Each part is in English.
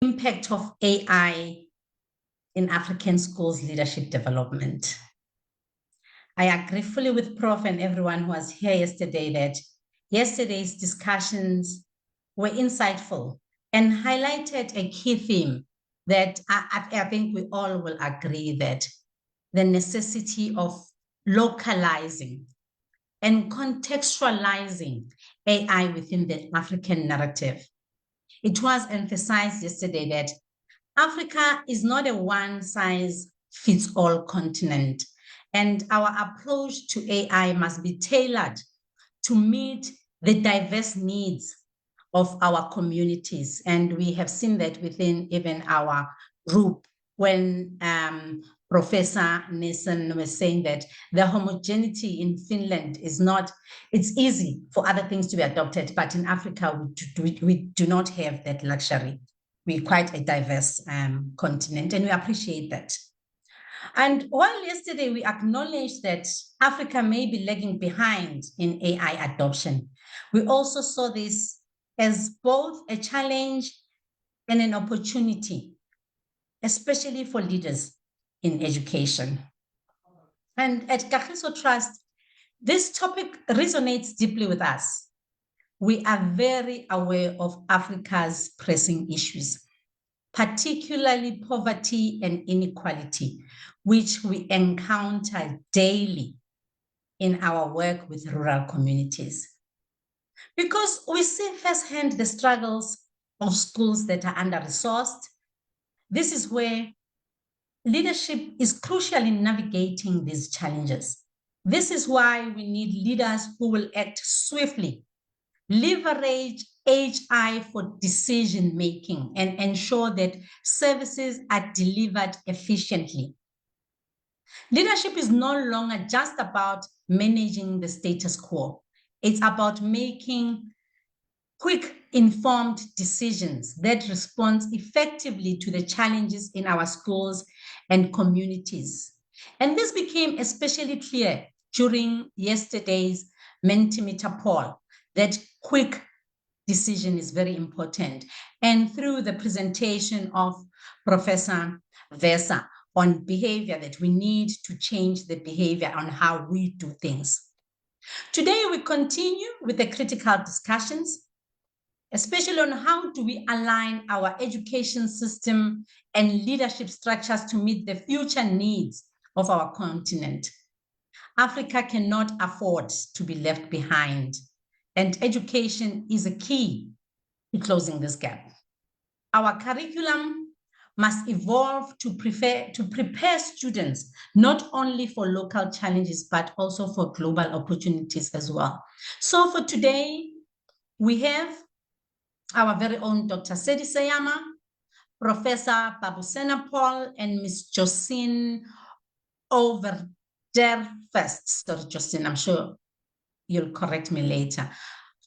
Impact of AI in African schools leadership development. I agree fully with Prof and everyone who was here yesterday that yesterday's discussions were insightful and highlighted a key theme that I think we all will agree that the necessity of localizing and contextualizing AI within the African narrative. It was emphasized yesterday that Africa is not a one-size-fits-all continent, and our approach to AI must be tailored to meet the diverse needs of our communities. And we have seen that within even our group when Professor Nissen was saying that the homogeneity in Finland is not, it's easy for other things to be adopted, but in Africa, we do not have that luxury. We're quite a diverse continent, and we appreciate that. And while yesterday we acknowledged that Africa may be lagging behind in AI adoption, we also saw this as both a challenge and an opportunity, especially for leaders in education. And at Kagiso Trust, this topic resonates deeply with us. We are very aware of Africa's pressing issues, particularly poverty and inequality, which we encounter daily in our work with rural communities. Because we see firsthand the struggles of schools that are under-resourced. This is where leadership is crucial in navigating these challenges. This is why we need leaders who will act swiftly, leverage HI for decision-making, and ensure that services are delivered efficiently. Leadership is no longer just about managing the status quo. It's about making quick, informed decisions that respond effectively to the challenges in our schools and communities. And this became especially clear during yesterday's Mentimeter poll, that quick decision is very important. And through the presentation of Professor Versa on behavior, that we need to change the behavior on how we do things. Today, we continue with the critical discussions, especially on how do we align our education system and leadership structures to meet the future needs of our continent. Africa cannot afford to be left behind, and education is a key to closing this gap. Our curriculum must evolve to prepare students not only for local challenges, but also for global opportunities as well. So for today, we have our very own Dr. Sedi Sayama, Professor Babusena Paul, and Ms. Josine Overderfest. Sorry, Josine, I'm sure you'll correct me later.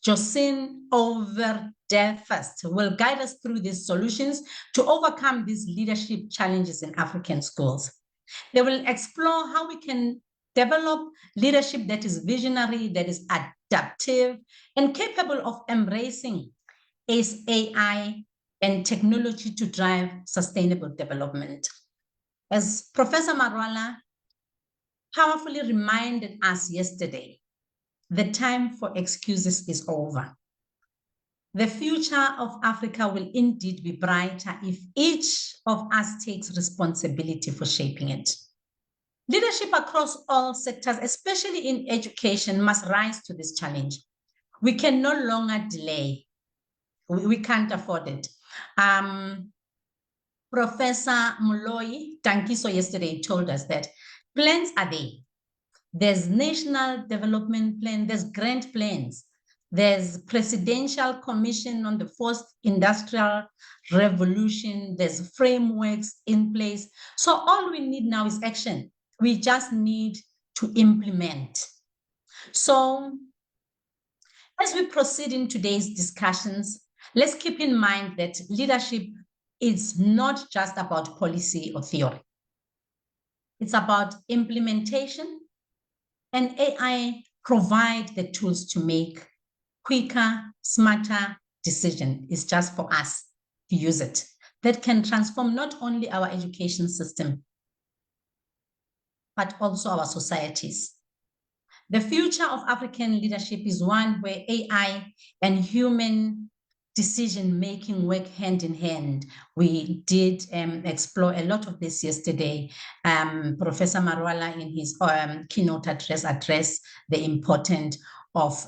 Josine Overderfest will guide us through these solutions to overcome these leadership challenges in African schools. They will explore how we can develop leadership that is visionary, that is adaptive, and capable of embracing AI and technology to drive sustainable development. As Professor Marwala powerfully reminded us yesterday, the time for excuses is over. The future of Africa will indeed be brighter if each of us takes responsibility for shaping it. Leadership across all sectors, especially in education, must rise to this challenge. We can no longer delay. We can't afford it. Professor Moloi Tankiso yesterday told us that plans are there. There's National Development Plan, there's grant plans, there's Presidential Commission on the Fourth Industrial Revolution, there's frameworks in place. So all we need now is action. We just need to implement. So as we proceed in today's discussions, let's keep in mind that leadership is not just about policy or theory. It's about implementation, and AI provide the tools to make quicker, smarter decisions. It's just for us to use it. that can transform not only our education system, but also our societies. The future of African leadership is one where AI and human decision-making work hand in hand. We did explore a lot of this yesterday. Professor Marwala in his keynote address addressed the importance of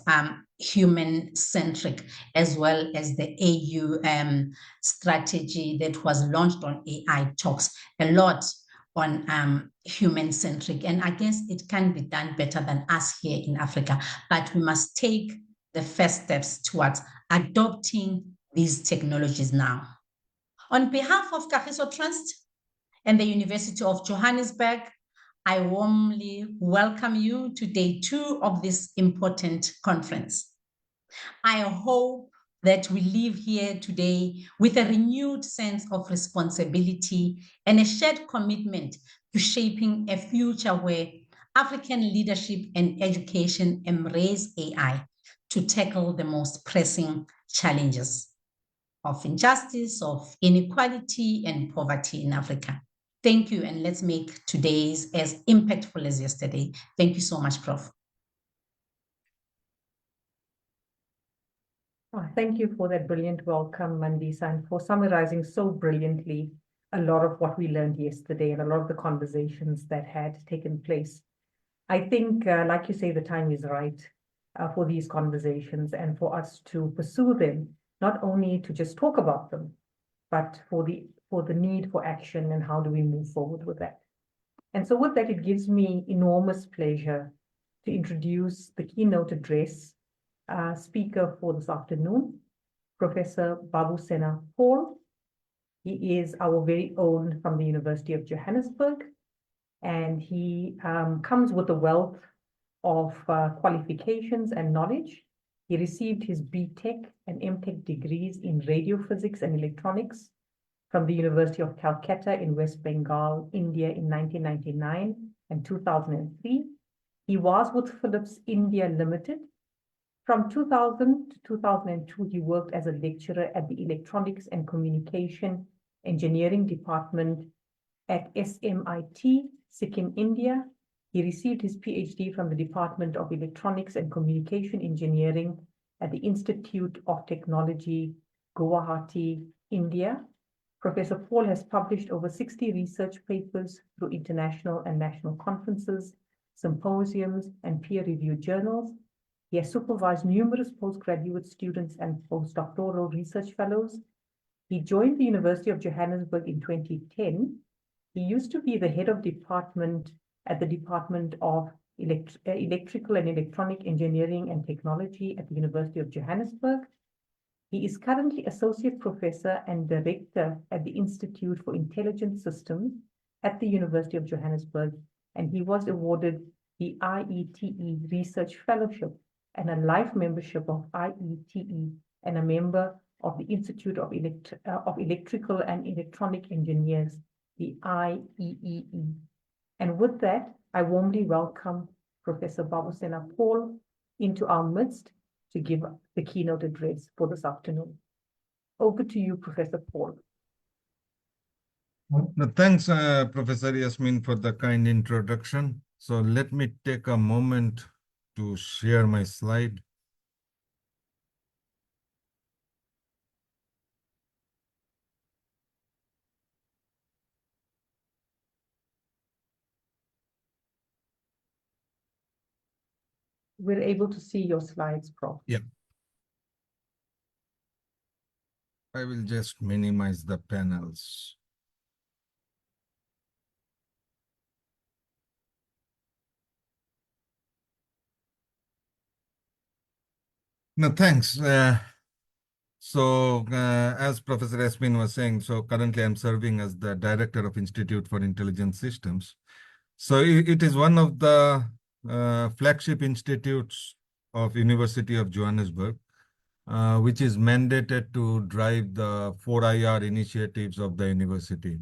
human-centric, as well as the AU strategy that was launched on AI talks a lot on human-centric. And I guess it can be done better than us here in Africa, but we must take the first steps towards adopting these technologies now. On behalf of Kagiso Trust and the University of Johannesburg, I warmly welcome you to day 2 of this important conference. I hope that we leave here today with a renewed sense of responsibility and a shared commitment to shaping a future where African leadership and education embrace AI to tackle the most pressing challenges of injustice, of inequality, and poverty in Africa. Thank you, and let's make today's as impactful as yesterday. Thank you so much, Prof. Thank you for that brilliant welcome, Mandisa, and for summarizing so brilliantly a lot of what we learned yesterday and a lot of the conversations that had taken place. I think, like you say, the time is right for these conversations and for us to pursue them, not only to just talk about them, but for the need for action and how do we move forward with that. And so with that, it gives me enormous pleasure to introduce the keynote address speaker for this afternoon, Professor Babusena Paul. He is our very own from the University of Johannesburg, and he comes with a wealth of qualifications and knowledge. He received his BTech and MTech degrees in radio physics and electronics from the University of Calcutta in West Bengal, India in 1999 and 2003. He was with Philips India Limited. From 2000 to 2002, he worked as a lecturer at the Electronics and Communication Engineering Department at SMIT, Sikkim, India. He received his PhD from the Department of Electronics and Communication Engineering at the Institute of Technology, Guwahati, India. Professor Paul has published over 60 research papers through international and national conferences, symposiums, and peer-reviewed journals. He has supervised numerous postgraduate students and postdoctoral research fellows. He joined the University of Johannesburg in 2010. He used to be the head of department at the Department of Electrical and Electronic Engineering and Technology at the University of Johannesburg. He is currently Associate Professor and Director at the Institute for Intelligent Systems at the University of Johannesburg, and he was awarded the IETE Research Fellowship and a life membership of IETE, and a member of the Institute of Electrical and Electronic Engineers, the IEEE. And with that, I warmly welcome Professor Babusena Paul into our midst to give the keynote address for this afternoon. Over to you, Professor Paul. Thanks, Professor Yasmin, for the kind introduction. So let me take a moment to share my slide. We're able to see your slides, Prof. Yeah. I will just minimize the panels. No, thanks. As Professor Yasmin was saying, so currently I'm serving as the Director of Institute for Intelligent Systems. So it is one of the flagship institutes of University of Johannesburg, which is mandated to drive the 4IR initiatives of the university.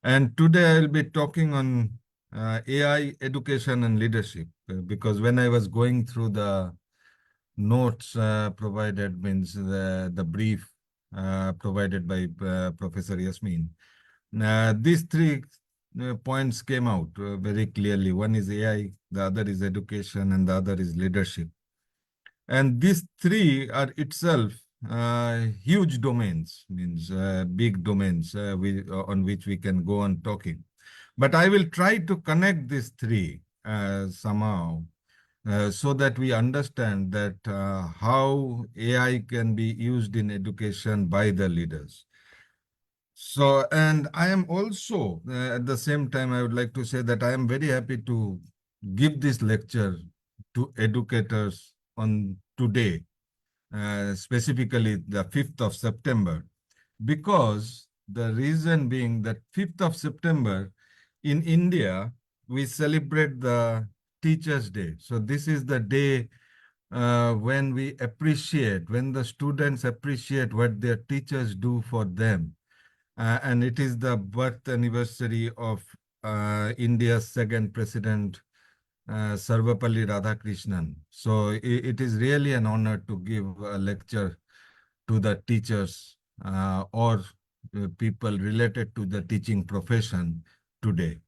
And today I'll be talking on AI education and leadership, because when I was going through the notes provided, means the brief provided by Professor Yasmin. These three points came out very clearly. One is AI, the other is education, and the other is leadership. And these three are itself huge domains, means big domains on which we can go on talking. But I will try to connect these three somehow so that we understand that how AI can be used in education by the leaders. So, and I am also, at the same time, I would like to say that I am very happy to give this lecture to educators on today, specifically the 5th of September, because the reason being that 5th of September in India, we celebrate the Teachers' Day. So this is the day when we appreciate, when the students appreciate what their teachers do for them. And it is the birth anniversary of India's second president, Sarvapalli Radhakrishnan. So it is really an honor to give a lecture to the teachers or people related to the teaching profession today.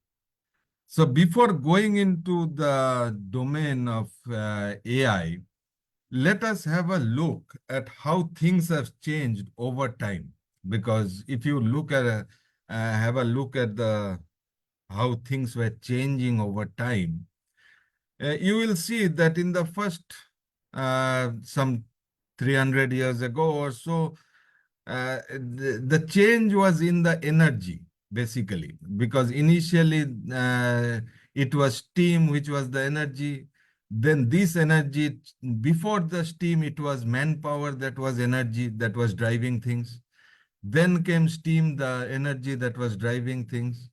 So before going into the domain of AI, let us have a look at how things have changed over time. Because if you look at have a look at the how things were changing over time, you will see that in the first some 300 years ago or so, the change was in the energy, basically, because initially it was steam, which was the energy. Then this energy, before the steam, it was manpower that was energy that was driving things. Then came steam, the energy that was driving things.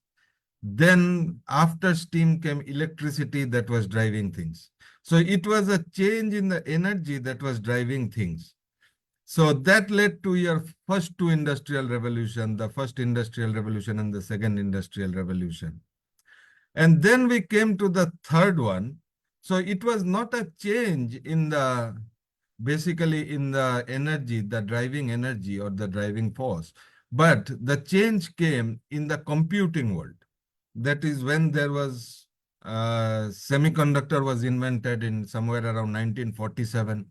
Then after steam came electricity that was driving things. So it was a change in the energy that was driving things. So that led to your first two industrial revolution, the first industrial revolution and the second industrial revolution. And then we came to the third one. So it was not a change in the, basically in the energy, the driving energy or the driving force, but the change came in the computing world. That is when there was semiconductor was invented in somewhere around 1947.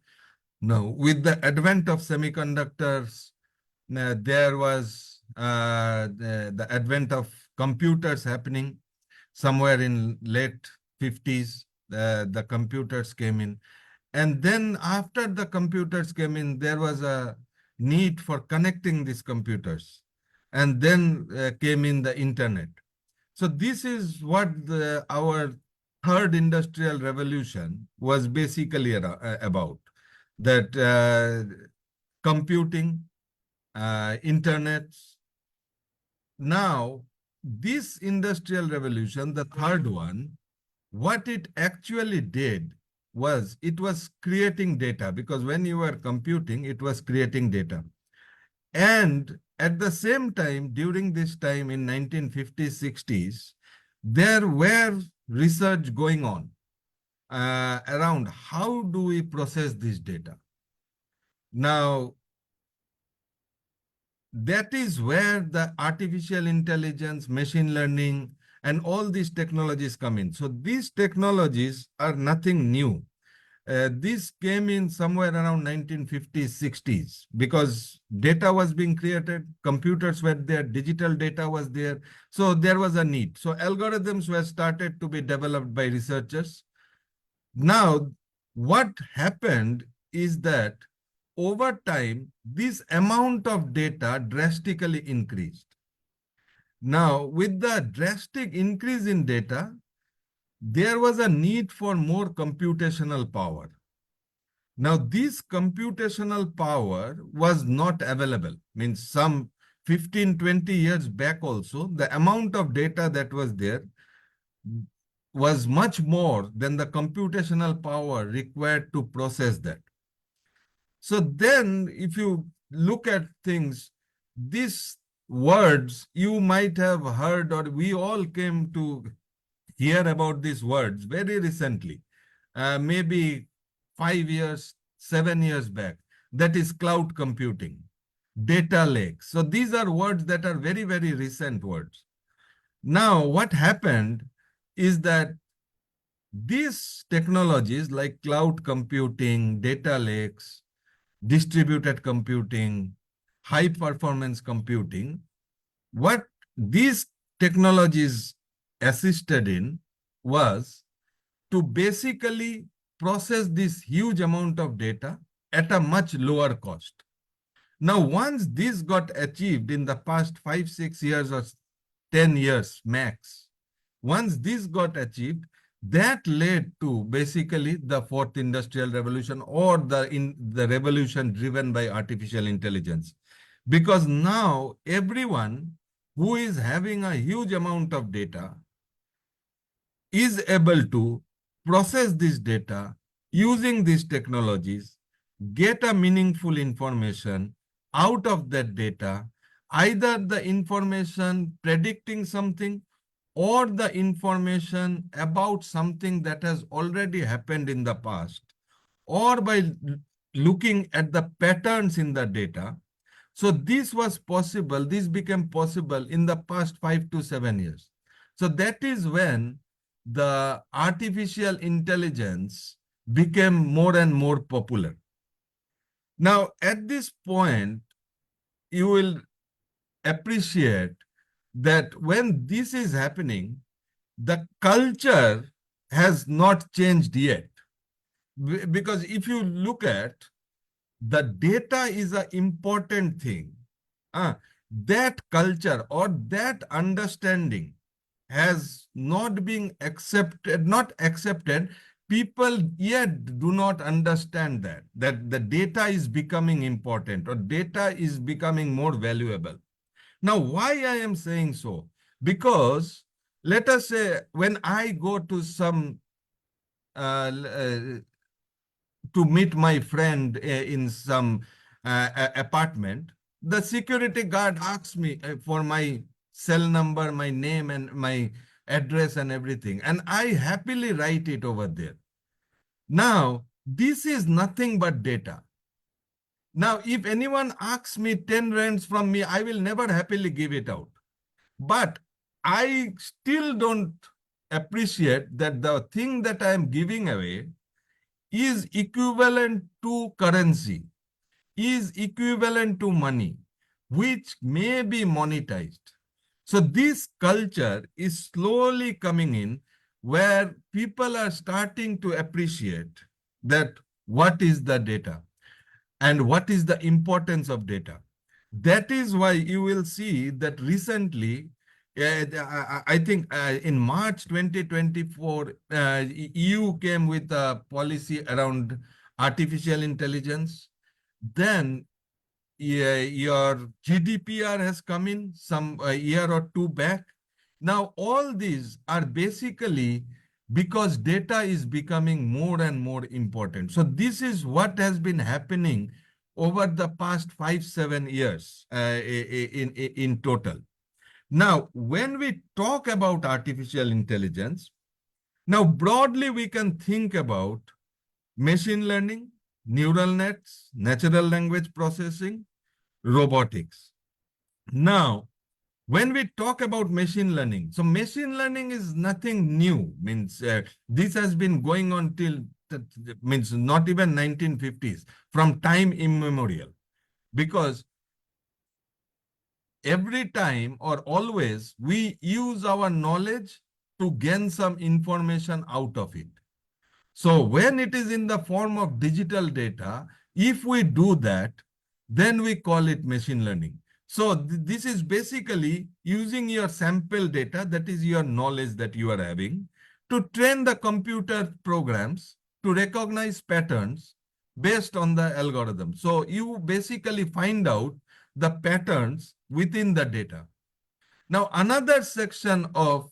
Now, with the advent of semiconductors, there was the advent of computers happening somewhere in late 50s. The computers came in. And then after the computers came in, there was a need for connecting these computers. And then came in the internet. So this is what our third industrial revolution was basically about. That computing, internet. Now, this industrial revolution, the third one, what it actually did was it was creating data, because when you were computing, it was creating data. And at the same time, during this time in 1950s, 60s, there were research going on around how do we process this data. Now, that is where the artificial intelligence, machine learning, and all these technologies come in. So these technologies are nothing new. This came in somewhere around 1950s, 60s, because data was being created, computers were there, digital data was there. So there was a need. So algorithms were started to be developed by researchers. Now, what happened is that over time, this amount of data drastically increased. Now, with the drastic increase in data, there was a need for more computational power. Now, this computational power was not available. Means some 15, 20 years back also, the amount of data that was there was much more than the computational power required to process that. So then, if you look at things, these words you might have heard, or we all came to hear about these words very recently, maybe 5 years, 7 years back. That is cloud computing. data lakes. So these are words that are very, very recent words. Now, what happened is that these technologies like cloud computing, data lakes, distributed computing, high performance computing, what these technologies assisted in was to basically process this huge amount of data at a much lower cost. Now, once this got achieved in the past 5, 6 years or 10 years max, once this got achieved, that led to basically the fourth industrial revolution, or the revolution driven by artificial intelligence. Because now everyone who is having a huge amount of data is able to process this data using these technologies, get a meaningful information out of that data, either the information predicting something or the information about something that has already happened in the past, or by looking at the patterns in the data. So this was possible, this became possible in the past 5 to 7 years. So that is when the artificial intelligence became more and more popular. Now, at this point, you will appreciate that when this is happening, the culture has not changed yet. Because if you look at the data is an important thing. That culture or that understanding has not been accepted, not accepted. People yet do not understand that the data is becoming important or data is becoming more valuable. Now, why I am saying so? Because let us say when I go to some to meet my friend in some apartment, the security guard asks me for my cell number, my name, and my address and everything. And I happily write it over there. Now, this is nothing but data. Now, if anyone asks me 10 rands from me, I will never happily give it out. But I still don't appreciate that the thing that I am giving away is equivalent to currency, is equivalent to money, which may be monetized. So this culture is slowly coming in where people are starting to appreciate that what is the data and what is the importance of data. That is why you will see that recently, I think in March 2024, EU came with a policy around artificial intelligence. Then your GDPR has come in some year or two back. Now, all these are basically because data is becoming more and more important. So this is what has been happening over the past 5, 7 years in total. Now, when we talk about artificial intelligence, now broadly we can think about machine learning, neural nets, natural language processing, robotics. Now, when we talk about machine learning, so machine learning is nothing new. Means this has been going on till means not even 1950s, from time immemorial, because every time or always we use our knowledge to gain some information out of it. So when it is in the form of digital data, if we do that, then we call it machine learning. So this is basically using your sample data, that is your knowledge that you are having, to train the computer programs to recognize patterns based on the algorithm. So you basically find out the patterns within the data. Now, another section of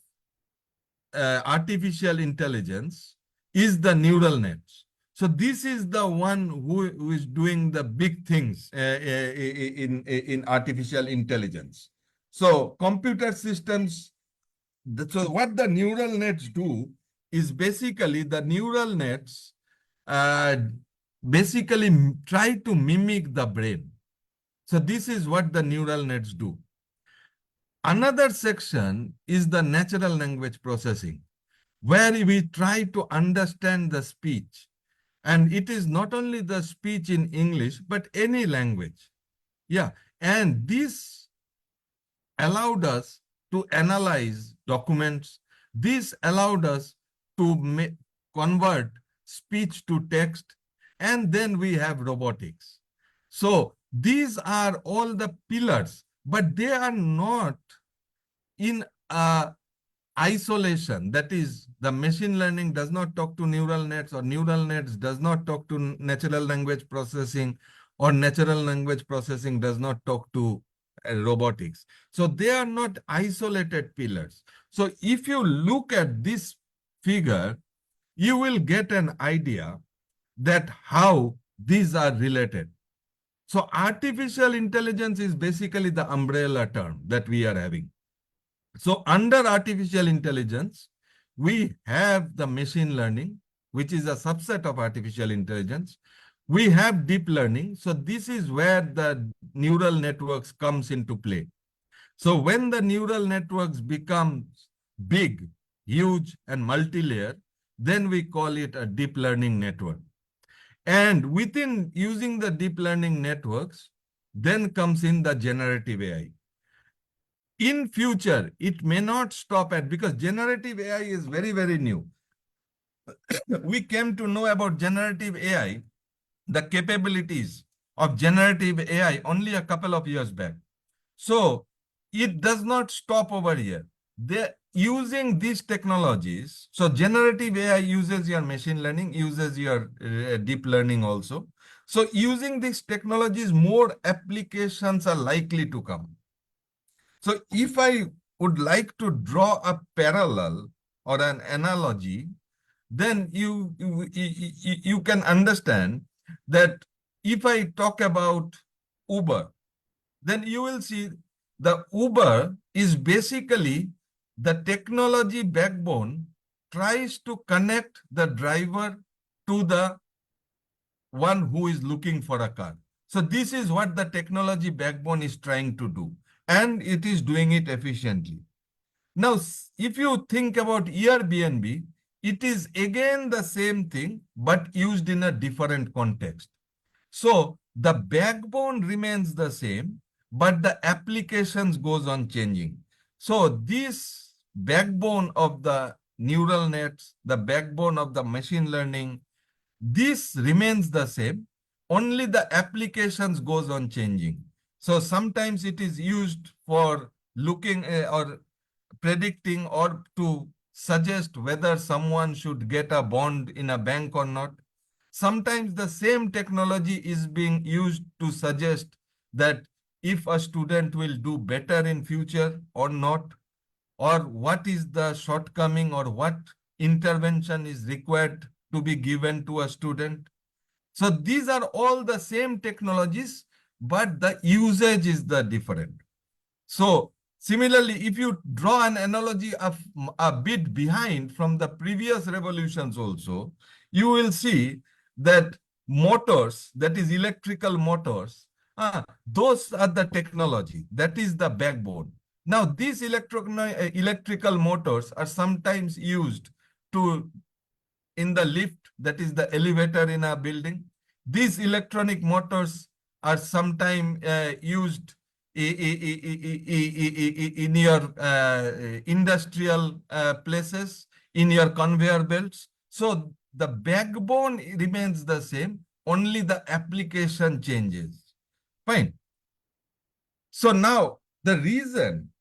artificial intelligence is the neural nets. So this is the one who is doing the big things in artificial intelligence. So computer systems, so what the neural nets do is basically the neural nets basically try to mimic the brain. So this is what the neural nets do. Another section is the natural language processing, where we try to understand the speech. And it is not only the speech in English, but any language. Yeah. And this allowed us to analyze documents. This allowed us to convert speech to text. And then we have robotics. So these are all the pillars, but they are not in isolation. That is, the machine learning does not talk to neural nets, or neural nets does not talk to natural language processing, or natural language processing does not talk to robotics. So they are not isolated pillars. So if you look at this figure, you will get an idea that how these are related. So artificial intelligence is basically the umbrella term that we are having. So under artificial intelligence, we have the machine learning, which is a subset of artificial intelligence. We have deep learning. So this is where the neural networks comes into play. So when the neural networks become big, huge, and multi-layer, then we call it a deep learning network. And within using the deep learning networks, then comes in the generative AI. In future, it may not stop at, because generative AI is very, very new. We came to know about generative AI, the capabilities of generative AI only a couple of years back. So it does not stop over here. They're using these technologies. So generative AI uses your machine learning, uses your deep learning also. So using these technologies, more applications are likely to come. So if I would like to draw a parallel or an analogy, then you can understand that if I talk about Uber, then you will see the Uber is basically the technology backbone tries to connect the driver to the one who is looking for a car. So this is what the technology backbone is trying to do, and it is doing it efficiently. Now, if you think about Airbnb, it is again the same thing, but used in a different context. So the backbone remains the same, but the applications goes on changing. So this backbone of the neural nets, the backbone of the machine learning, this remains the same, only the applications goes on changing. So sometimes it is used for looking or predicting or to suggest whether someone should get a bond in a bank or not. Sometimes the same technology is being used to suggest that if a student will do better in future or not, or what is the shortcoming or what intervention is required to be given to a student. So these are all the same technologies, but the usage is the different. So similarly, if you draw an analogy of a bit behind from the previous revolutions also, you will see that motors, that is electrical motors, those are the technology, that is the backbone. Now, these electrical motors are sometimes used to in the lift, that is the elevator in a building. These electronic motors are sometimes used in your industrial places, in your conveyor belts. So the backbone remains the same, only the application changes. Fine. So now the reason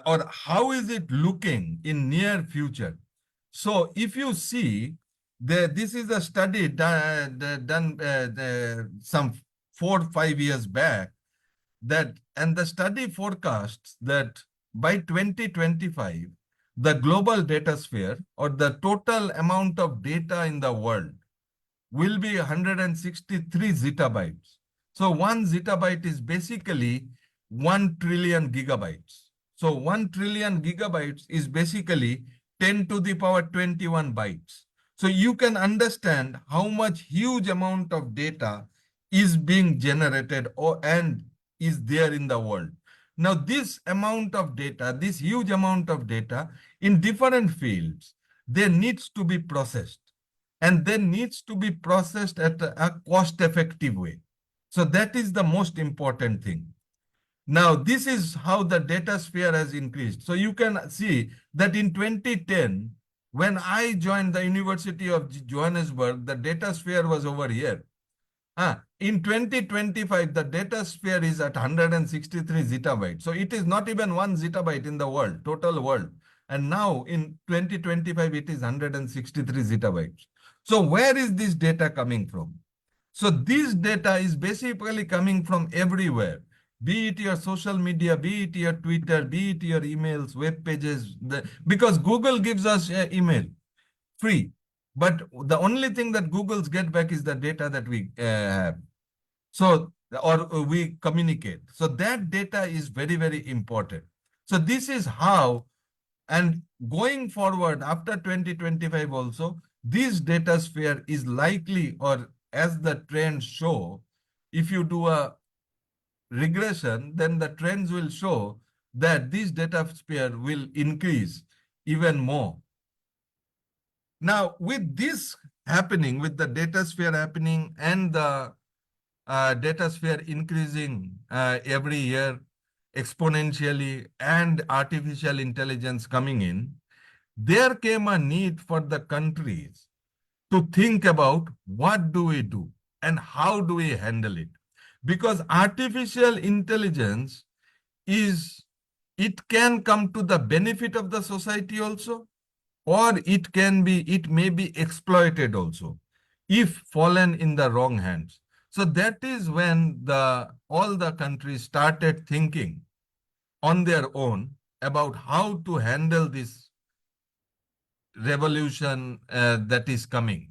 or how is it looking in near future? So if you see, this is a study done some 4 or 5 years back, and the study forecasts that by 2025, the global data sphere, or the total amount of data in the world, will be 163 zettabytes. So 1 zettabyte is basically 1 trillion gigabytes. So 1 trillion gigabytes is basically 10 to the power 21 bytes. So you can understand how much huge amount of data is being generated and is there in the world. Now, this amount of data, this huge amount of data in different fields, they needs to be processed, and they needs to be processed at a cost-effective way. So that is the most important thing. Now, this is how the data sphere has increased. So you can see that in 2010, when I joined the University of Johannesburg, the data sphere was over here. In 2025, the data sphere is at 163 zettabytes. So it is not even 1 zettabyte in the world, total world. And now in 2025, it is 163 zettabytes. So where is this data coming from? So this data is basically coming from everywhere, be it your social media, be it your Twitter, be it your emails, web pages, because Google gives us email free. But the only thing that Google's get back is the data that we have. So, or we communicate. So that data is very, very important. So this is how, and going forward after 2025 also, this data sphere is likely, or as the trends show, if you do a regression, then the trends will show that this data sphere will increase even more. Now, with this happening, with the data sphere happening and the data sphere increasing every year exponentially and artificial intelligence coming in, there came a need for the countries to think about what do we do and how do we handle it. Because artificial intelligence is, it can come to the benefit of the society also, or it may be exploited also if fallen in the wrong hands. So that is when all the countries started thinking on their own about how to handle this revolution that is coming.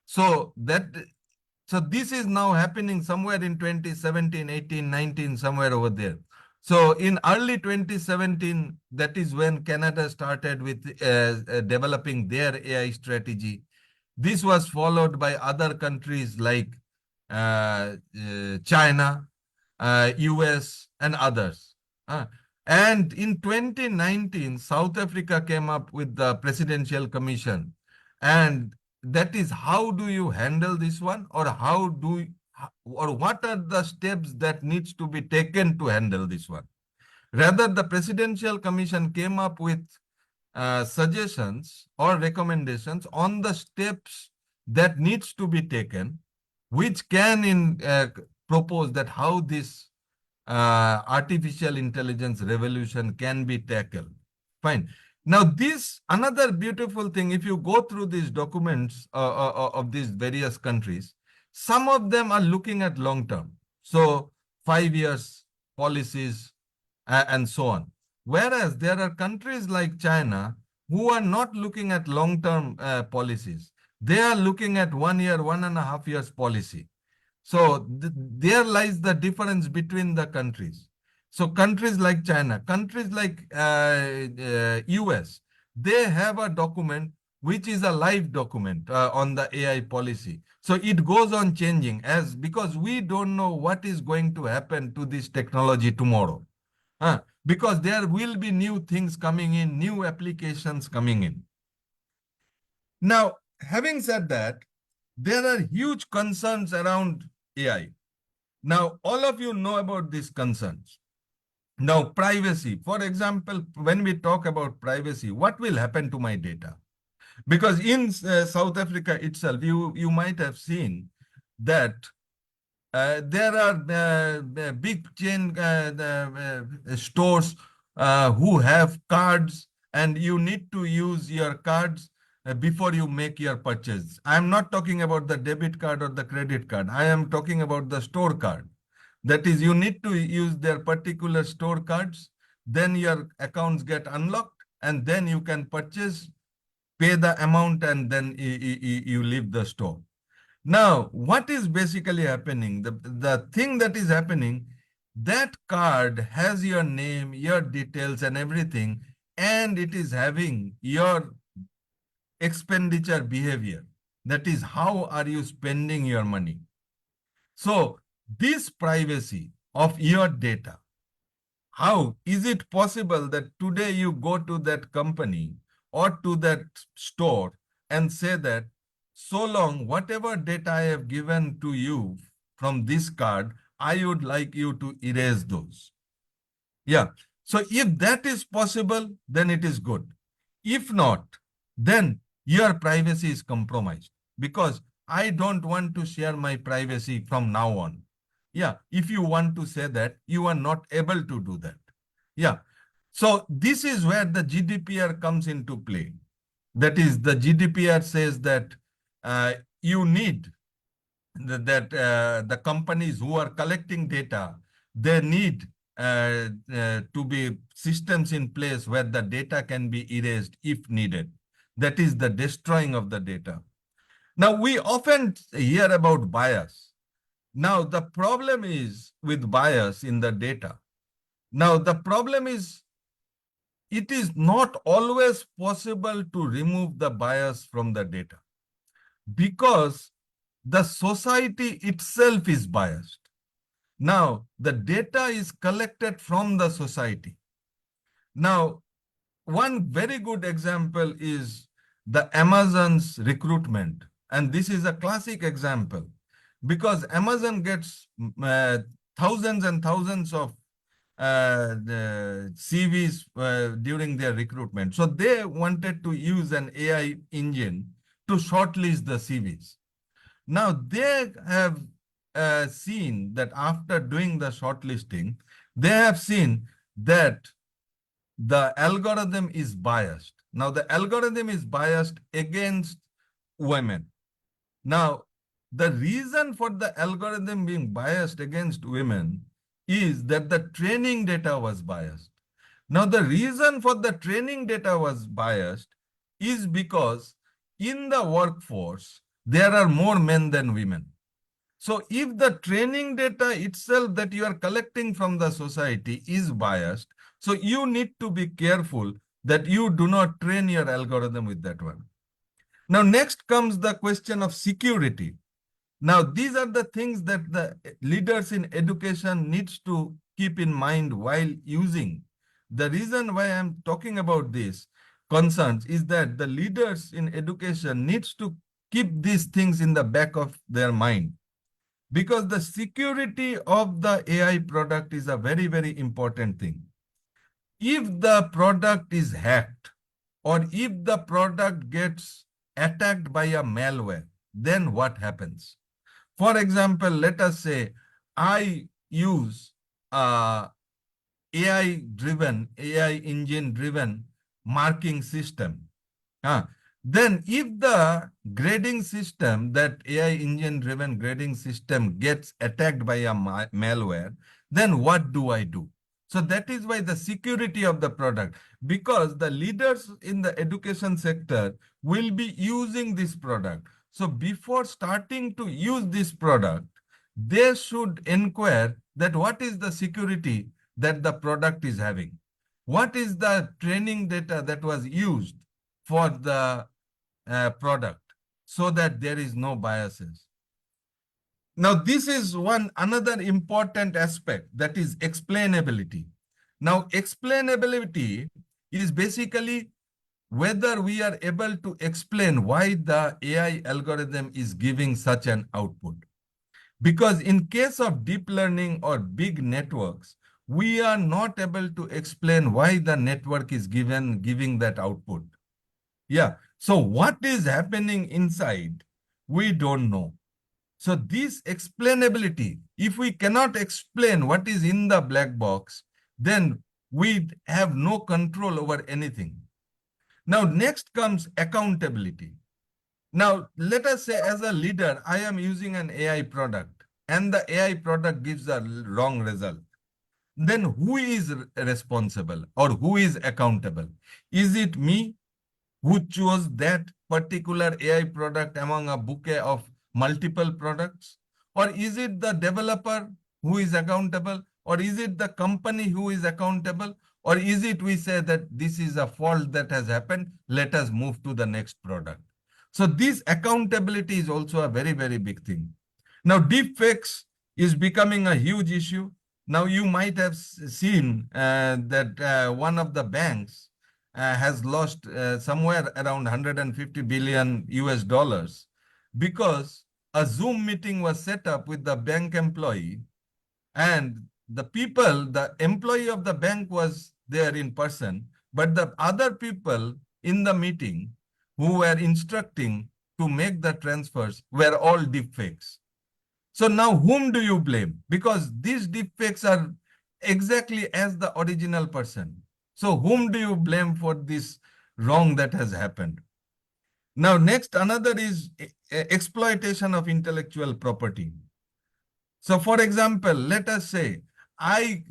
So this is now happening somewhere in 2017, 18, 19, somewhere over there. So in early 2017, that is when Canada started with developing their AI strategy. This was followed by other countries like China, US, and others. And in 2019, South Africa came up with the Presidential Commission. And that is, how do you handle this one, or or what are the steps that needs to be taken to handle this one? Rather, the Presidential Commission came up with suggestions or recommendations on the steps that needs to be taken, which can propose that how this artificial intelligence revolution can be tackled. Fine. Now, this another beautiful thing, if you go through these documents of these various countries, some of them are looking at long term. So 5 years policies and so on. Whereas there are countries like China who are not looking at long term policies. They are looking at 1 year, 1.5 years policy. So there lies the difference between the countries. So countries like China, countries like US, they have a document which is a live document on the AI policy. So it goes on changing because we don't know what is going to happen to this technology tomorrow. Because there will be new things coming in, new applications coming in. Now, having said that, there are huge concerns around AI. Now, all of you know about these concerns. Now, privacy. For example, when we talk about privacy, what will happen to my data? Because in South Africa itself, you might have seen that there are big chain stores who have cards, and you need to use your cards before you make your purchase. I am not talking about the debit card or the credit card. I am talking about the store card. That is, you need to use their particular store cards, then your accounts get unlocked, and then you can purchase, pay the amount, and then you leave the store. Now, what is basically happening? The thing that is happening, that card has your name, your details, and everything, and it is having your expenditure behavior. That is, how are you spending your money? So this privacy of your data, how is it possible that today you go to that company or to that store and say that so long whatever data I have given to you from this card, I would like you to erase those. Yeah. So if that is possible, then it is good. If not, then your privacy is compromised because I don't want to share my privacy from now on. Yeah. If you want to say that, you are not able to do that. Yeah. So this is where the GDPR comes into play. That is, the GDPR says that you need the companies who are collecting data, they need to be systems in place where the data can be erased if needed. That is the destroying of the data. Now, we often hear about bias. Now, the problem is with bias in the data. Now, the problem is it is not always possible to remove the bias from the data because the society itself is biased. Now, the data is collected from the society. Now, one very good example is the Amazon's recruitment. And this is a classic example because Amazon gets thousands and thousands of the CVs during their recruitment. So they wanted to use an AI engine to shortlist the CVs. Now they have seen that after doing the shortlisting, they have seen that the algorithm is biased. Now the algorithm is biased against women. Now, the reason for the algorithm being biased against women is that the training data was biased. Now, the reason for the training data was biased is because in the workforce, there are more men than women. So if the training data itself that you are collecting from the society is biased, so you need to be careful that you do not train your algorithm with that one. Now, next comes the question of security. Now, these are the things that the leaders in education needs to keep in mind while using. The reason why I'm talking about this concerns is that the leaders in education needs to keep these things in the back of their mind because the security of the AI product is a very, very important thing. If the product is hacked or if the product gets attacked by a malware, then what happens? For example, let us say I use AI engine driven marking system. Then if the grading system, that AI engine driven grading system gets attacked by a malware, then what do I do? So that is why the security of the product, because the leaders in the education sector will be using this product. So before starting to use this product, they should inquire that what is the security that the product is having? What is the training data that was used for the product so that there is no biases? Now, this is another important aspect, that is explainability. Now, explainability is basically whether we are able to explain why the AI algorithm is giving such an output. Because in case of deep learning or big networks, we are not able to explain why the network is giving that output. Yeah. So what is happening inside, we don't know. So this explainability, if we cannot explain what is in the black box, then we have no control over anything. Now, next comes accountability. Now, let us say as a leader, I am using an AI product and the AI product gives a wrong result. Then who is responsible or who is accountable? Is it me who chose that particular AI product among a bouquet of multiple products? Or is it the developer who is accountable? Or is it the company who is accountable? Or is it we say that this is a fault that has happened, let us move to the next product? So this accountability is also a very, very big thing. Now, deepfakes is becoming a huge issue. Now, you might have seen that one of the banks has lost somewhere around 150 billion US dollars because a Zoom meeting was set up with the bank employee, and the employee of the bank was there in person, but the other people in the meeting who were instructing to make the transfers were all deepfakes. So now whom do you blame? Because these deepfakes are exactly as the original person. So whom do you blame for this wrong that has happened? Now, next, another is exploitation of intellectual property. So for example, let us say I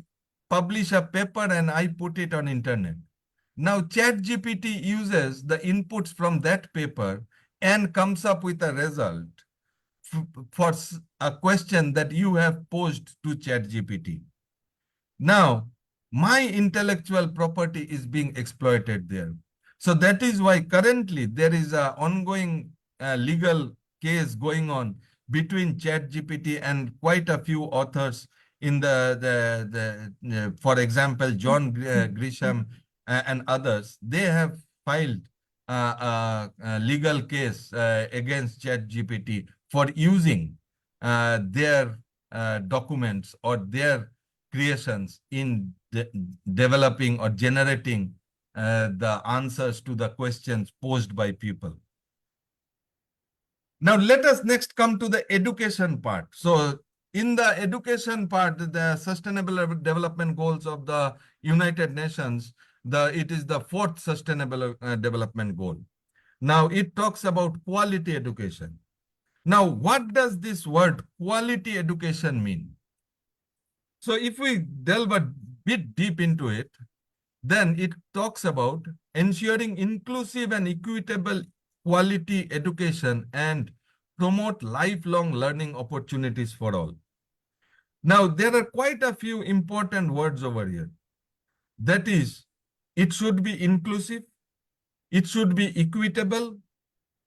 publish a paper and I put it on internet. Now ChatGPT uses the inputs from that paper and comes up with a result for a question that you have posed to ChatGPT. Now, my intellectual property is being exploited there. So that is why currently there is an ongoing legal case going on between ChatGPT and quite a few authors in for example, John Grisham and others. They have filed a legal case against ChatGPT for using their documents or their creations in developing or generating the answers to the questions posed by people. Now, let us next come to the education part. So, in the education part, the Sustainable Development Goals of the United Nations, it is the 4th Sustainable Development Goal. Now, it talks about quality education. Now, what does this word quality education mean? So if we delve a bit deep into it, then it talks about ensuring inclusive and equitable quality education and promote lifelong learning opportunities for all. Now, there are quite a few important words over here. That is, it should be inclusive, it should be equitable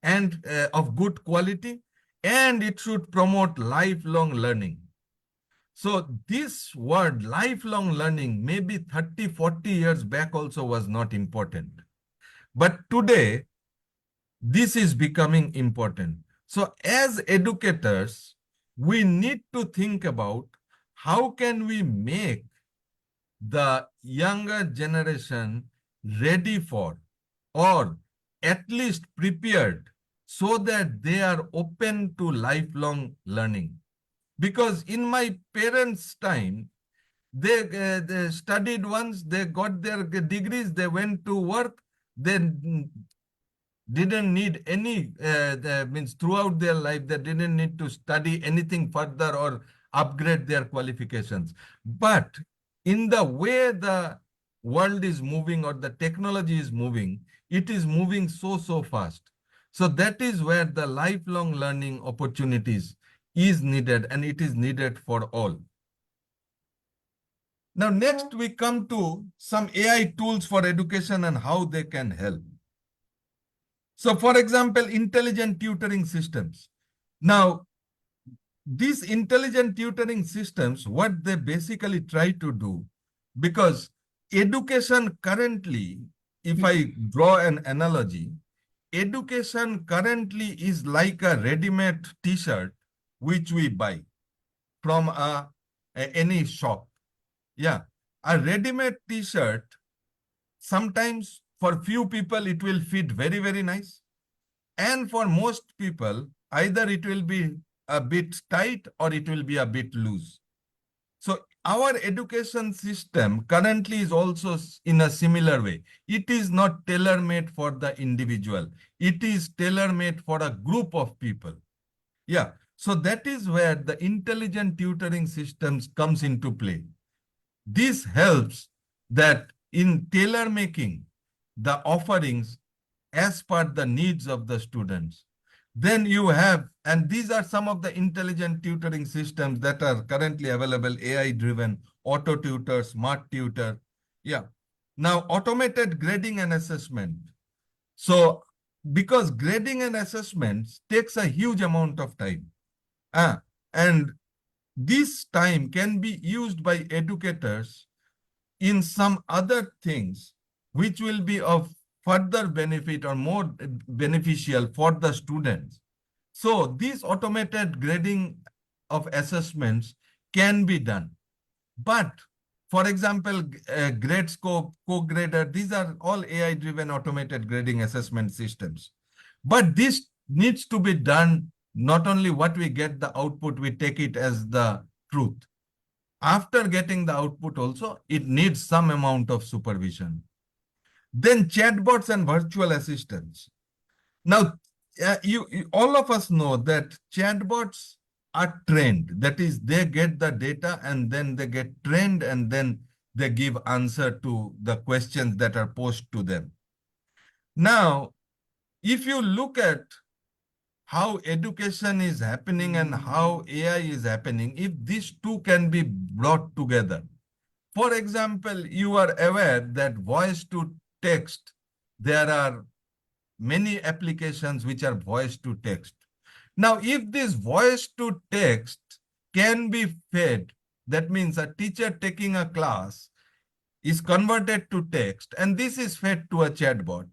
and of good quality, and it should promote lifelong learning. So this word lifelong learning maybe 30, 40 years back also was not important. But today, this is becoming important. So as educators, we need to think about how can we make the younger generation ready for or at least prepared so that they are open to lifelong learning. Because in my parents' time, they studied once, they got their degrees, they went to work, they didn't need any, means throughout their life, they didn't need to study anything further or upgrade their qualifications. But in the way the world is moving or the technology is moving, it is moving so fast. So that is where the lifelong learning opportunities is needed, and it is needed for all. Now, next we come to some AI tools for education and how they can help. So, for example, intelligent tutoring systems. Now, these intelligent tutoring systems, what they basically try to do, because education currently, if I draw an analogy, education currently is like a ready-made t-shirt which we buy from any shop. Yeah, a ready-made t-shirt, sometimes for few people it will fit very nice. And for most people, either it will be a bit tight or it will be a bit loose. So our education system currently is also in a similar way. It is not tailor-made for the individual. It is tailor-made for a group of people. Yeah, so that is where the intelligent tutoring systems comes into play. This helps that in tailor making the offerings as per the needs of the students. Then you have, and these are some of the intelligent tutoring systems that are currently available, AI driven, auto tutor, smart tutor. Yeah. Now, automated grading and assessment. So, because grading and assessments takes a huge amount of time. And this time can be used by educators in some other things which will be of further benefit or more beneficial for the students. So this automated grading of assessments can be done. But for example, GradeScope, CoGrader, these are all AI-driven automated grading assessment systems. But this needs to be done not only what we get the output, we take it as the truth. After getting the output also, it needs some amount of supervision. Then chatbots and virtual assistants. Now, all of us know that chatbots are trained. That is, they get the data and then they get trained and then they give answer to the questions that are posed to them. Now, if you look at how education is happening and how AI is happening, if these two can be brought together. For example, you are aware that voice to text, there are many applications which are voice to text. Now, if this voice to text can be fed, that means a teacher taking a class is converted to text and this is fed to a chatbot.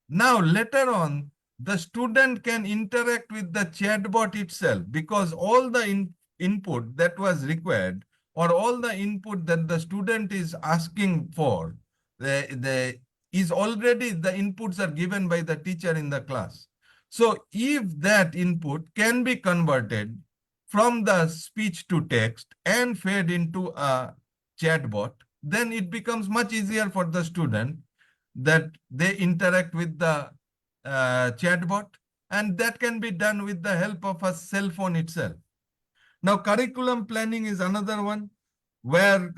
Now, later on, the student can interact with the chatbot itself because all the input that was required or all the input that the student is asking for, is already the inputs are given by the teacher in the class. So if that input can be converted from the speech to text and fed into a chatbot, then it becomes much easier for the student that they interact with the chatbot, and that can be done with the help of a cell phone itself. Now, curriculum planning is another one where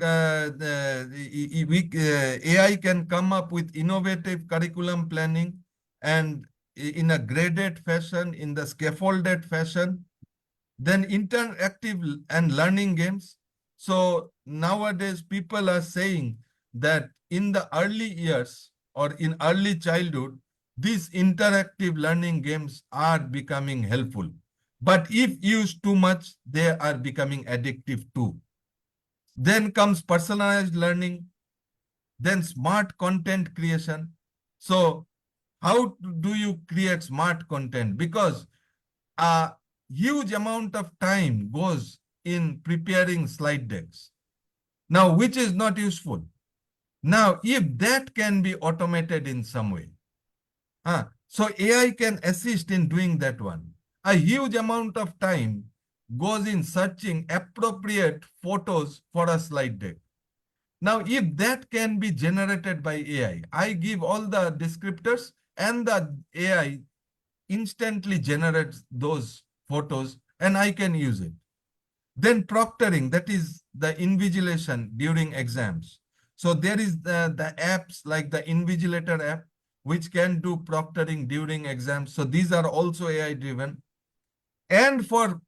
AI can come up with innovative curriculum planning and in a graded fashion, in the scaffolded fashion, then interactive and learning games. So nowadays people are saying that in the early years or in early childhood, these interactive learning games are becoming helpful. But if used too much, they are becoming addictive too. Then comes personalized learning, then smart content creation. So how do you create smart content? Because a huge amount of time goes in preparing slide decks. Now, which is not useful. Now, if that can be automated in some way, so AI can assist in doing that one. A huge amount of time goes in searching appropriate photos for a slide deck. Now, if that can be generated by AI, I give all the descriptors and the AI instantly generates those photos and I can use it. Then proctoring, that is the invigilation during exams. So there is the apps like the Invigilator app, which can do proctoring during exams. So these are also AI driven. And for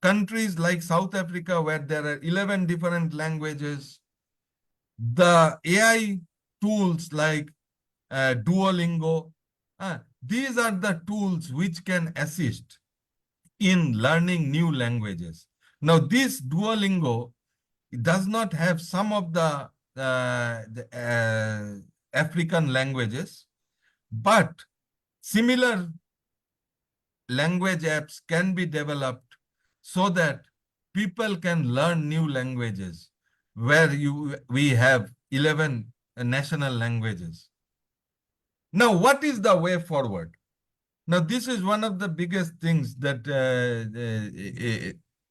countries like South Africa, where there are 11 different languages, the AI tools like Duolingo, these are the tools which can assist in learning new languages. Now, this Duolingo does not have some of the African languages, but similar language apps can be developed so that people can learn new languages where we have 11 national languages. Now, what is the way forward? Now, this is one of the biggest things that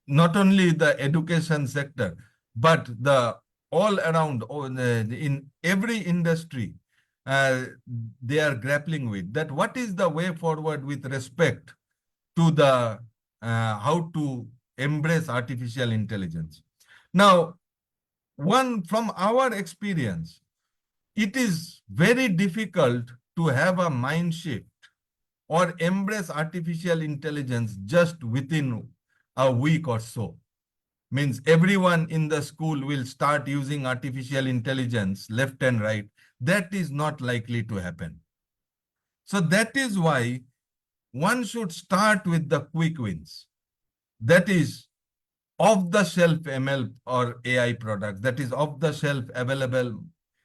not only the education sector, but the all around in every industry, they are grappling with that. What is the way forward with respect to the how to embrace artificial intelligence? Now, from our experience, it is very difficult to have a mind shift or embrace artificial intelligence just within a week or so. Means everyone in the school will start using artificial intelligence left and right. That is not likely to happen. So that is why one should start with the quick wins. That is, off-the-shelf ML or AI products, that is off-the-shelf available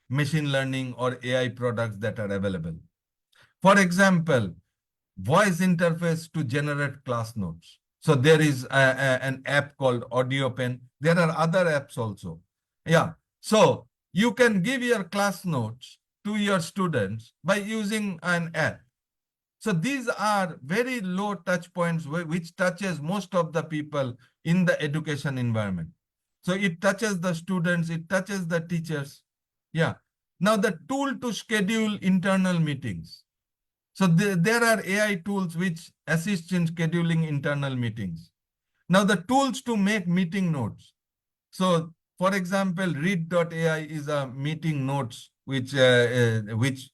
machine learning or AI products that are available. For example, voice interface to generate class notes. So there is an app called AudioPen. There are other apps also. Yeah. So you can give your class notes to your students by using an app. So these are very low touch points which touches most of the people in the education environment. So it touches the students, it touches the teachers. Yeah. Now the tool to schedule internal meetings. So there are AI tools which assist in scheduling internal meetings. Now the tools to make meeting notes. So for example, read.ai is a meeting notes which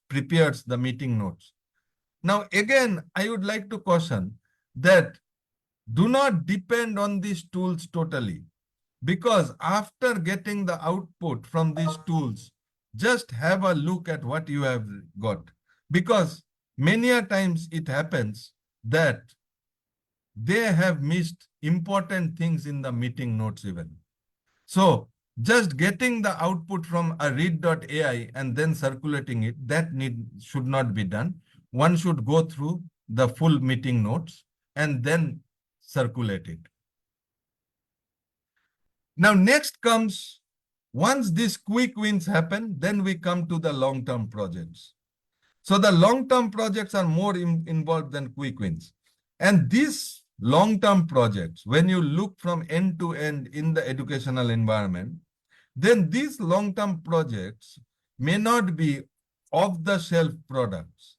prepares the meeting notes. Now, again, I would like to caution that do not depend on these tools totally, because after getting the output from these tools, just have a look at what you have got. Because many a times it happens that they have missed important things in the meeting notes even. So just getting the output from a read.ai and then circulating it, that should not be done. One should go through the full meeting notes and then circulate it. Now, next comes, once these quick wins happen, then we come to the long-term projects. So the long-term projects are more involved than quick wins. And these long-term projects, when you look from end to end in the educational environment, then these long-term projects may not be off-the-shelf products.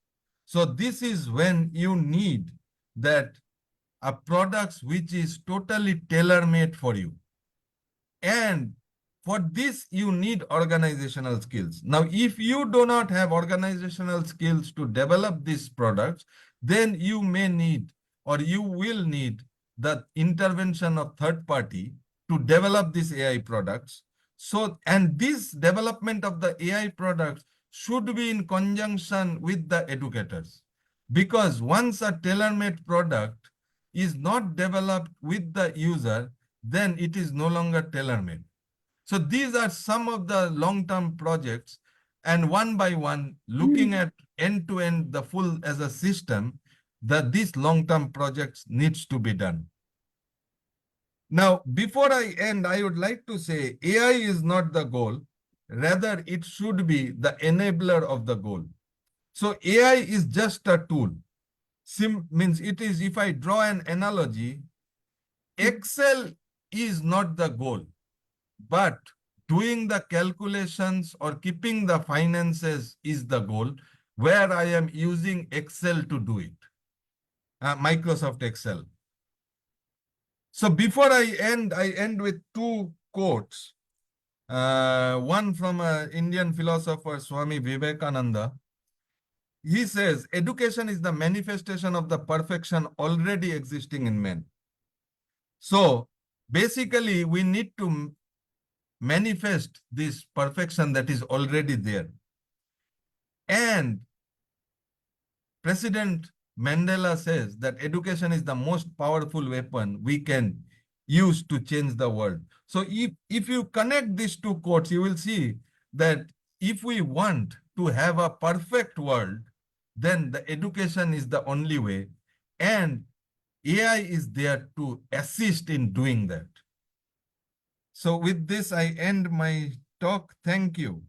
So this is when you need that a product which is totally tailor-made for you. And for this, you need organizational skills. Now, if you do not have organizational skills to develop these products, then you may need or you will need the intervention of third party to develop these AI products. So, and this development of the AI products should be in conjunction with the educators. Because once a tailor-made product is not developed with the user, then it is no longer tailor-made. So these are some of the long-term projects, and one by one, looking at end-to-end the full as a system, that these long-term projects needs to be done. Now, before I end, I would like to say AI is not the goal. Rather, it should be the enabler of the goal. So AI is just a tool. Means it is, if I draw an analogy, Excel is not the goal, but doing the calculations or keeping the finances is the goal, where I am using Excel to do it. Microsoft Excel. So before I end with two quotes. One from an Indian philosopher, Swami Vivekananda. He says, education is the manifestation of the perfection already existing in men. So basically, we need to manifest this perfection that is already there. And President Mandela says that education is the most powerful weapon we can use to change the world. So if you connect these two quotes, you will see that if we want to have a perfect world, then the education is the only way. And AI is there to assist in doing that. So with this, I end my talk. Thank you.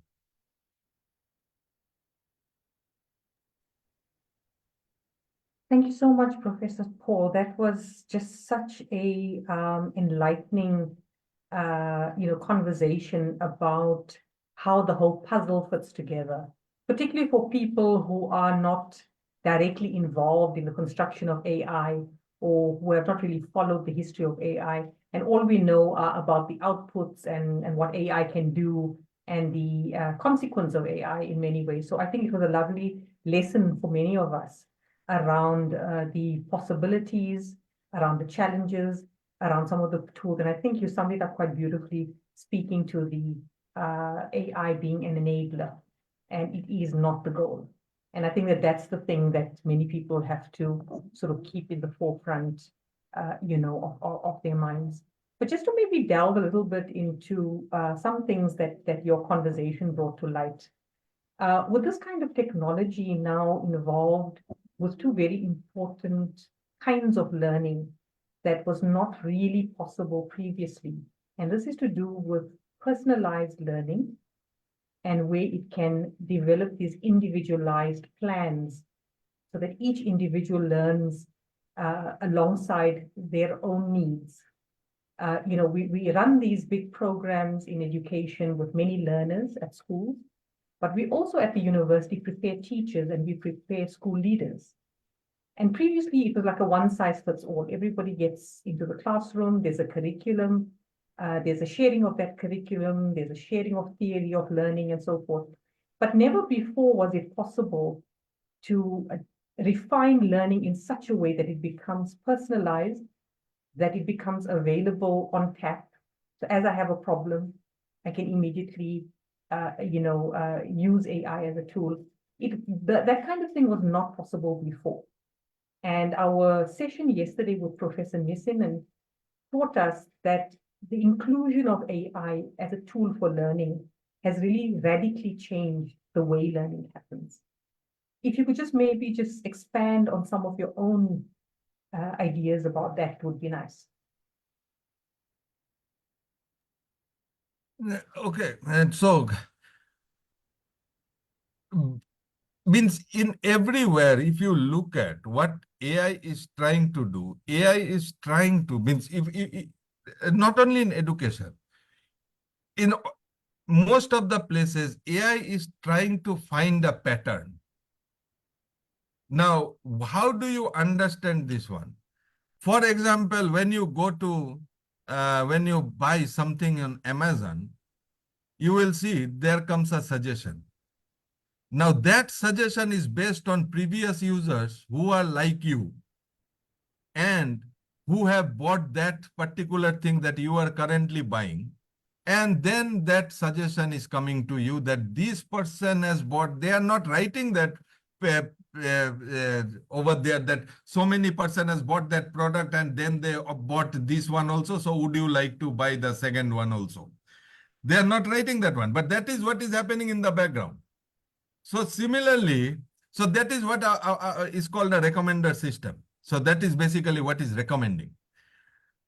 Thank you so much, Professor Paul. That was just such a enlightening, conversation about how the whole puzzle fits together, particularly for people who are not directly involved in the construction of AI or who have not really followed the history of AI. And all we know are about the outputs and what AI can do and the consequence of AI in many ways. So I think it was a lovely lesson for many of us around the possibilities, around the challenges, around some of the tools. And I think you summed it up quite beautifully, speaking to the AI being an enabler, and it is not the goal. And I think that that's the thing that many people have to sort of keep in the forefront, of their minds. But just to maybe delve a little bit into some things that your conversation brought to light. With this kind of technology now involved with two very important kinds of learning that was not really possible previously. And this is to do with personalized learning and where it can develop these individualized plans so that each individual learns alongside their own needs. We run these big programs in education with many learners at schools, but we also at the university prepare teachers and we prepare school leaders. And previously it was like a one size fits all. Everybody gets into the classroom, there's a curriculum, there's a sharing of that curriculum, there's a sharing of theory of learning and so forth. But never before was it possible to refine learning in such a way that it becomes personalized, that it becomes available on tap. So as I have a problem, I can immediately, use AI as a tool. That kind of thing was not possible before. And our session yesterday with Professor Nissen taught us that the inclusion of AI as a tool for learning has really radically changed the way learning happens. If you could just maybe just expand on some of your own ideas about that, would be nice. Okay, and so means in everywhere, if you look at what AI is trying to do, AI is trying to means if not only in education, in most of the places, AI is trying to find a pattern. Now, how do you understand this one? For example, when you go to, when you buy something on Amazon, you will see there comes a suggestion. Now that suggestion is based on previous users who are like you and who have bought that particular thing that you are currently buying. And then that suggestion is coming to you that this person has bought, they are not writing that over there that so many person has bought that product and then they bought this one also. So would you like to buy the second one also? They are not writing that one, but that is what is happening in the background. So similarly, so that is what is called a recommender system. So that is basically what is recommending.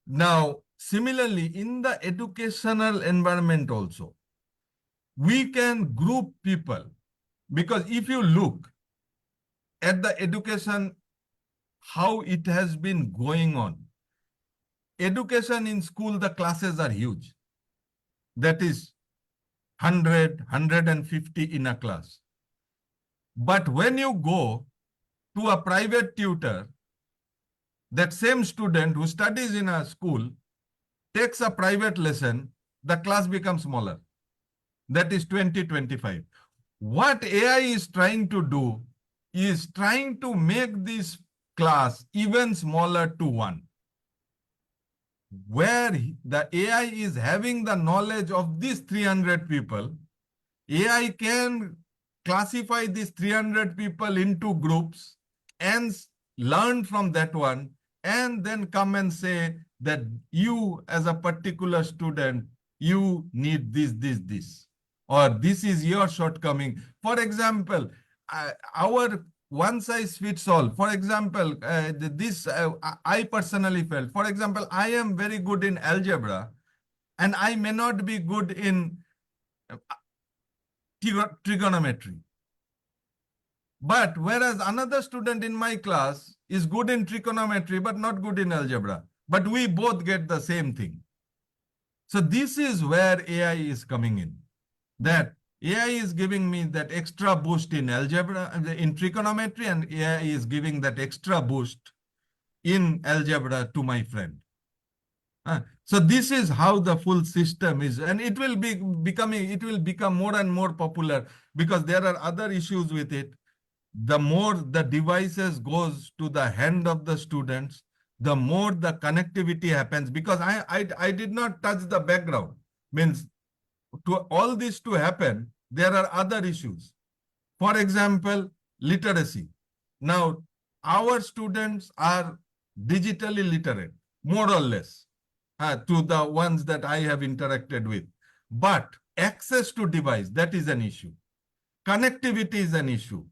Now, similarly, in the educational environment also, we can group people because if you look at the education, how it has been going on, education in school, the classes are huge. That is 100, 150 in a class. But when you go to a private tutor, that same student who studies in a school takes a private lesson, the class becomes smaller. That is 20, 25. What AI is trying to do is trying to make this class even smaller to 1. Where the AI is having the knowledge of these 300 people, AI can classify these 300 people into groups and learn from that one and then come and say that you as a particular student, you need this, or this is your shortcoming. For example, our one size fits all. For example, I personally felt, for example, I am very good in algebra and I may not be good in trigonometry. But whereas another student in my class is good in trigonometry, but not good in algebra. But we both get the same thing. So this is where AI is coming in. That AI is giving me that extra boost in algebra, in trigonometry, and AI is giving that extra boost in algebra to my friend. So this is how the full system is, and it will become more and more popular because there are other issues with it. The more the devices goes to the hand of the students, the more the connectivity happens. Because I did not touch the background. Means to all this to happen, there are other issues. For example, literacy. Now, our students are digitally literate, more or less. to the ones that I have interacted with. But access to device, that is an issue. Connectivity is an issue.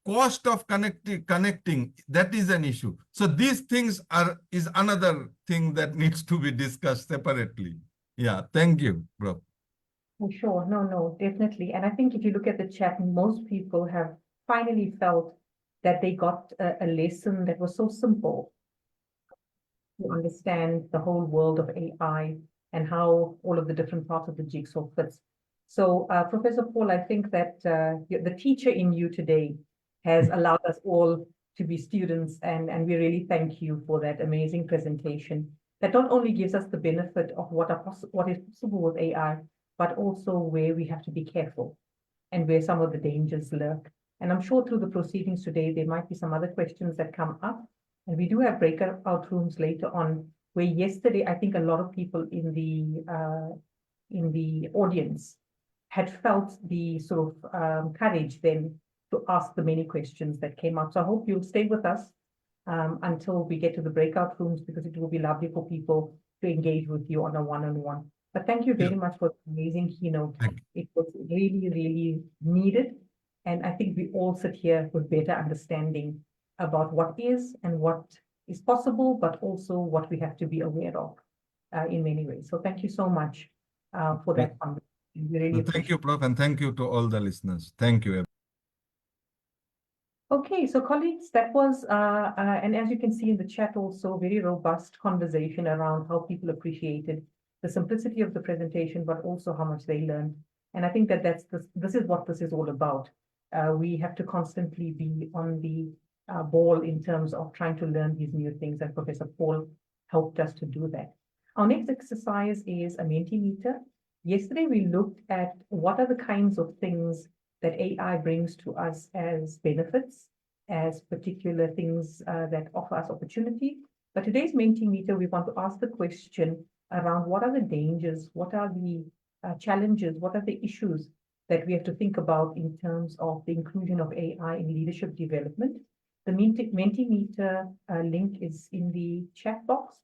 Cost of connecting, that is an issue. So these things is another thing that needs to be discussed separately. Yeah, thank you, bro. Sure, no, definitely. And I think if you look at the chat, most people have finally felt that they got a lesson that was so simple to understand the whole world of AI and how all of the different parts of the jigsaw fits. So, Professor Paul, I think that the teacher in you today has allowed us all to be students, and we really thank you for that amazing presentation that not only gives us the benefit of what is possible with AI, but also where we have to be careful and where some of the dangers lurk. And I'm sure through the proceedings today, there might be some other questions that come up. And we do have breakout rooms later on, where yesterday, I think a lot of people in the audience had felt the sort of courage then to ask the many questions that came up. So I hope you'll stay with us until we get to the breakout rooms, because it will be lovely for people to engage with you on a one-on-one. But thank you very much for the amazing keynote. It was really, really needed. And I think we all sit here with better understanding about what is and what is possible, but also what we have to be aware of in many ways. So thank you so much for that. We really Thank you, Prof. And thank you to all the listeners. Thank you. Okay, so colleagues, that was, and as you can see in the chat also, very robust conversation around how people appreciated the simplicity of the presentation, but also how much they learned. And I think that this is what this is all about. We have to constantly be on the ball in terms of trying to learn these new things, and Professor Paul helped us to do that. Our next exercise is a Mentimeter. Yesterday, we looked at what are the kinds of things that AI brings to us as benefits, as particular things that offer us opportunity. But today's Mentimeter, we want to ask the question around what are the dangers, what are the challenges, what are the issues that we have to think about in terms of the inclusion of AI in leadership development. The Mentimeter link is in the chat box.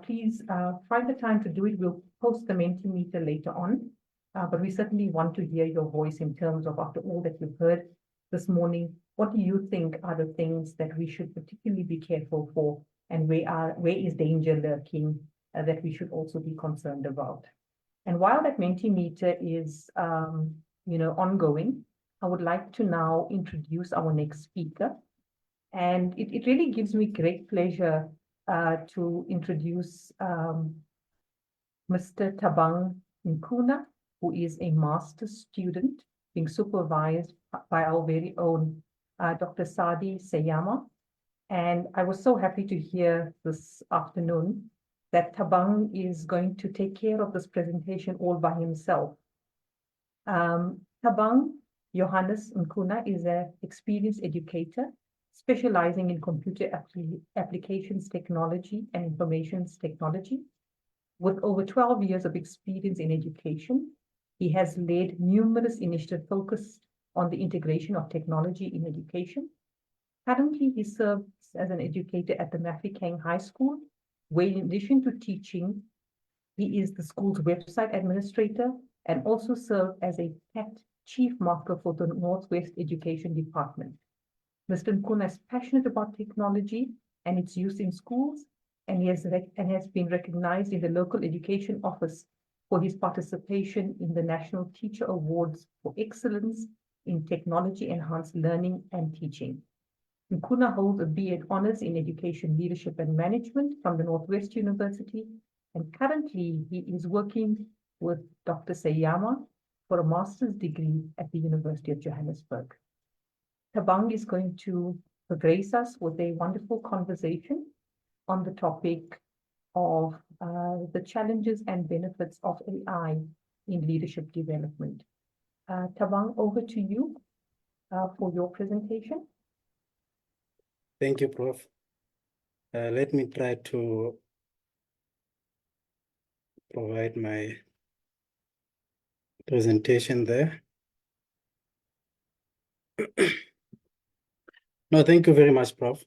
Please find the time to do it. We'll post the Mentimeter later on. But we certainly want to hear your voice in terms of, after all that you've heard this morning, what do you think are the things that we should particularly be careful for, and where is danger lurking that we should also be concerned about? And while that Mentimeter is ongoing, I would like to now introduce our next speaker. And it really gives me great pleasure to introduce Mr. Thabang Nkuna, who is a master's student being supervised by our very own Dr. Sadi Sayama. And I was so happy to hear this afternoon that Thabang is going to take care of this presentation all by himself. Thabang Johannes Nkuna is an experienced educator specializing in computer applications technology and information technology. With over 12 years of experience in education, he has led numerous initiatives focused on the integration of technology in education. Currently, he serves as an educator at the Mafeking High School, where in addition to teaching, he is the school's website administrator and also served as a PET chief marker for the Northwest Education Department. Mr. Nkuna is passionate about technology and its use in schools, and he has been recognized in the local education office for his participation in the National Teacher Awards for Excellence in Technology-Enhanced Learning and Teaching. Nkuna holds a B.Ed Honors in Education Leadership and Management from the Northwest University, and currently he is working with Dr. Sayama for a master's degree at the University of Johannesburg. Thabang is going to grace us with a wonderful conversation on the topic of the challenges and benefits of AI in leadership development. Thabang, over to you for your presentation. Thank you, Prof. Let me try to provide my presentation there. No, thank you very much, Prof.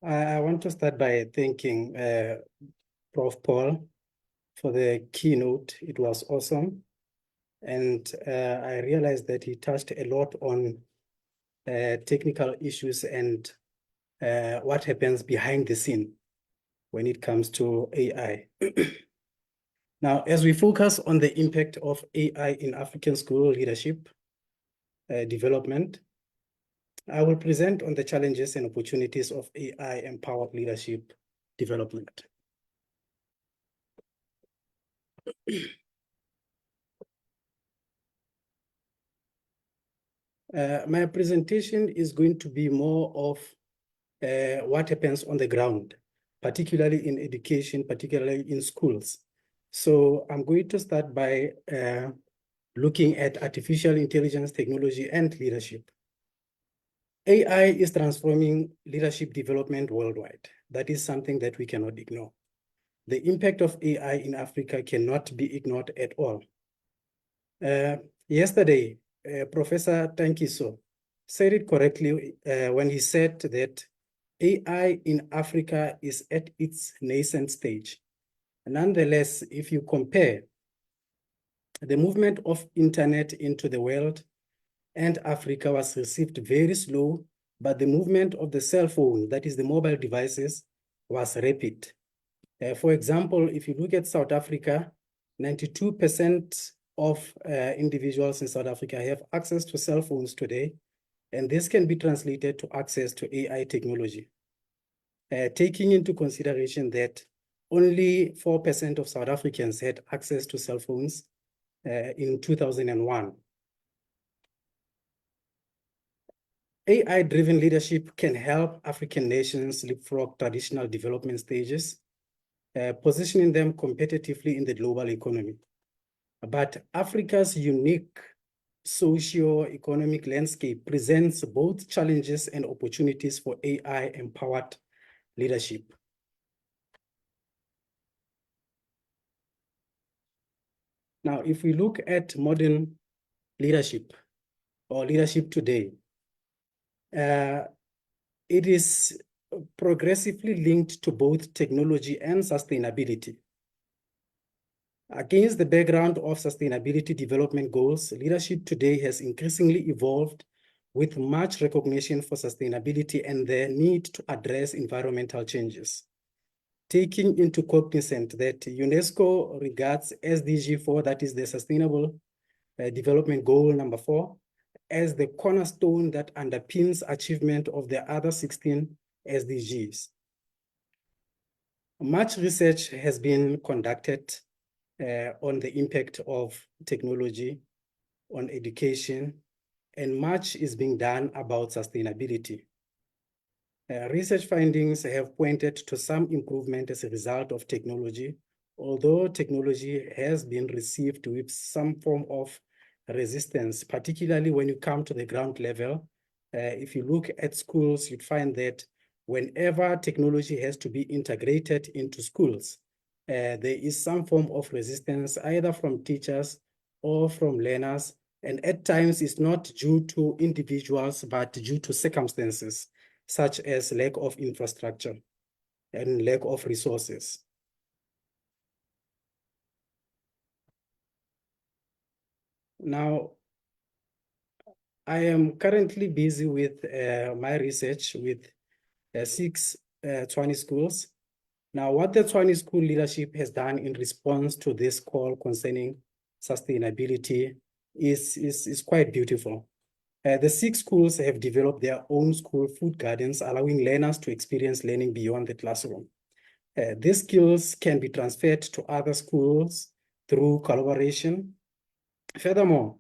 I want to start by thanking Prof. Paul for the keynote. It was awesome. And I realized that he touched a lot on technical issues and what happens behind the scene when it comes to AI. Now, as we focus on the impact of AI in African school leadership development, I will present on the challenges and opportunities of AI-empowered leadership development. My presentation is going to be more of what happens on the ground, particularly in education, particularly in schools. So I'm going to start by looking at artificial intelligence technology and leadership. AI is transforming leadership development worldwide. That is something that we cannot ignore. The impact of AI in Africa cannot be ignored at all. Yesterday, Professor Tankiso said it correctly when he said that AI in Africa is at its nascent stage. Nonetheless, if you compare the movement of internet into the world and Africa was received very slow, but the movement of the cell phone, that is the mobile devices, was rapid. For example, if you look at South Africa, 92% of individuals in South Africa have access to cell phones today, and this can be translated to access to AI technology. Taking into consideration that only 4% of South Africans had access to cell phones in 2001. AI-driven leadership can help African nations leapfrog traditional development stages, positioning them competitively in the global economy. But Africa's unique socio-economic landscape presents both challenges and opportunities for AI-empowered leadership. Now, if we look at modern leadership or leadership today, it is progressively linked to both technology and sustainability. Against the background of sustainability development goals, leadership today has increasingly evolved with much recognition for sustainability and the need to address environmental changes. Taking into cognizance that UNESCO regards SDG 4, that is the Sustainable Development Goal number 4, as the cornerstone that underpins achievement of the other 16 SDGs. Much research has been conducted on the impact of technology on education, and much is being done about sustainability. Research findings have pointed to some improvement as a result of technology, although technology has been received with some form of resistance, particularly when you come to the ground level. If you look at schools, you'd find that whenever technology has to be integrated into schools, there is some form of resistance either from teachers or from learners, and at times it's not due to individuals, but due to circumstances, such as lack of infrastructure and lack of resources. Now, I am currently busy with my research with 6 Tshwane schools. Now, what the Tshwane school leadership has done in response to this call concerning sustainability is quite beautiful. The 6 schools have developed their own school food gardens, allowing learners to experience learning beyond the classroom. These skills can be transferred to other schools through collaboration. Furthermore,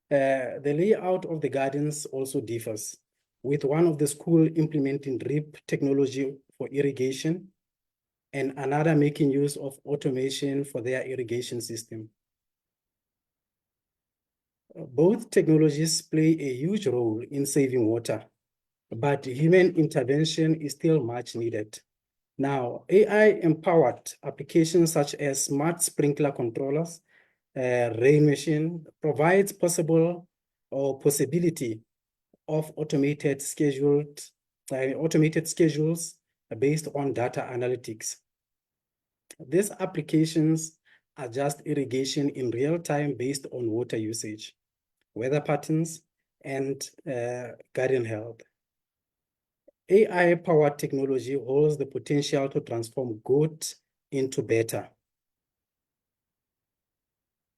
the layout of the gardens also differs, with one of the school implementing drip technology for irrigation and another making use of automation for their irrigation system. Both technologies play a huge role in saving water, but human intervention is still much needed. Now, AI-empowered applications such as smart sprinkler controllers, rain machine provides possibility of automated schedules based on data analytics. These applications adjust irrigation in real time based on water usage, weather patterns, and garden health. AI-powered technology holds the potential to transform good into better.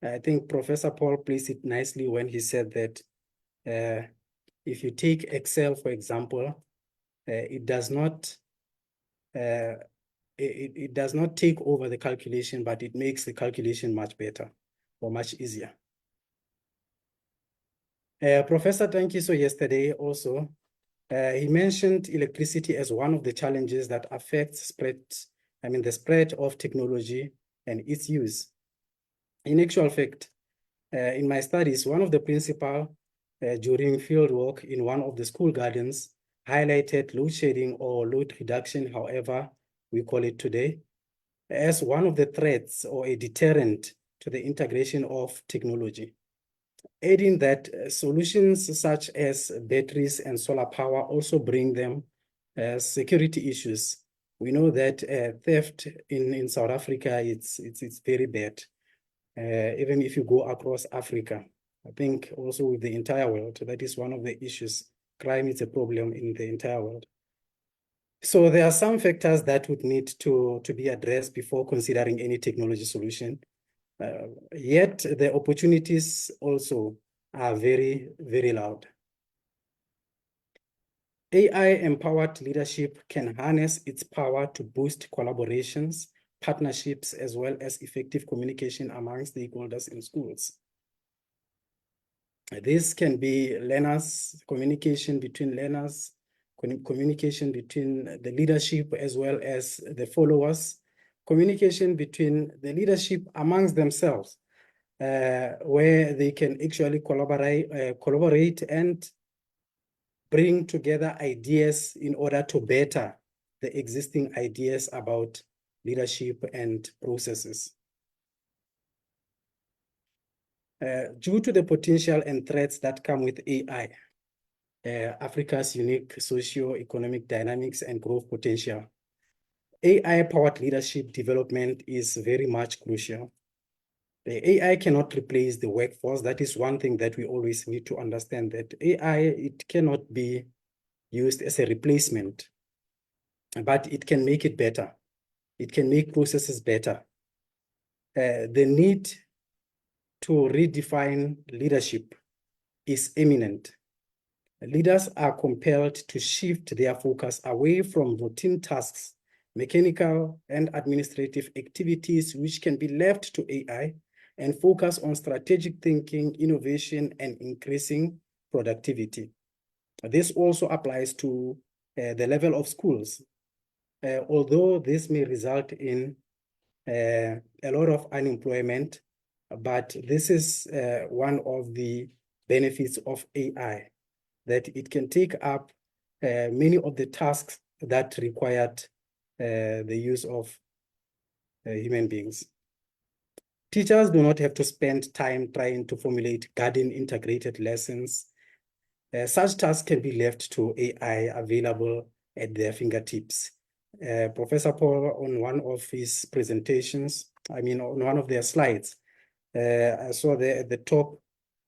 I think Professor Paul placed it nicely when he said that if you take Excel, for example, it does not take over the calculation, but it makes the calculation much better or much easier. Professor Tankiso yesterday also, he mentioned electricity as one of the challenges that affects the spread of technology and its use. In actual fact, in my studies, one of the principal during field work in one of the school gardens highlighted load shedding or load reduction, however we call it today, as one of the threats or a deterrent to the integration of technology. Adding that solutions such as batteries and solar power also bring them security issues. We know that theft in South Africa, it's very bad. Even if you go across Africa, I think also with the entire world, that is one of the issues. Crime is a problem in the entire world. So there are some factors that would need to be addressed before considering any technology solution. Yet the opportunities also are very, very loud. AI-empowered leadership can harness its power to boost collaborations, partnerships, as well as effective communication among stakeholders in schools. This can be learners, communication between learners, communication between the leadership as well as the followers, communication between the leadership amongst themselves, where they can actually collaborate and bring together ideas in order to better the existing ideas about leadership and processes. Due to the potential and threats that come with AI, Africa's unique socio-economic dynamics and growth potential, AI-powered leadership development is very much crucial. The AI cannot replace the workforce. That is one thing that we always need to understand, that AI, it cannot be used as a replacement, but it can make it better. It can make processes better. The need to redefine leadership is imminent. Leaders are compelled to shift their focus away from routine tasks, mechanical and administrative activities which can be left to AI, and focus on strategic thinking, innovation, and increasing productivity. This also applies to the level of schools. Although this may result in a lot of unemployment, but this is one of the benefits of AI, that it can take up many of the tasks that required the use of human beings. Teachers do not have to spend time trying to formulate garden integrated lessons. Such tasks can be left to AI available at their fingertips. Professor Paul, on one of his presentations, on one of their slides, I saw at the top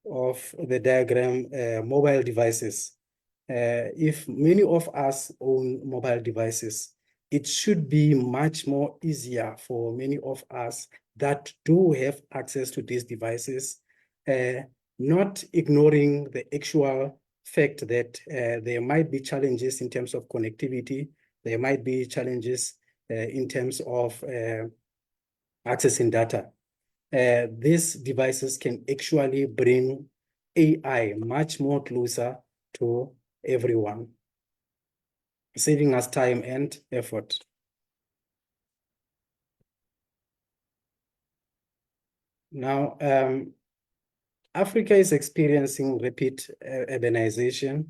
of the diagram, mobile devices. If many of us own mobile devices, it should be much more easier for many of us that do have access to these devices, not ignoring the actual fact that there might be challenges in terms of connectivity, there might be challenges in terms of accessing data. These devices can actually bring AI much more closer to everyone, saving us time and effort. Now, Africa is experiencing rapid urbanization,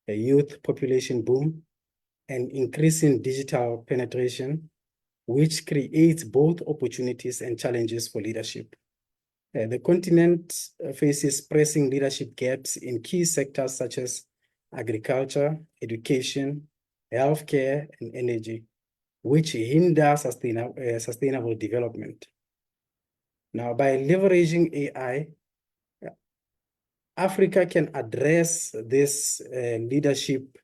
a youth population boom, and increasing digital penetration, which creates both opportunities and challenges for leadership. The continent faces pressing leadership gaps in key sectors such as agriculture, education, healthcare, and energy, which hinder sustainable development. Now, by leveraging AI, Africa can address this leadership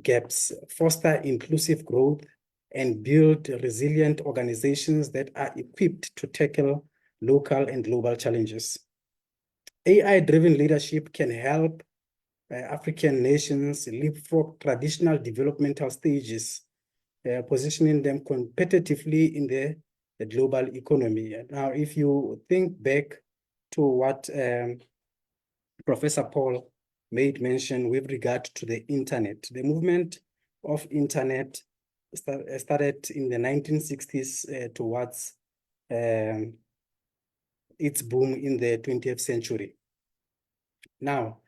gaps, foster inclusive growth, and build resilient organizations that are equipped to tackle local and global challenges. AI-driven leadership can help African nations leapfrog traditional developmental stages, positioning them competitively in the global economy. Now, if you think back to what Professor Paul made mention with regard to the internet, the movement of internet started in the 1960s towards its boom in the 20th century. Now,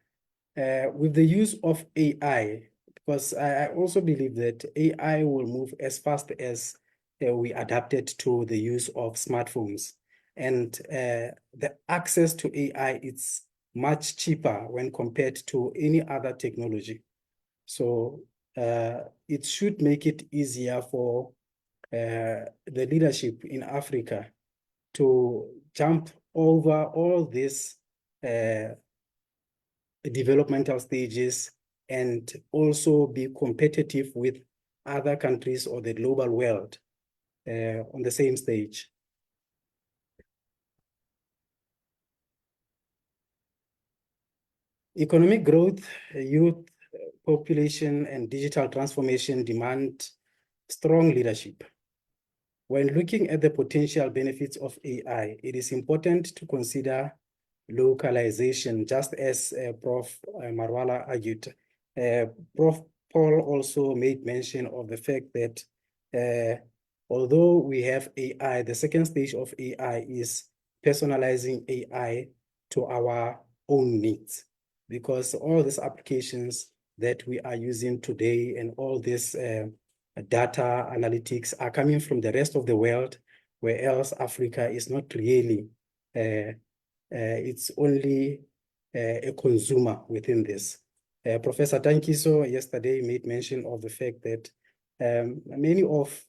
with the use of AI, because I also believe that AI will move as fast as we adapted to the use of smartphones. And the access to AI, it's much cheaper when compared to any other technology. So it should make it easier for the leadership in Africa to jump over all these developmental stages and also be competitive with other countries or the global world on the same stage. Economic growth, youth population, and digital transformation demand strong leadership. When looking at the potential benefits of AI, it is important to consider localization, just as Prof. Marwala argued. Prof. Paul also made mention of the fact that although we have AI, the second stage of AI is personalizing AI to our own needs, because all these applications that we are using today and all this data analytics are coming from the rest of the world, whereas Africa is not really it's only a consumer within this. Professor Tankiso yesterday made mention of the fact that many of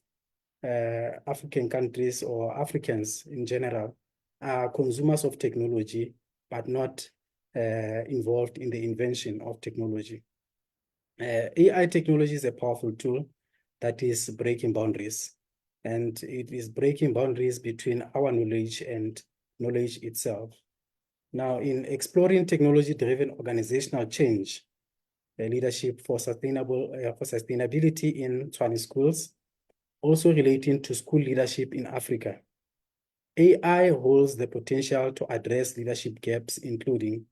African countries or Africans in general are consumers of technology, but not involved in the invention of technology. AI technology is a powerful tool that is breaking boundaries, and it is breaking boundaries between our knowledge and knowledge itself. Now, in exploring technology-driven organizational change, leadership for sustainability in Tswane schools, also relating to school leadership in Africa, AI holds the potential to address leadership gaps, including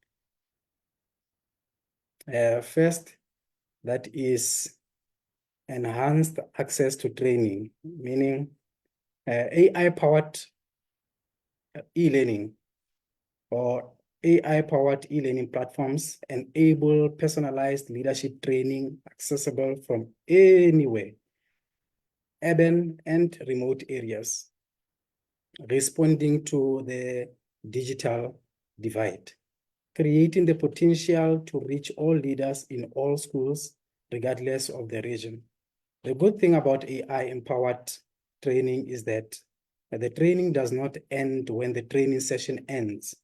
first, that is enhanced access to training, meaning AI-powered e-learning or AI-powered e-learning platforms enable personalized leadership training accessible from anywhere, urban and remote areas, responding to the digital divide, creating the potential to reach all leaders in all schools, regardless of the region. The good thing about AI-empowered training is that the training does not end when the training session ends.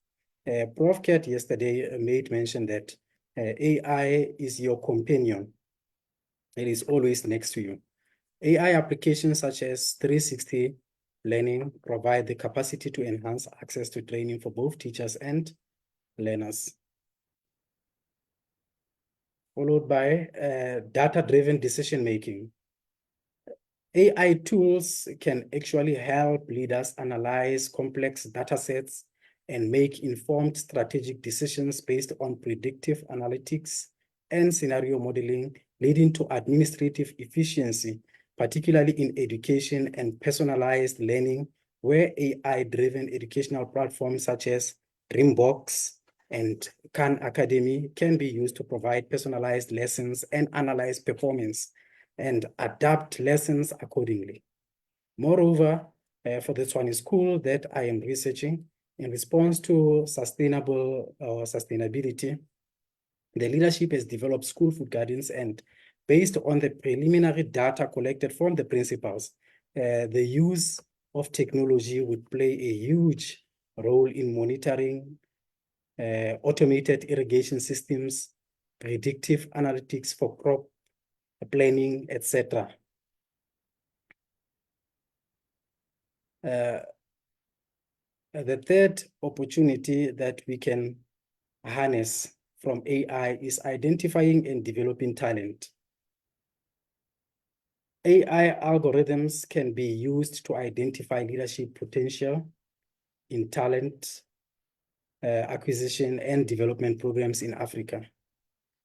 Prof. Kat yesterday made mention that AI is your companion. It is always next to you. AI applications such as 360 learning provide the capacity to enhance access to training for both teachers and learners. Followed by data-driven decision-making. AI tools can actually help leaders analyze complex data sets and make informed strategic decisions based on predictive analytics and scenario modeling, leading to administrative efficiency, particularly in education and personalized learning, where AI-driven educational platforms such as Dreambox and Khan Academy can be used to provide personalized lessons and analyze performance and adapt lessons accordingly. Moreover, for the Tswane school that I am researching, in response to sustainability, the leadership has developed school food gardens and based on the preliminary data collected from the principals, the use of technology would play a huge role in monitoring automated irrigation systems, predictive analytics for crop planning, etc. The third opportunity that we can harness from AI is identifying and developing talent. AI algorithms can be used to identify leadership potential in talent acquisition and development programs in Africa.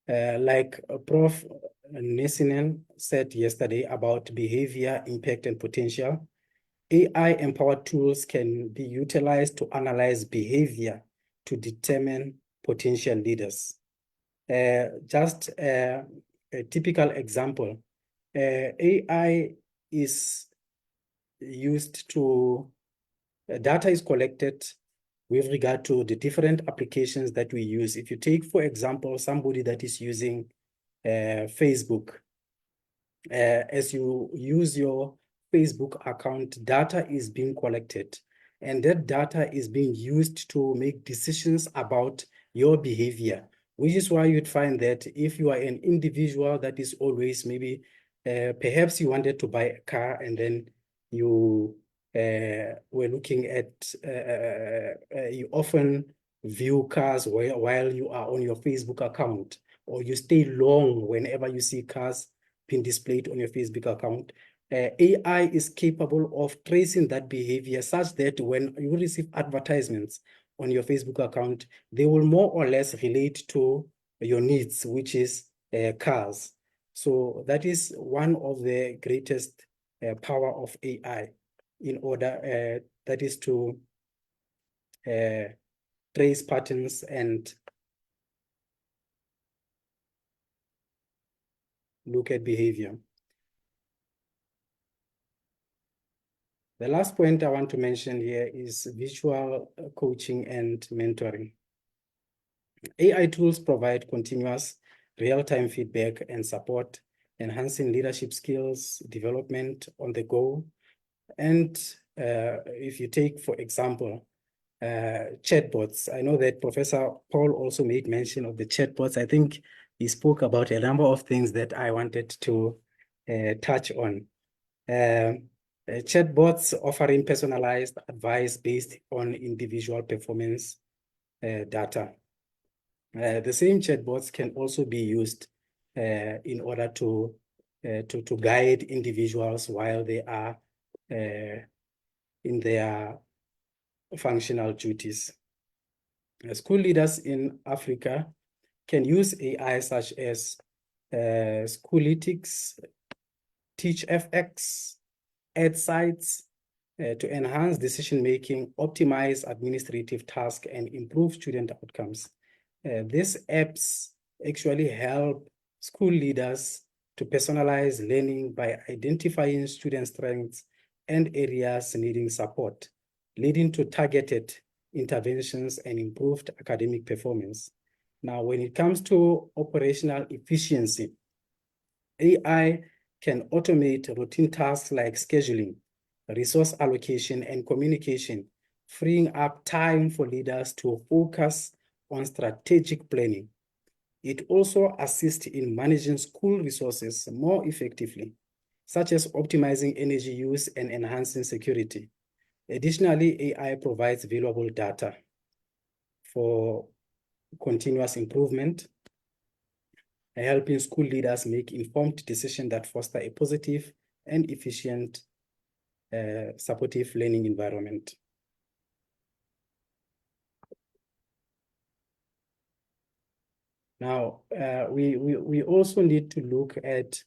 Like Prof. Nesinen said yesterday about behavior, impact, and potential, AI-empowered tools can be utilized to analyze behavior to determine potential leaders. Just a typical example, AI is used to, data is collected with regard to the different applications that we use. If you take, for example, somebody that is using Facebook, as you use your Facebook account, data is being collected, and that data is being used to make decisions about your behavior, which is why you'd find that if you are an individual that is always maybe, perhaps you wanted to buy a car and then you were looking at, you often view cars while you are on your Facebook account, or you stay long whenever you see cars being displayed on your Facebook account. AI is capable of tracing that behavior such that when you receive advertisements on your Facebook account, they will more or less relate to your needs, which is cars. So that is one of the greatest power of AI in order, that is to trace patterns and look at behavior. The last point I want to mention here is visual coaching and mentoring. AI tools provide continuous real-time feedback and support, enhancing leadership skills, development on the go. And if you take, for example, chatbots, I know that Professor Paul also made mention of the chatbots. I think he spoke about a number of things that I wanted to touch on. Chatbots offering personalized advice based on individual performance data. The same chatbots can also be used in order to guide individuals while they are in their functional duties. School leaders in Africa can use AI such as Schoolitics, TeachFX, AdSites to enhance decision-making, optimize administrative tasks, and improve student outcomes. These apps actually help school leaders to personalize learning by identifying student strengths and areas needing support, leading to targeted interventions and improved academic performance. Now, when it comes to operational efficiency, AI can automate routine tasks like scheduling, resource allocation, and communication, freeing up time for leaders to focus on strategic planning. It also assists in managing school resources more effectively, such as optimizing energy use and enhancing security. Additionally, AI provides valuable data for continuous improvement, helping school leaders make informed decisions that foster a positive and efficient supportive learning environment. Now, we also need to look at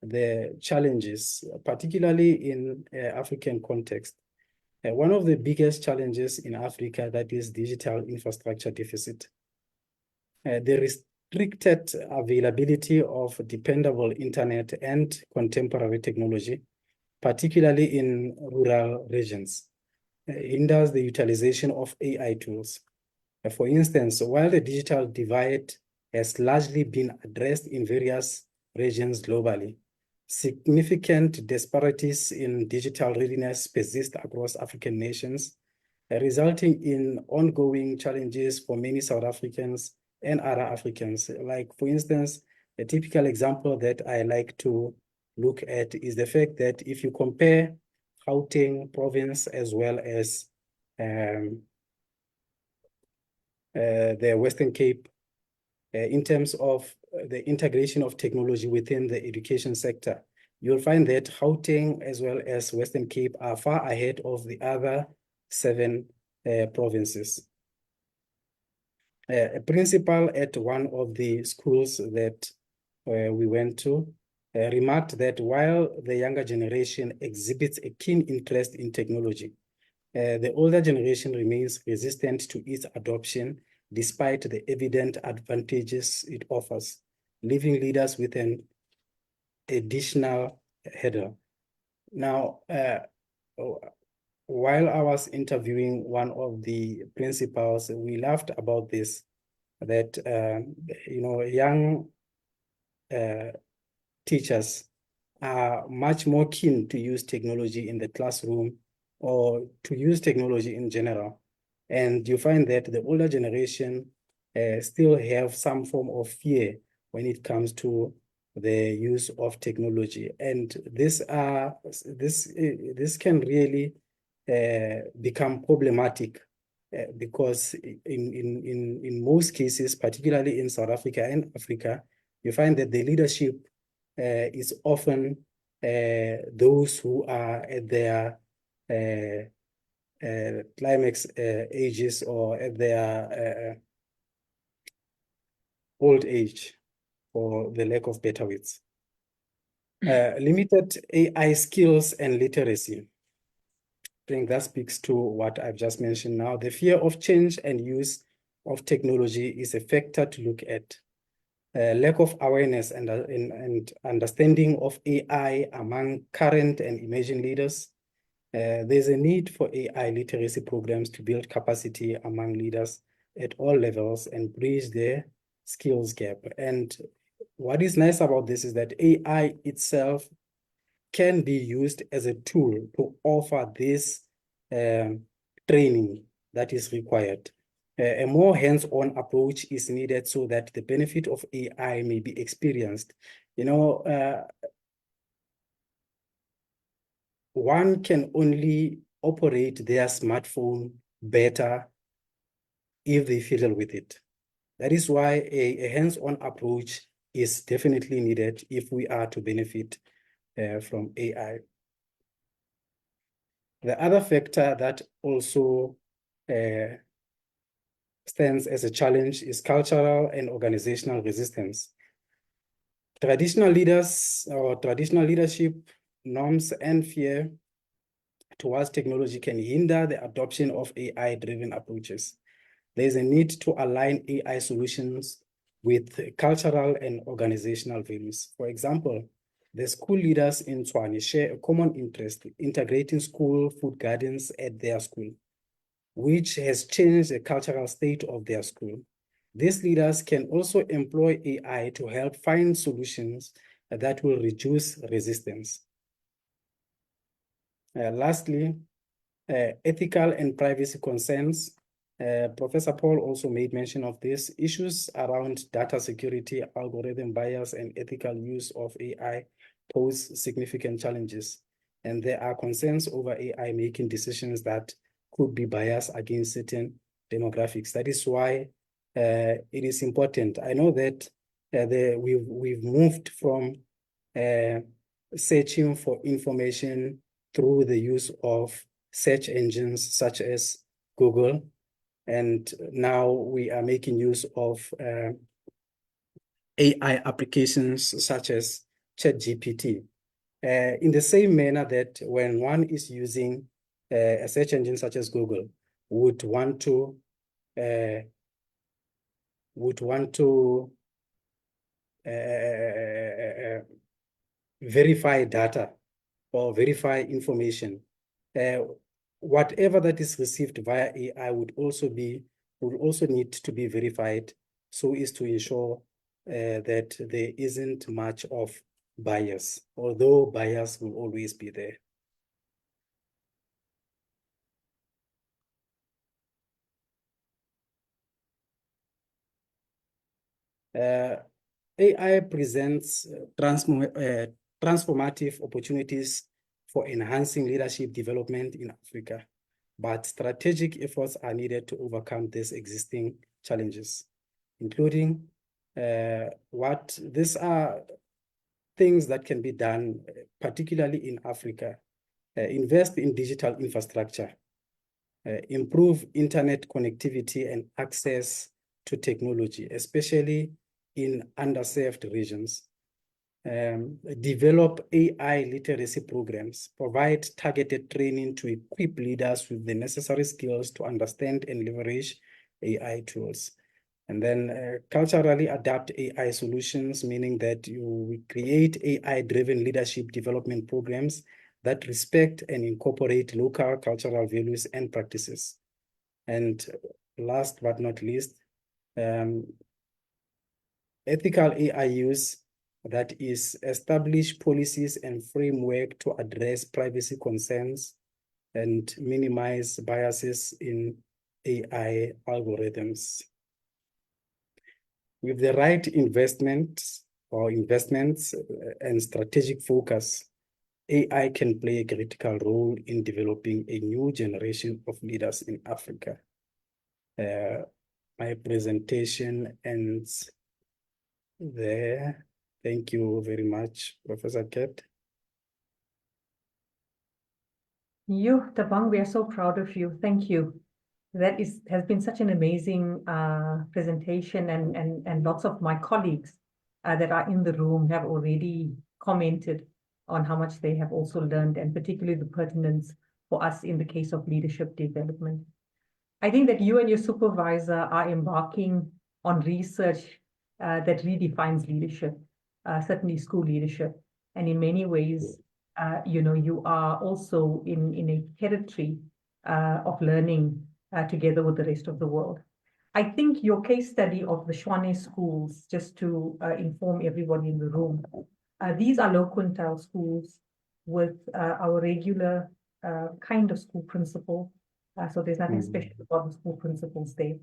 the challenges, particularly in African context. One of the biggest challenges in Africa, that is digital infrastructure deficit. The restricted availability of dependable internet and contemporary technology, particularly in rural regions, hinders the utilization of AI tools. For instance, while the digital divide has largely been addressed in various regions globally. Significant disparities in digital readiness persist across African nations, resulting in ongoing challenges for many South Africans and other Africans. Like, for instance, a typical example that I like to look at is the fact that if you compare Gauteng province as well as the Western Cape, in terms of the integration of technology within the education sector, you'll find that Gauteng as well as Western Cape are far ahead of the other 7 provinces. A principal at one of the schools that we went to remarked that while the younger generation exhibits a keen interest in technology, the older generation remains resistant to its adoption despite the evident advantages it offers, leaving leaders with an additional hurdle. Now, while I was interviewing one of the principals, we laughed about this, that, young teachers are much more keen to use technology in the classroom or to use technology in general. And you find that the older generation still have some form of fear when it comes to the use of technology. And this can really become problematic because in most cases, particularly in South Africa and Africa, you find that the leadership is often those who are at their climax ages or at their old age, for the lack of better words. Limited AI skills and literacy. I think that speaks to what I've just mentioned now. The fear of change and use of technology is a factor to look at. Lack of awareness and understanding of AI among current and emerging leaders. There's a need for AI literacy programs to build capacity among leaders at all levels and bridge the skills gap. And what is nice about this is that AI itself can be used as a tool to offer this training that is required. A more hands-on approach is needed so that the benefit of AI may be experienced. One can only operate their smartphone better if they fiddle with it. That is why a hands-on approach is definitely needed if we are to benefit from AI. The other factor that also stands as a challenge is cultural and organizational resistance. Traditional leaders or traditional leadership norms and fear towards technology can hinder the adoption of AI-driven approaches. There is a need to align AI solutions with cultural and organizational values. For example, the school leaders in Tshwane share a common interest in integrating school food gardens at their school, which has changed the cultural state of their school. These leaders can also employ AI to help find solutions that will reduce resistance. Lastly, ethical and privacy concerns. Professor Paul also made mention of this. Issues around data security, algorithm bias, and ethical use of AI pose significant challenges. And there are concerns over AI making decisions that could be biased against certain demographics. That is why it is important. I know that we've moved from searching for information through the use of search engines such as Google, and now we are making use of AI applications such as ChatGPT. In the same manner that when one is using a search engine such as Google, would want to verify data or verify information, whatever that is received via AI would also need to be verified, so is to ensure that there isn't much of bias, although bias will always be there. AI presents transformative opportunities for enhancing leadership development in Africa, but strategic efforts are needed to overcome these existing challenges, including what these are things that can be done, particularly in Africa. Invest in digital infrastructure, improve internet connectivity and access to technology, especially in underserved regions. Develop AI literacy programs, provide targeted training to equip leaders with the necessary skills to understand and leverage AI tools. And then culturally adapt AI solutions, meaning that you create AI-driven leadership development programs that respect and incorporate local cultural values and practices. And last but not least, ethical AI use, that is, establish policies and framework to address privacy concerns and minimize biases in AI algorithms. With the right investments and strategic focus, AI can play a critical role in developing a new generation of leaders in Africa. My presentation ends there. Thank you very much, Professor Ket. Thabang, we are so proud of you. Thank you. That has been such an amazing presentation, and lots of my colleagues that are in the room have already commented on how much they have also learned, and particularly the pertinence for us in the case of leadership development. I think that you and your supervisor are embarking on research that redefines leadership, certainly school leadership. And in many ways, you are also in a territory of learning together with the rest of the world. I think your case study of the Shwane schools, just to inform everybody in the room, these are low quintile schools with our regular kind of school principal. So there's nothing special about the school principals there.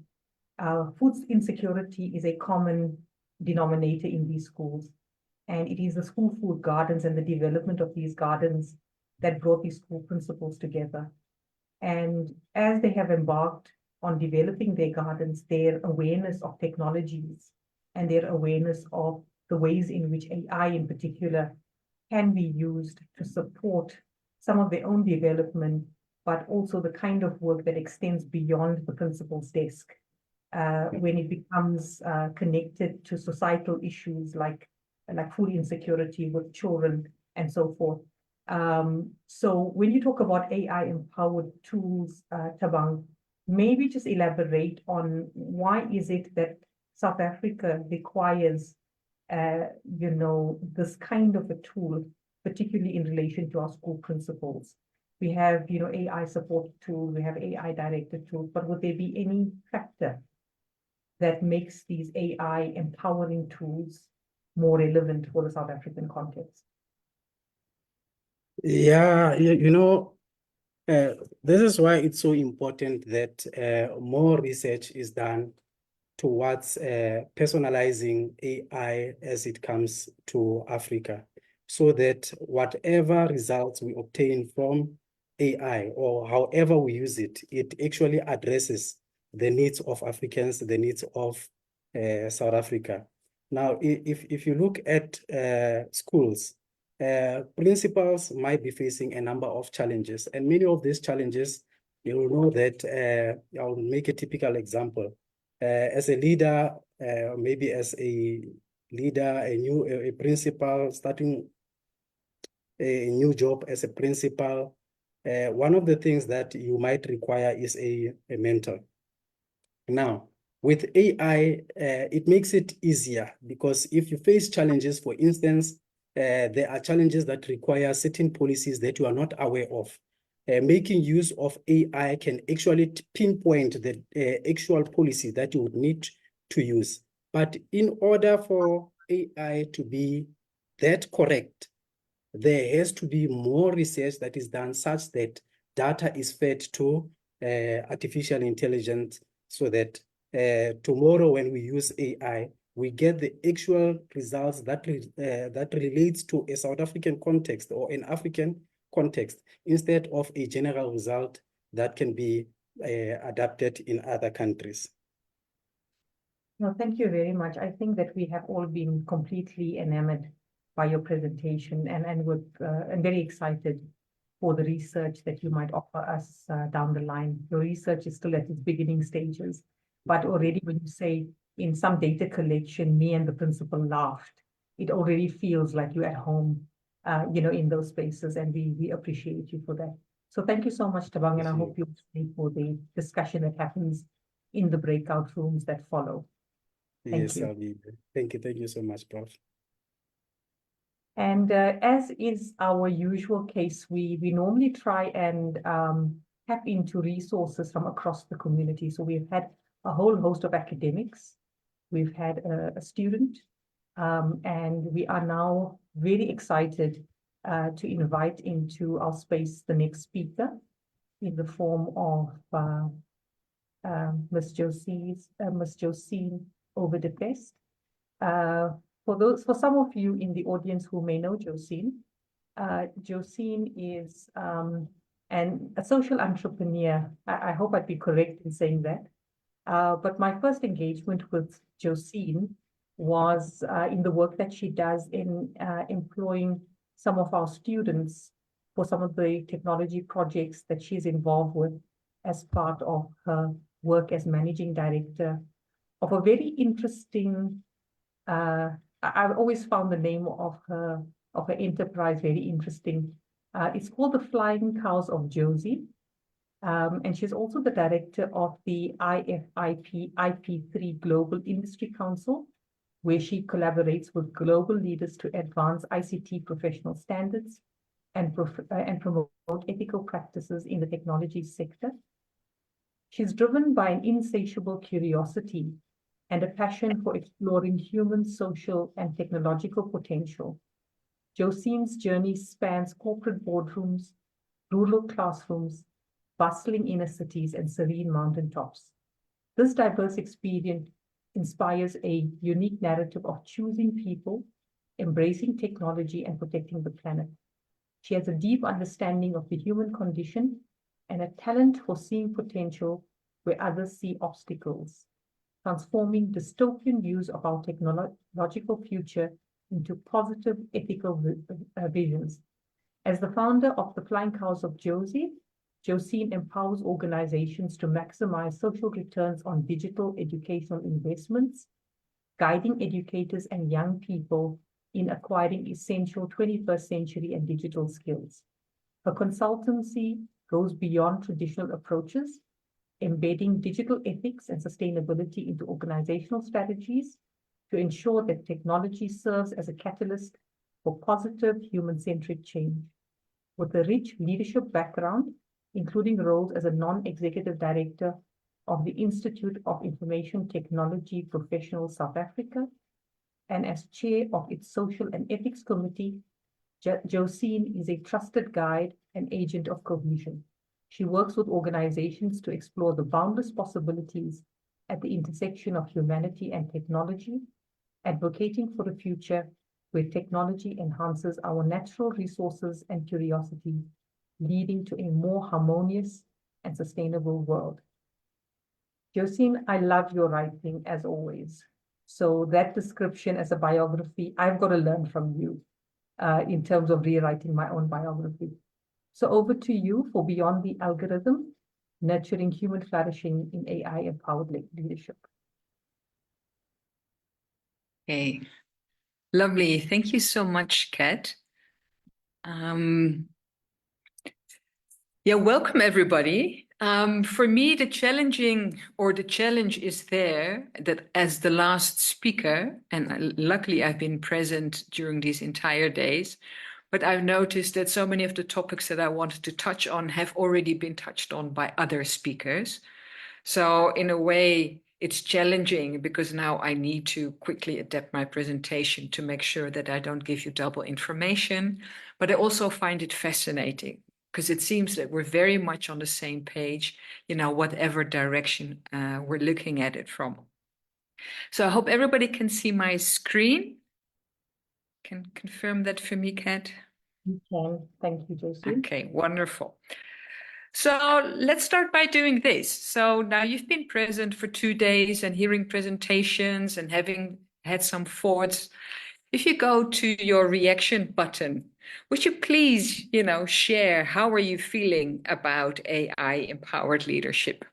Food insecurity is a common denominator in these schools. And it is the school food gardens and the development of these gardens that brought these school principals together. And as they have embarked on developing their gardens, their awareness of technologies and their awareness of the ways in which AI in particular can be used to support some of their own development, but also the kind of work that extends beyond the principal's desk when it becomes connected to societal issues like food insecurity with children and so forth. So when you talk about AI-empowered tools, Thabang, maybe just elaborate on why is it that South Africa requires, this kind of a tool, particularly in relation to our school principals. We have, AI support tools, we have AI-directed tools, but would there be any factor that makes these AI empowering tools more relevant for the South African context? Yeah, this is why it's so important that more research is done towards personalizing AI as it comes to Africa, so that whatever results we obtain from AI or however we use it, it actually addresses the needs of Africans, the needs of South Africa. Now, if you look at schools, principals might be facing a number of challenges, and many of these challenges, you will know that I'll make a typical example. As a leader, maybe as a leader, a principal starting a new job as a principal, one of the things that you might require is a mentor. Now, with AI, it makes it easier, because if you face challenges, for instance, there are challenges that require certain policies that you are not aware of. Making use of AI can actually pinpoint the actual policy that you would need to use. But in order for AI to be that correct, there has to be more research that is done such that data is fed to artificial intelligence so that tomorrow when we use AI, we get the actual results that relates to a South African context or an African context instead of a general result that can be adapted in other countries. No, thank you very much. I think that we have all been completely enamored by your presentation and very excited for the research that you might offer us down the line. Your research is still at its beginning stages, but already when you say in some data collection, me and the principal laughed, it already feels like you're at home, in those spaces, and we appreciate you for that. So thank you so much, Tabang, and I hope you'll stay for the discussion that happens in the breakout rooms that follow. Yes, I'll be. Thank you so much, Prof. And as is our usual case, we normally try and tap into resources from across the community. So we've had a whole host of academics, we've had a student, and we are now very excited to invite into our space the next speaker in the form of Ms. Josine over the best. For some of you in the audience who may know Josine, Josine is a social entrepreneur. I hope I'd be correct in saying that. But my first engagement with Josine was in the work that she does in employing some of our students for some of the technology projects that she's involved with as part of her work as managing director of a very interesting, I've always found the name of her enterprise very interesting. It's called the Flying Cows of Josie. And she's also the director of the IFIP IP3 Global Industry Council, where she collaborates with global leaders to advance ICT professional standards and promote ethical practices in the technology sector. She's driven by an insatiable curiosity and a passion for exploring human, social, and technological potential. Josine's journey spans corporate boardrooms, rural classrooms, bustling inner cities, and serene mountaintops. This diverse experience inspires a unique narrative of choosing people, embracing technology, and protecting the planet. She has a deep understanding of the human condition and a talent for seeing potential where others see obstacles, transforming dystopian views of our technological future into positive ethical visions. As the founder of the Flying Cows of Josie, Josine empowers organizations to maximize social returns on digital educational investments, guiding educators and young people in acquiring essential 21st century and digital skills. Her consultancy goes beyond traditional approaches, embedding digital ethics and sustainability into organizational strategies to ensure that technology serves as a catalyst for positive human-centric change. With a rich leadership background, including roles as a non-executive director of the Institute of Information Technology Professionals South Africa, and as chair of its Social and Ethics Committee, Josine is a trusted guide and agent of cohesion. She works with organizations to explore the boundless possibilities at the intersection of humanity and technology, advocating for a future where technology enhances our natural resources and curiosity, leading to a more harmonious and sustainable world. Josine, I love your writing as always. So that description as a biography, I've got to learn from you in terms of rewriting my own biography. So over to you for Beyond the Algorithm, Nurturing Human Flourishing in AI-Empowered Leadership. Okay, lovely. Thank you so much, Kat. Yeah, welcome everybody. For me, the challenge is there that as the last speaker, and luckily I've been present during these entire days, but I've noticed that so many of the topics that I wanted to touch on have already been touched on by other speakers. So in a way, It's challenging because now I need to quickly adapt my presentation to make sure that I don't give you double information. But I also find it fascinating because it seems that we're very much on the same page, whatever direction we're looking at it from. So I hope everybody can see my screen. Can confirm that for me, Kat? You can. Thank you, Josie. Okay, wonderful. So let's start by doing this. So now you've been present for 2 days and hearing presentations and having had some thoughts. If you go to your reaction button, would you please, share how are you feeling about AI-empowered leadership?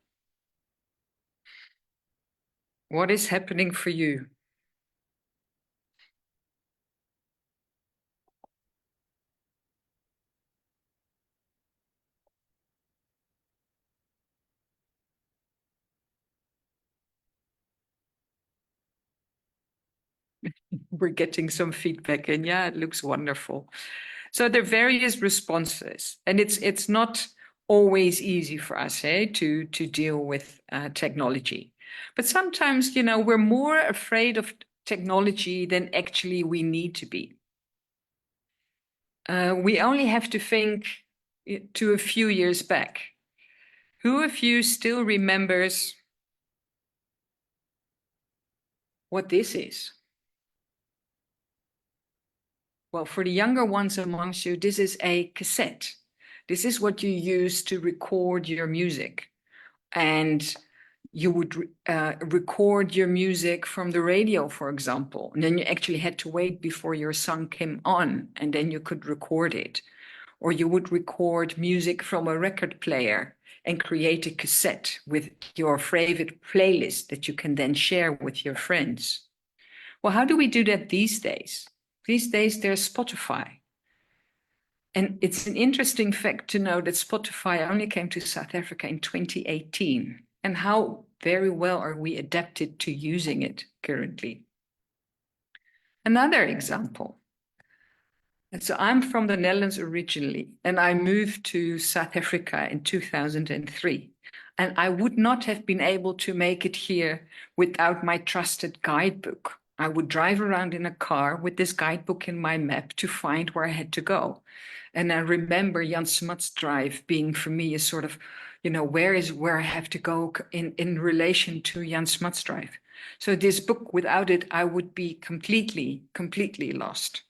What is happening for you? We're getting some feedback and yeah, it looks wonderful. So there are various responses, and it's not always easy for us to deal with technology. But sometimes, we're more afraid of technology than actually we need to be. We only have to think to a few years back. Who of you still remembers what this is? Well, for the younger ones amongst you, this is a cassette. This is what you use to record your music. And you would record your music from the radio, for example. And then you actually had to wait before your song came on, and then you could record it. Or you would record music from a record player and create a cassette with your favorite playlist that you can then share with your friends. Well, how do we do that these days? These days, there's Spotify. And it's an interesting fact to know that Spotify only came to South Africa in 2018. And how very well are we adapted to using it currently? Another example. And so I'm from the Netherlands originally, and I moved to South Africa in 2003. And I would not have been able to make it here without my trusted guidebook. I would drive around in a car with this guidebook in my map to find where I had to go. And I remember Jan Smuts Drive being for me a sort of, where I have to go in relation to Jan Smuts Drive. So this book, without it, I would be completely lost.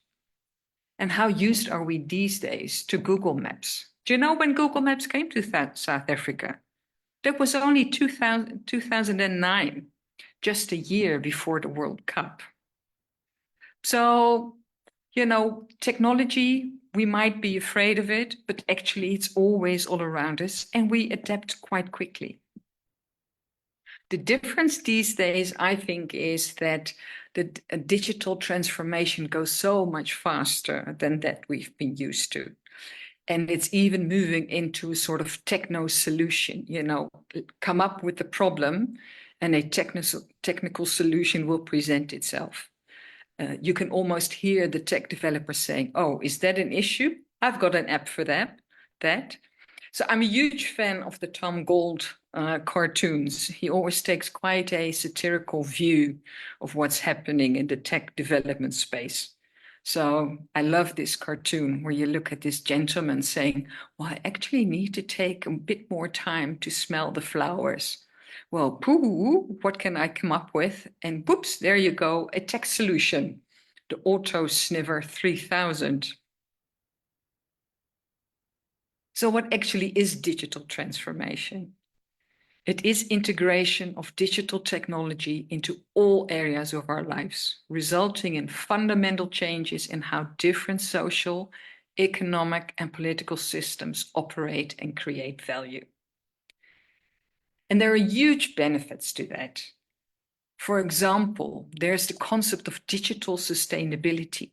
And how used are we these days to Google Maps? Do you know when Google Maps came to South Africa? That was only 2009, just a year before the World Cup. So, technology, we might be afraid of it, but actually it's always all around us and we adapt quite quickly. The difference these days, I think, is that the digital transformation goes so much faster than that we've been used to. And it's even moving into a sort of techno solution, come up with the problem and a technical solution will present itself. You can almost hear the tech developer saying, oh, is that an issue? I've got an app for that. So I'm a huge fan of the Tom Gold cartoons. He always takes quite a satirical view of what's happening in the tech development space. So I love this cartoon where you look at this gentleman saying, well, I actually need to take a bit more time to smell the flowers. Well, pooh, what can I come up with? And whoops, there you go, a tech solution, the Auto Sniver 3000. So what actually is digital transformation? It is integration of digital technology into all areas of our lives, resulting in fundamental changes in how different social, economic, and political systems operate and create value. And there are huge benefits to that. For example, there's the concept of digital sustainability.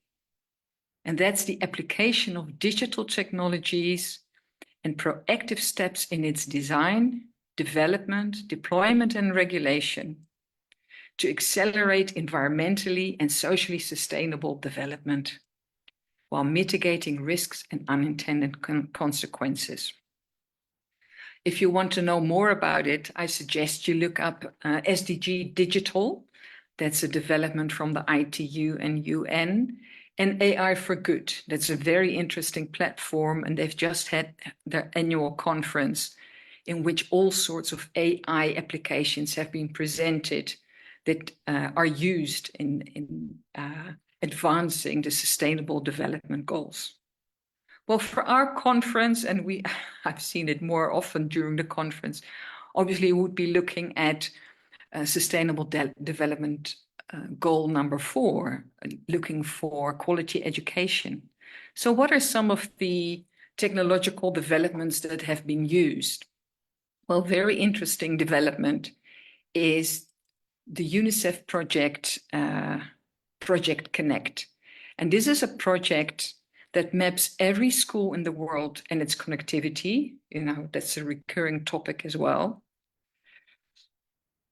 And that's the application of digital technologies and proactive steps in its design, development, deployment, and regulation to accelerate environmentally and socially sustainable development while mitigating risks and unintended consequences. If you want to know more about it, I suggest you look up SDG Digital. That's a development from the ITU and UN. And AI for Good. That's a very interesting platform. And they've just had their annual conference in which all sorts of AI applications have been presented that are used in advancing the Sustainable Development Goals. Well, for our conference, and I've seen it more often during the conference, obviously we would be looking at Sustainable Development Goal number 4, looking for quality education. So what are some of the technological developments that have been used? Well, very interesting development is the UNICEF project, Project Connect. And this is a project that maps every school in the world and its connectivity. That's a recurring topic as well.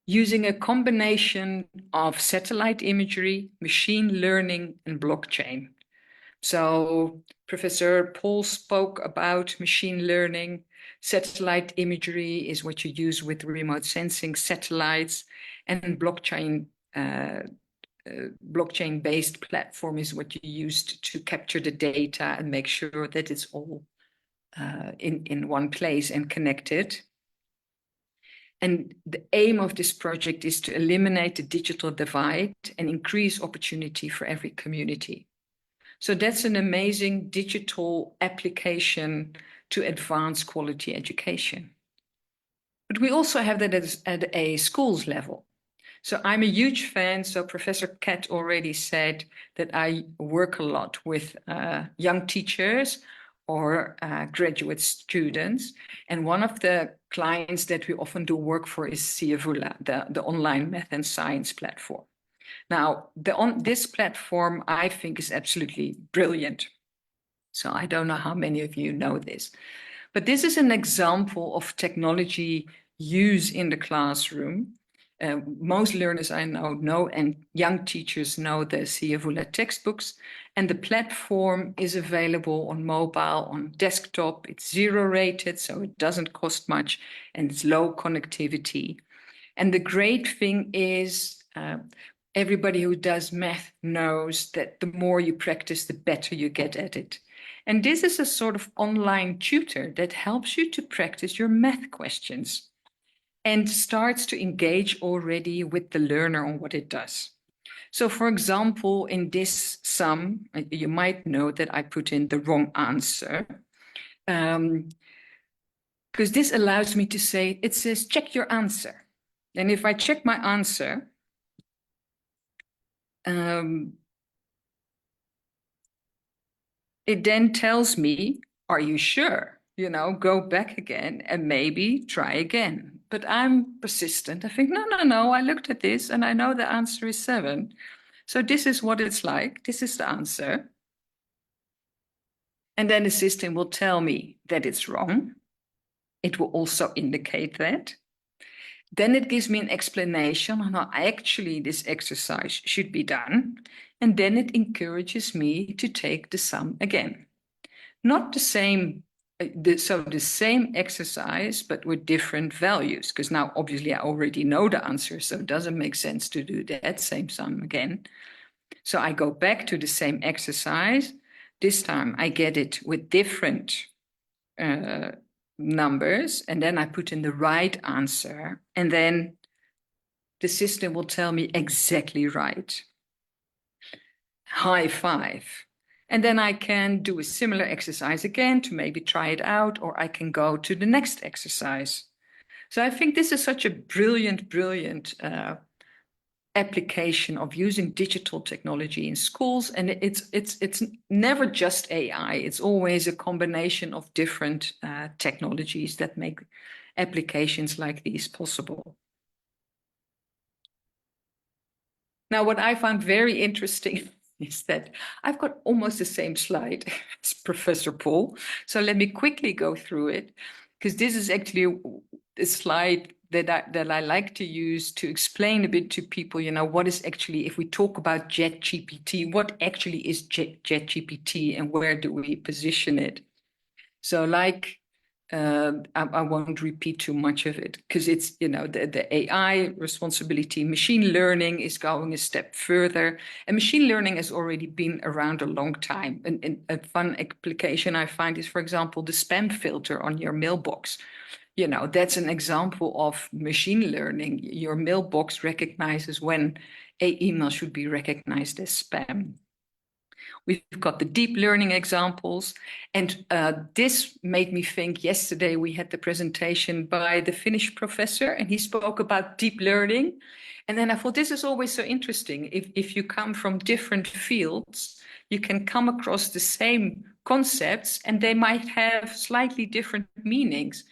Using a combination of satellite imagery, machine learning, and blockchain. So Professor Paul spoke about machine learning. Satellite imagery is what you use with remote sensing satellites, and blockchain-based platform is what you used to capture the data and make sure that it's all in one place and connected. And the aim of this project is to eliminate the digital divide and increase opportunity for every community. So that's an amazing digital application to advance quality education. But we also have that at a schools level. So I'm a huge fan. So Professor Kat already said that I work a lot with young teachers or graduate students. And one of the clients that we often do work for is Siavula, the online math and science platform. Now, this platform, I think, is absolutely brilliant. So I don't know how many of you know this, but this is an example of technology use in the classroom. Most learners I know, and young teachers know the Siavula textbooks, and the platform is available on mobile, on desktop. It's 0 rated, so it doesn't cost much, and it's low connectivity. And the great thing is, everybody who does math knows that the more you practice, the better you get at it. And this is a sort of online tutor that helps you to practice your math questions and starts to engage already with the learner on what it does. So for example, in this sum, you might know that I put in the wrong answer, because this allows me to say, it says, check your answer. And if I check my answer, it then tells me, are you sure? Go back again and maybe try again. But I'm persistent. I think, no, I looked at this and I know the answer is 7. So this is what it's like. This is the answer. And then the system will tell me that it's wrong. It will also indicate that. Then it gives me an explanation on how actually this exercise should be done. And then it encourages me to take the sum again. Not the same, so the same exercise, but with different values, because now obviously I already know the answer, so it doesn't make sense to do that same sum again. So I go back to the same exercise. This time I get it with different numbers, and then I put in the right answer, and then the system will tell me exactly right. High five. And then I can do a similar exercise again to maybe try it out, or I can go to the next exercise. So I think this is such a brilliant application of using digital technology in schools. And it's never just AI. It's always a combination of different technologies that make applications like these possible. Now, what I found very interesting is that I've got almost the same slide as Professor Paul. So let me quickly go through it, because this is actually a slide that I like to use to explain a bit to people, what is actually, if we talk about JetGPT, what actually is JetGPT and where do we position it? So like I won't repeat too much of it because it's, you know, the AI responsibility. Machine learning is going a step further, and machine learning has already been around a long time. And a fun application I find is, for example, the spam filter on your mailbox. You know, that's an example of machine learning. Your mailbox recognizes when an email should be recognized as spam. We've got the deep learning examples. And this made me think, yesterday we had the presentation by the Finnish professor, and he spoke about deep learning. And then I thought, this is always so interesting. If you come from different fields, you can come across the same concepts and they might have slightly different meanings.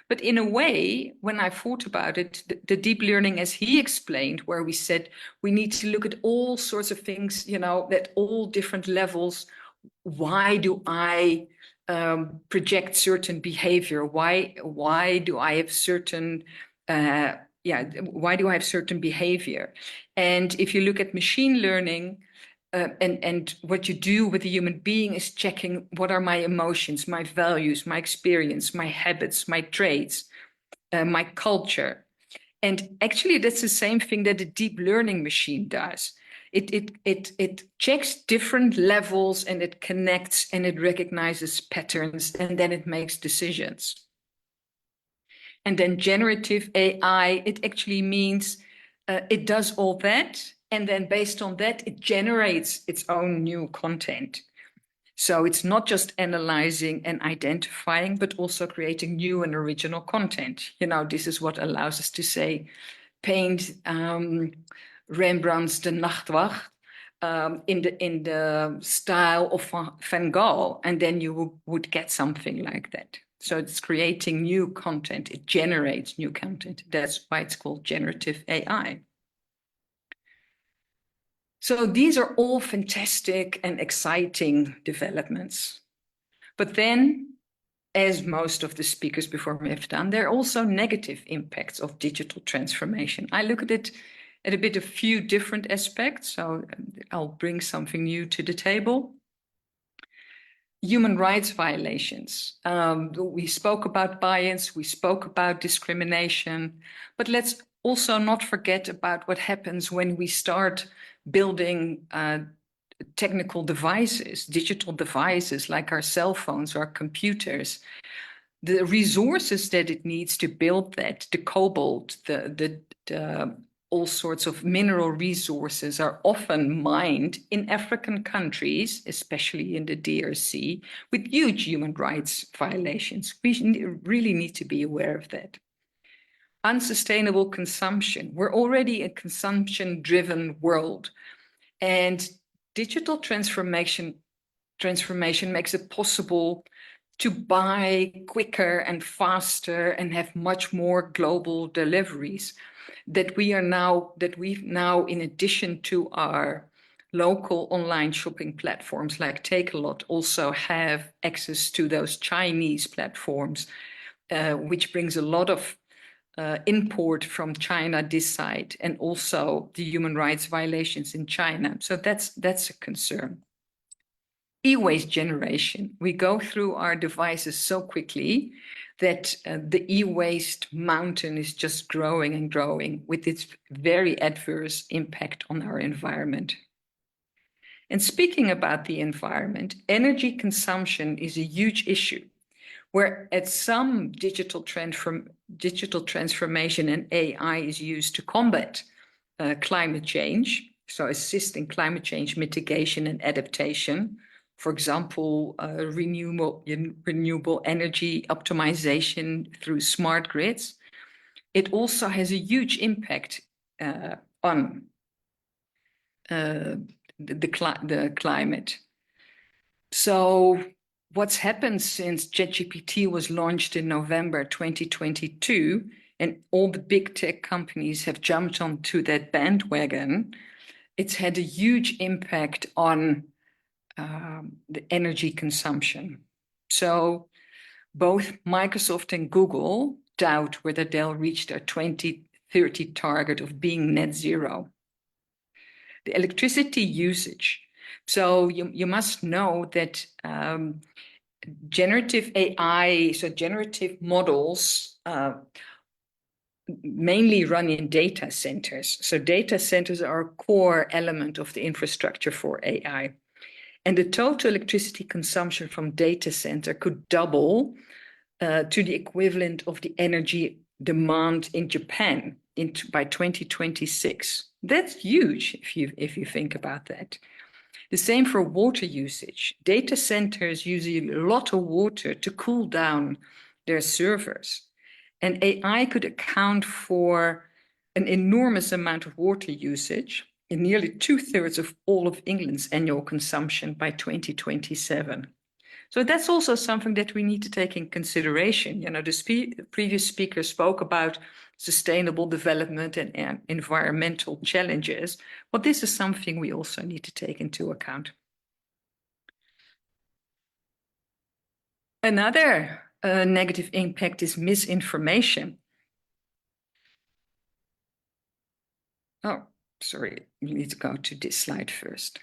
But in a way, when I thought about it, the deep learning, as he explained, where we said we need to look at all sorts of things, you know, at all different levels. Why do I project certain behavior? Why do I have certain why do I have certain behavior? And if you look at machine learning, and what you do with a human being is checking what are my emotions, my values, my experience, my habits, my traits, my culture. And actually, that's the same thing that a deep learning machine does. It checks different levels and it connects and it recognizes patterns and then it makes decisions. And then generative AI, it actually means it does all that. And then based on that, it generates its own new content. So it's not just analyzing and identifying, but also creating new and original content. You know, this is what allows us to say, paint Rembrandt's De Nachtwacht in the style of Van Gogh, and then you would get something like that. So it's creating new content. It generates new content. That's why it's called generative AI. So these are all fantastic and exciting developments. But then, as most of the speakers before me have done, there are also negative impacts of digital transformation. I look at it at a few different aspects, so I'll bring something new to the table. Human rights violations. We spoke about bias, we spoke about discrimination, but let's also not forget about what happens when we start building technical devices, digital devices like our cell phones, our computers. The resources that it needs to build that, the cobalt, the all sorts of mineral resources are often mined in African countries, especially in the DRC, with huge human rights violations. We really need to be aware of that. Unsustainable consumption. We're already a consumption-driven world, and digital transformation makes it possible to buy quicker and faster and have much more global deliveries. We've now, in addition to our local online shopping platforms like Takealot, also have access to those Chinese platforms, which brings a lot of import from China this side, and also the human rights violations in China. So that's a concern. E-waste generation. We go through our devices so quickly that the e-waste mountain is just growing and growing with its very adverse impact on our environment. And speaking about the environment, energy consumption is a huge issue, where at some digital transformation and AI is used to combat climate change, so assisting climate change mitigation and adaptation. For example, renewable energy optimization through smart grids. It also has a huge impact on the climate. So what's happened since ChatGPT was launched in November 2022, and all the big tech companies have jumped onto that bandwagon, it's had a huge impact on the energy consumption. So both Microsoft and Google doubt whether they'll reach their 2030 target of being net zero. The electricity usage. So you must know that generative AI, so generative models, mainly run in data centers. So data centers are a core element of the infrastructure for AI. And the total electricity consumption from data center could double to the equivalent of the energy demand in Japan by 2026. That's huge if you think about that. The same for water usage. Data centers use a lot of water to cool down their servers. And AI could account for an enormous amount of water usage in nearly 2/3 of all of England's annual consumption by 2027. So that's also something that we need to take in consideration. You know, the previous speaker spoke about sustainable development and environmental challenges. Well, this is something we also need to take into account. Another negative impact is misinformation. Oh, sorry, you need to go to this slide first.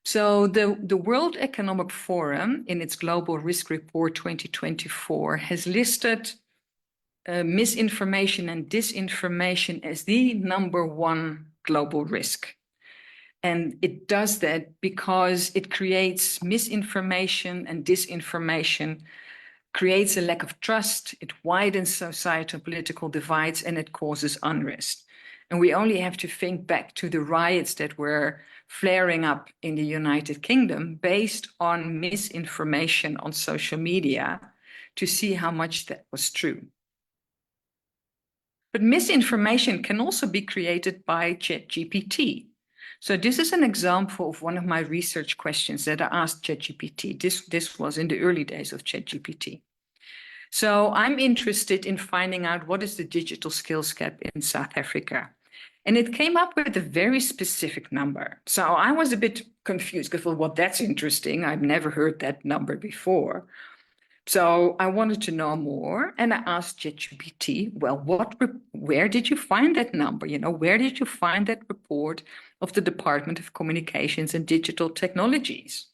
So the World Economic Forum, in its Global Risk Report 2024, has listed misinformation and disinformation as the #1 global risk. And it does that because it creates misinformation and disinformation, creates a lack of trust, it widens societal political divides, and it causes unrest. And we only have to think back to the riots that were flaring up in the United Kingdom based on misinformation on social media to see how much that was true. But misinformation can also be created by ChatGPT. So this is an example of one of my research questions that I asked ChatGPT. This was in the early days of ChatGPT. So I'm interested in finding out what is the digital skills gap in South Africa. And it came up with a very specific number. So I was a bit confused because, well, that's interesting. I've never heard that number before. So I wanted to know more, and I asked ChatGPT, well, where did you find that number? You know, where did you find that report of the Department of Communications and Digital Technologies?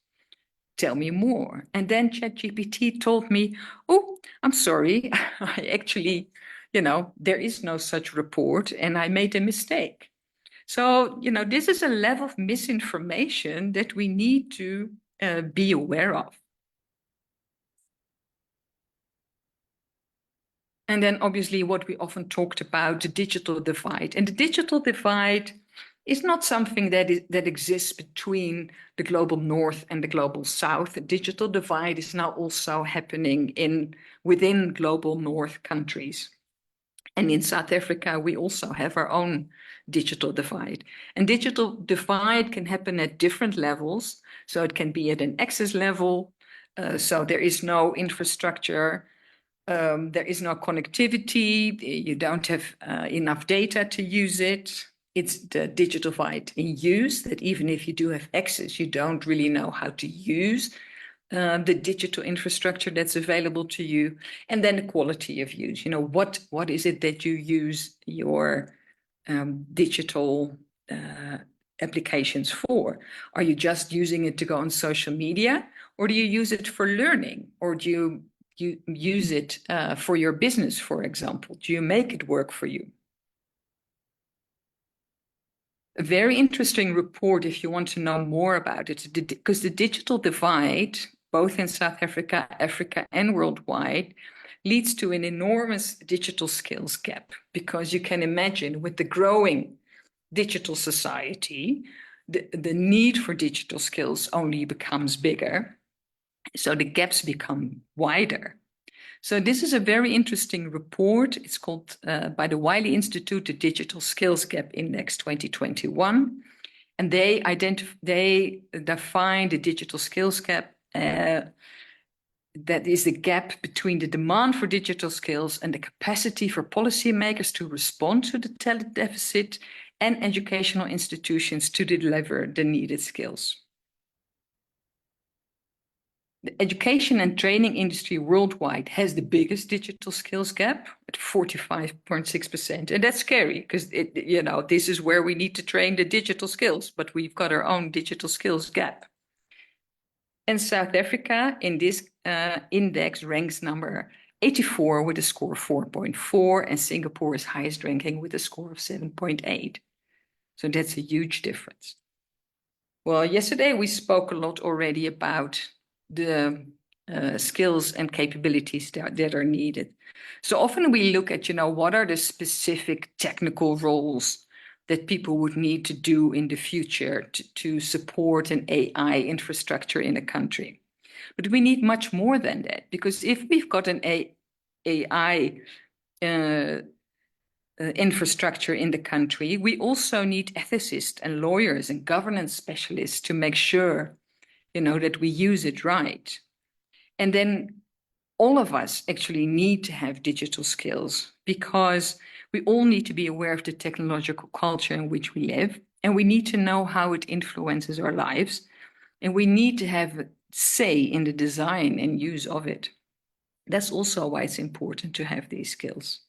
Tell me more. And then ChatGPT told me, oh, I'm sorry, I actually, you know, there is no such report, and I made a mistake. So, you know, this is a level of misinformation that we need to be aware of. And then obviously what we often talked about, the digital divide. And the digital divide is not something that exists between the global north and the global south. The digital divide is now also happening within global north countries. And in South Africa, we also have our own digital divide. And digital divide can happen at different levels. So it can be at an access level. So there is no infrastructure. There is no connectivity, you don't have enough data to use it. It's the digital divide in use, that even if you do have access, you don't really know how to use the digital infrastructure that's available to you. And then the quality of use, you know, what is it that you use your digital applications for? Are you just using it to go on social media, or do you use it for learning, or do you use it for your business, for example? Do you make it work for you? A very interesting report if you want to know more about it, because the digital divide, both in South Africa, Africa, and worldwide, leads to an enormous digital skills gap. Because you can imagine, with the growing digital society, the need for digital skills only becomes bigger. So the gaps become wider. So this is a very interesting report. It's called, by the Wiley Institute, the Digital Skills Gap Index 2021. And they define the digital skills gap, that is the gap between the demand for digital skills and the capacity for policymakers to respond to the talent deficit and educational institutions to deliver the needed skills. The education and training industry worldwide has the biggest digital skills gap at 45.6%. And that's scary because, you know, this is where we need to train the digital skills, but we've got our own digital skills gap. And South Africa in this index ranks number 84 with a score of 4.4, and Singapore is highest ranking with a score of 7.8. So that's a huge difference. Well, yesterday we spoke a lot already about the skills and capabilities that are needed. So often we look at, what are the specific technical roles that people would need to do in the future to support an AI infrastructure in a country. But we need much more than that, because if we've got an AI infrastructure in the country, we also need ethicists and lawyers and governance specialists to make sure, that we use it right. And then all of us actually need to have digital skills, because we all need to be aware of the technological culture in which we live, and we need to know how it influences our lives, and we need to have a say in the design and use of it. That's also why it's important to have these skills.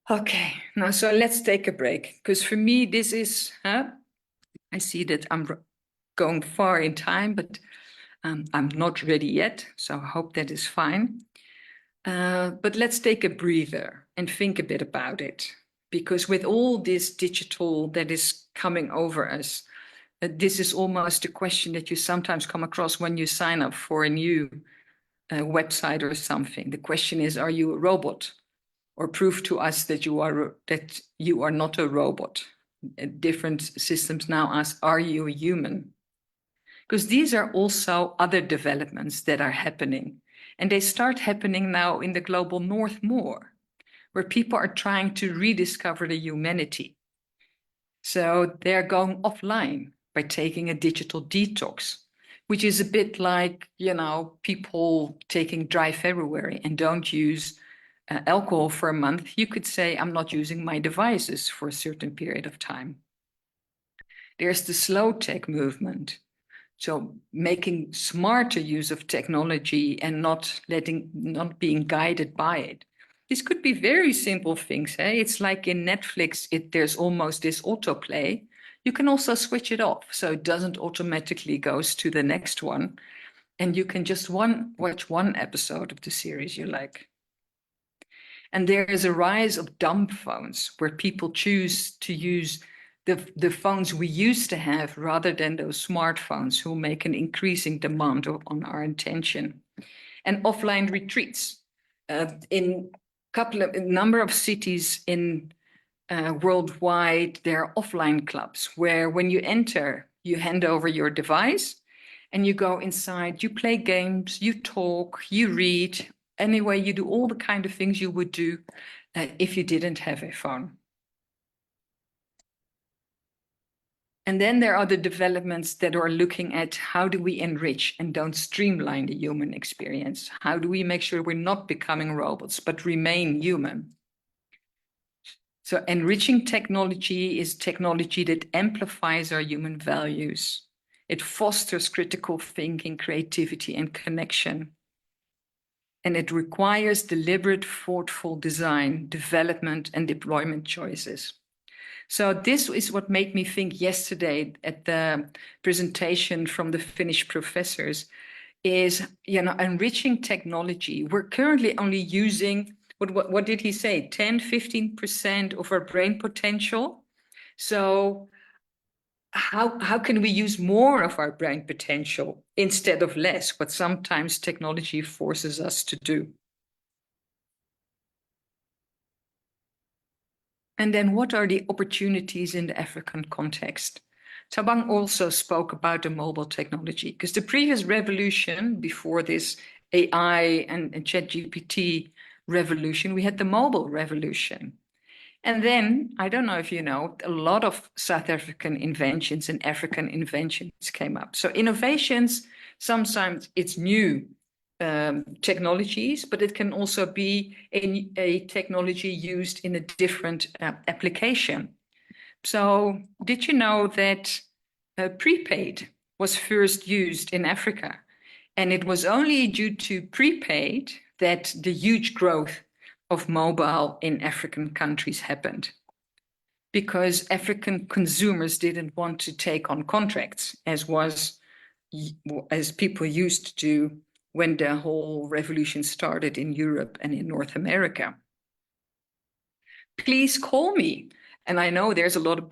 Okay, now so let's take a break, because for me this is, I see that I'm going far in time, but I'm not ready yet, so I hope that is fine. But let's take a breather and think a bit about it, because with all this digital that is coming over us, this is almost a question that you sometimes come across when you sign up for a new website or something. The question is, are you a robot? Or prove to us that you are not a robot. Different systems now ask, are you a human? Because these are also other developments that are happening. And they start happening now in the global north more, where people are trying to rediscover the humanity. So they're going offline by taking a digital detox, which is a bit like, people taking dry February and don't use alcohol for a month. You could say, I'm not using my devices for a certain period of time. There's the slow tech movement. So making smarter use of technology and not being guided by it. This could be very simple things. It's like in Netflix, there's almost this autoplay. You can also switch it off, so it doesn't automatically goes to the next one. And you can just watch one episode of the series you like. And there is a rise of dumb phones, where people choose to use the phones we used to have rather than those smartphones, who make an increasing demand on our attention. And offline retreats. In a number of cities in worldwide, there are offline clubs where when you enter, you hand over your device and you go inside, you play games, you talk, you read. Anyway, you do all the kind of things you would do if you didn't have a phone. And then there are the developments that are looking at how do we enrich and don't streamline the human experience? How do we make sure we're not becoming robots, but remain human? So enriching technology is technology that amplifies our human values. It fosters critical thinking, creativity, and connection. And it requires deliberate, thoughtful design, development, and deployment choices. So this is what made me think yesterday at the presentation from the Finnish professors is, enriching technology. We're currently only using, what did he say, 10, 15% of our brain potential. So how can we use more of our brain potential instead of less, what sometimes technology forces us to do? And then what are the opportunities in the African context? Tabang also spoke about the mobile technology, because the previous revolution before this AI and ChatGPT revolution, we had the mobile revolution. And then, I don't know if you know, a lot of South African inventions and African inventions came up. So innovations, sometimes it's new technologies, but it can also be a technology used in a different application. So did you know that prepaid was first used in Africa? And it was only due to prepaid that the huge growth of mobile in African countries happened, because African consumers didn't want to take on contracts, as was, as people used to do when the whole revolution started in Europe and in North America. Please call me. And I know there's a lot of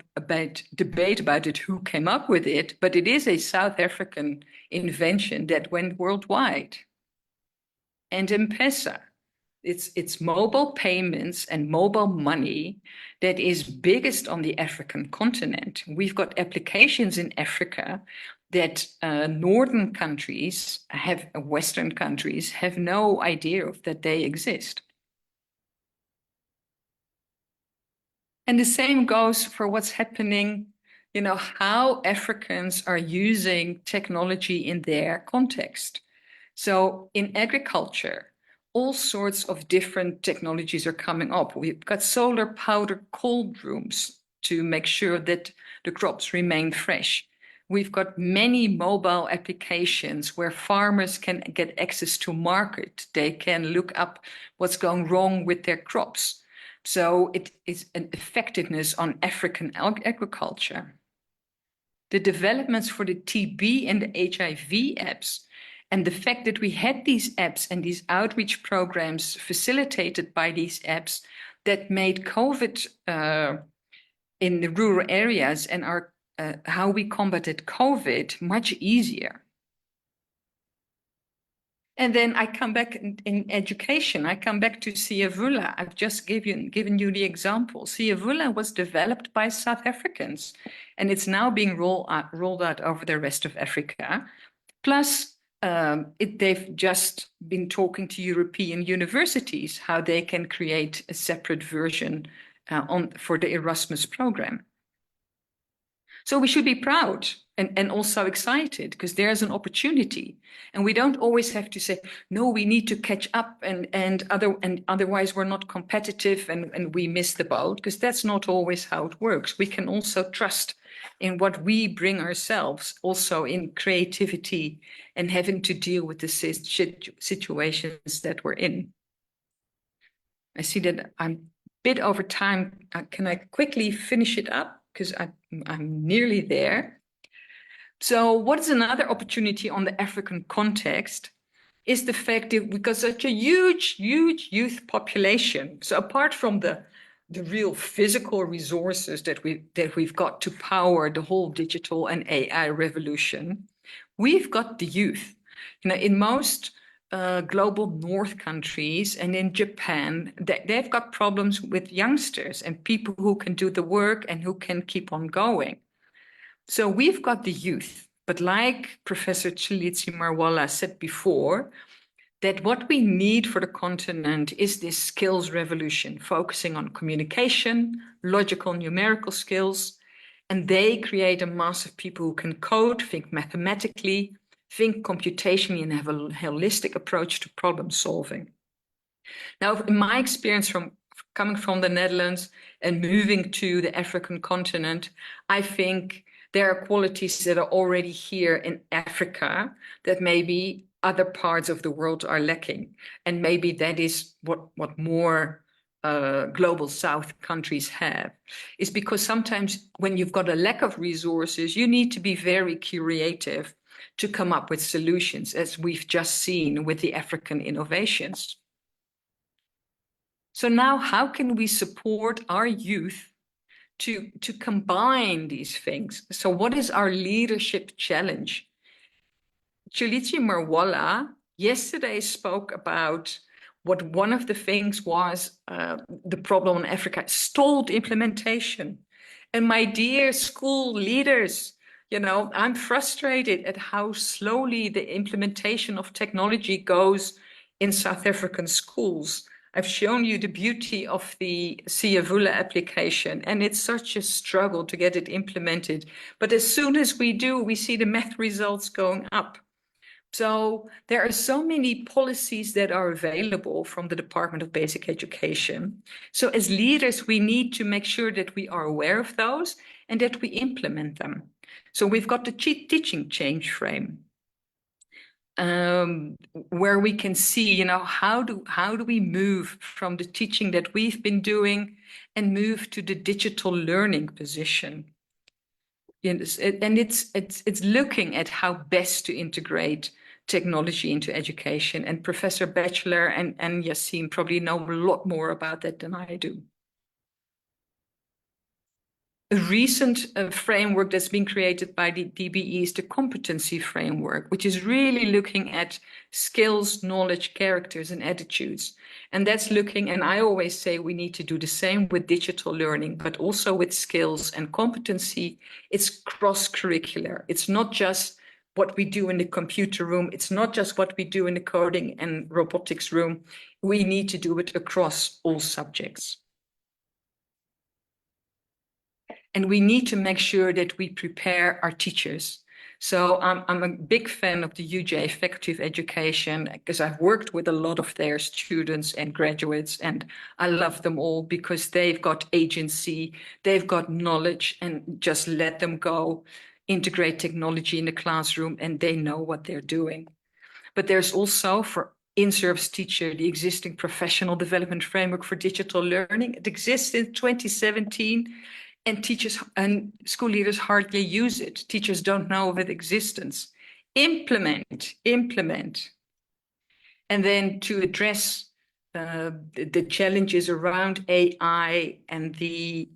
debate about it, who came up with it, but it is a South African invention that went worldwide. And M-Pesa, it's mobile payments and mobile money that is biggest on the African continent. We've got applications in Africa that northern countries Western countries have no idea of that they exist. And the same goes for what's happening, how Africans are using technology in their context. So in agriculture, all sorts of different technologies are coming up. We've got solar powered cold rooms to make sure that the crops remain fresh. We've got many mobile applications where farmers can get access to market. They can look up what's going wrong with their crops. So it is an effectiveness on African agriculture. The developments for the TB and the HIV apps, and the fact that we had these apps and these outreach programs facilitated by these apps that made COVID in the rural areas and how we combated COVID much easier. And then I come back in education. I come back to Siavula. I've just given you the example. Siavula was developed by South Africans, and it's now being rolled out over the rest of Africa. Plus, they've just been talking to European universities how they can create a separate version for the Erasmus program. So we should be proud and also excited because there's an opportunity. And we don't always have to say, no, we need to catch up and otherwise we're not competitive and we miss the boat, because that's not always how it works. We can also trust in what we bring ourselves, also in creativity and having to deal with the situations that we're in. I see that I'm a bit over time. Can I quickly finish it up? Because I'm nearly there. So what's another opportunity on the African context is the fact that we've got such a huge youth population. So apart from the real physical resources that we've got to power the whole digital and AI revolution, we've got the youth. In most global north countries and in Japan, they've got problems with youngsters and people who can do the work and who can keep on going. So we've got the youth, but like Professor Tshilidzi Marwala said before, that what we need for the continent is this skills revolution, focusing on communication, logical, numerical skills, and they create a mass of people who can code, think mathematically, think computationally, and have a holistic approach to problem solving. Now, in my experience from coming from the Netherlands and moving to the African continent, I think there are qualities that are already here in Africa that maybe other parts of the world are lacking. And maybe that is what more global South countries have, is because sometimes when you've got a lack of resources, you need to be very creative to come up with solutions, as we've just seen with the African innovations. So now how can we support our youth to combine these things? So what is our leadership challenge? Tshilidzi Marwala yesterday spoke about what one of the things was the problem in Africa, stalled implementation. And my dear school leaders, I'm frustrated at how slowly the implementation of technology goes in South African schools. I've shown you the beauty of the Siavula application, and it's such a struggle to get it implemented. But as soon as we do, we see the math results going up. So there are so many policies that are available from the Department of Basic Education. So as leaders, we need to make sure that we are aware of those and that we implement them. So we've got the teaching change frame, where we can see, how do we move from the teaching that we've been doing and move to the digital learning position. and it's looking at how best to integrate technology into education. And Professor Batchelor and Yassine probably know a lot more about that than I do. A recent framework that's been created by the DBE is the competency framework, which is really looking at skills, knowledge, characters, and attitudes. And that's looking, and I always say we need to do the same with digital learning, but also with skills and competency. It's cross-curricular. It's not just what we do in the computer room. It's not just what we do in the coding and robotics room. We need to do it across all subjects. And we need to make sure that we prepare our teachers. So I'm a big fan of the UJ Faculty of Education because I've worked with a lot of their students and graduates, and I love them all because they've got agency, they've got knowledge, and just let them go, integrate technology in the classroom, and they know what they're doing. But there's also, for in-service teacher, the existing professional development framework for digital learning. It exists in 2017. And teachers and school leaders hardly use it. Teachers don't know of its existence. Implement. And then to address the challenges around AI and to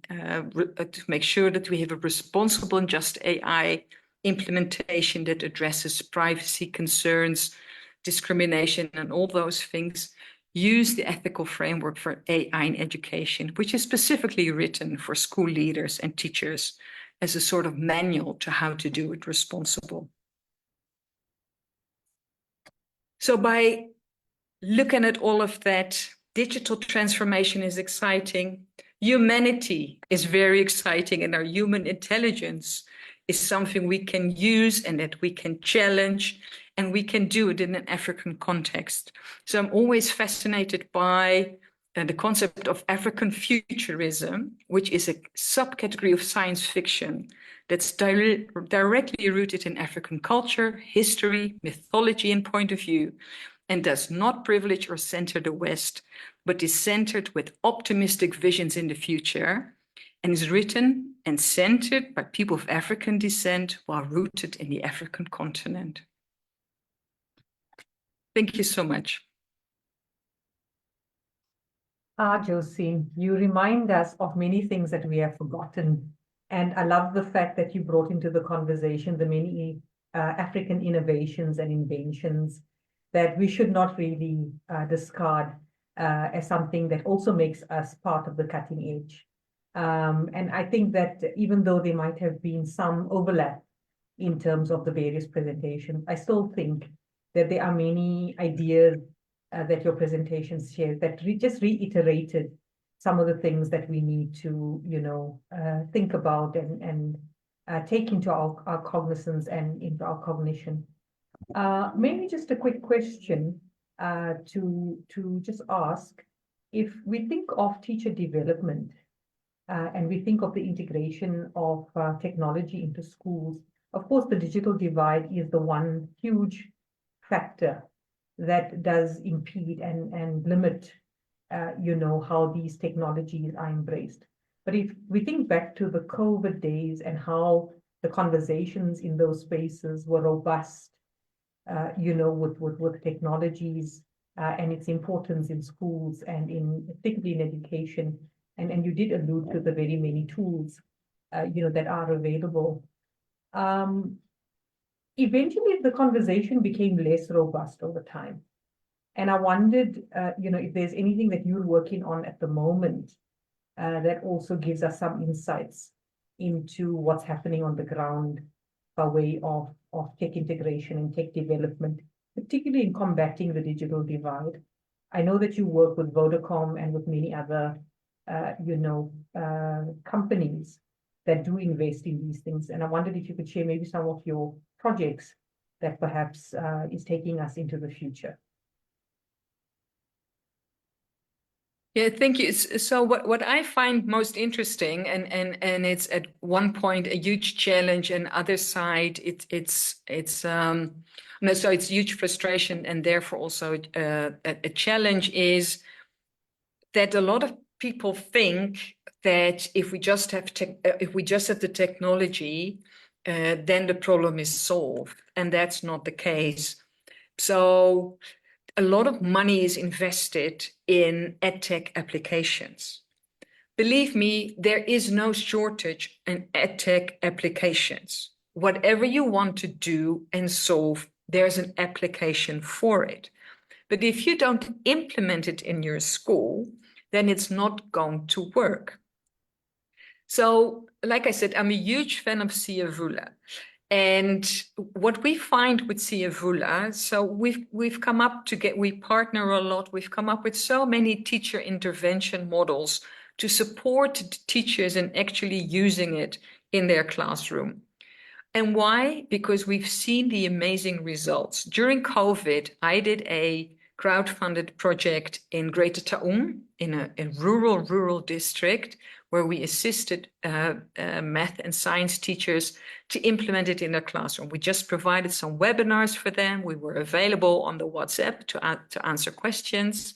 make sure that we have a responsible and just AI implementation that addresses privacy concerns, discrimination, and all those things. Use the ethical framework for AI in education, which is specifically written for school leaders and teachers as a sort of manual to how to do it responsible. So by looking at all of that, digital transformation is exciting. Humanity is very exciting, and our human intelligence is something we can use and that we can challenge, and we can do it in an African context. So I'm always fascinated by the concept of African futurism, which is a subcategory of science fiction that's directly rooted in African culture, history, mythology, and point of view, and does not privilege or center the West, but is centered with optimistic visions in the future, and is written and centered by people of African descent while rooted in the African continent. Thank you so much. Josine, you remind us of many things that we have forgotten. And I love the fact that you brought into the conversation the many African innovations and inventions that we should not really discard as something that also makes us part of the cutting edge. And I think that even though there might have been some overlap in terms of the various presentations, I still think that there are many ideas that your presentations share that just reiterated some of the things that we need to, think about and take into our cognizance and into our cognition. Maybe just a quick question to just ask, if we think of teacher development and we think of the integration of technology into schools, of course, the digital divide is the one huge factor that does impede and limit, how these technologies are embraced. But if we think back to the COVID days and how the conversations in those spaces were robust, with technologies and its importance in schools and particularly in education, and you did allude to the very many tools, that are available. Eventually, the conversation became less robust over time. And I wondered, if there's anything that you're working on at the moment that also gives us some insights into what's happening on the ground by way of tech integration and tech development, particularly in combating the digital divide. I know that you work with Vodacom and with many other, companies that do invest in these things. And I wondered if you could share maybe some of your projects that perhaps is taking us into the future. Yeah, thank you. So what I find most interesting, and it's at one point a huge challenge, and other side it's huge frustration, and therefore also a challenge, is that a lot of people think that if we just have the technology, then the problem is solved, and that's not the case. So a lot of money is invested in edtech applications. Believe me, there is no shortage in edtech applications. Whatever you want to do and solve, there's an application for it. But if you don't implement it in your school, then it's not going to work. So, like I said, I'm a huge fan of Siavula. And what we find with Siavula, so we've come up we partner a lot. We've come up with so many teacher intervention models to support the teachers in actually using it in their classroom. And why? Because we've seen the amazing results. During COVID, I did a crowdfunded project in Greater Taung, in a rural district, where we assisted math and science teachers to implement it in their classroom. We just provided some webinars for them. We were available on the WhatsApp to answer questions.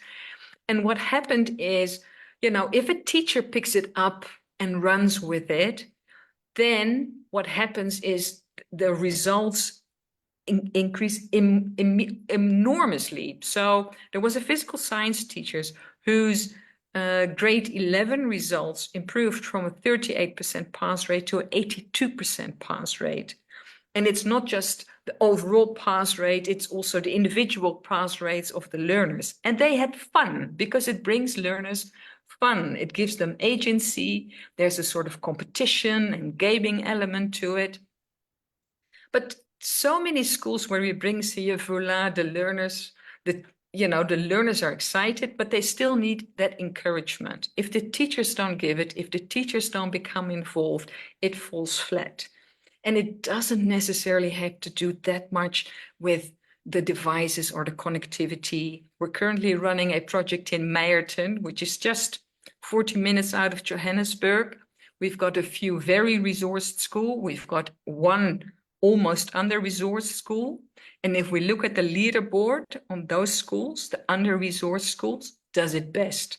And what happened is, if a teacher picks it up and runs with it, then what happens is the results increase enormously. So there was a physical science teacher whose grade 11 results improved from a 38% pass rate to an 82% pass rate. And it's not just the overall pass rate, it's also the individual pass rates of the learners. And they had fun because it brings learners fun. It gives them agency. There's a sort of competition and gaming element to it. But so many schools where we bring Siavula, the learners are excited, but they still need that encouragement. If the teachers don't give it, if the teachers don't become involved, it falls flat. And it doesn't necessarily have to do that much with the devices or the connectivity. We're currently running a project in Meijerton, which is just 40 minutes out of Johannesburg. We've got a few very resourced schools. We've got one almost under-resourced school. And if we look at the leaderboard on those schools, the under-resourced schools does it best.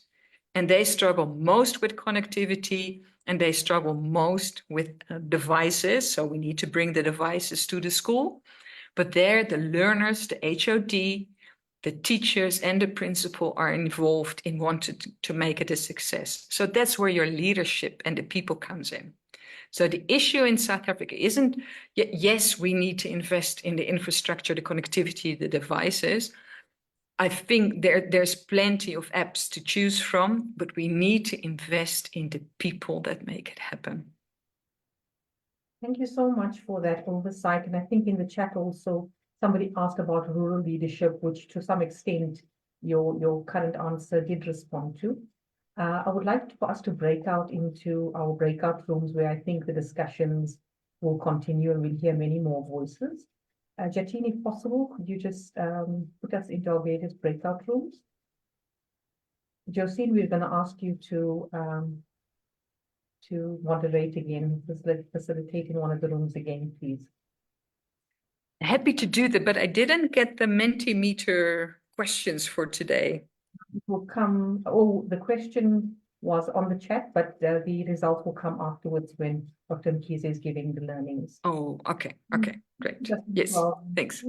And they struggle most with connectivity, and they struggle most with devices. So we need to bring the devices to the school. But there, the learners, the HOD, the teachers and the principal are involved in wanting to make it a success. So that's where your leadership and the people comes in. So the issue in South Africa isn't, yes, we need to invest in the infrastructure, the connectivity, the devices. I think there's plenty of apps to choose from, but we need to invest in the people that make it happen. Thank you so much for that oversight. And I think in the chat also, somebody asked about rural leadership, which to some extent your current answer did respond to. I would like for us to break out into our breakout rooms where I think the discussions will continue and we'll hear many more voices. Jatine, if possible, could you just put us into our various breakout rooms? Josine, we're going to ask you to moderate again, facilitate in one of the rooms again, please. Happy to do that, but I didn't get the Mentimeter questions for today. It will come, the question was on the chat, but the results will come afterwards when Dr. Mkhize is giving the learnings. Oh, okay, great. Yes, thanks.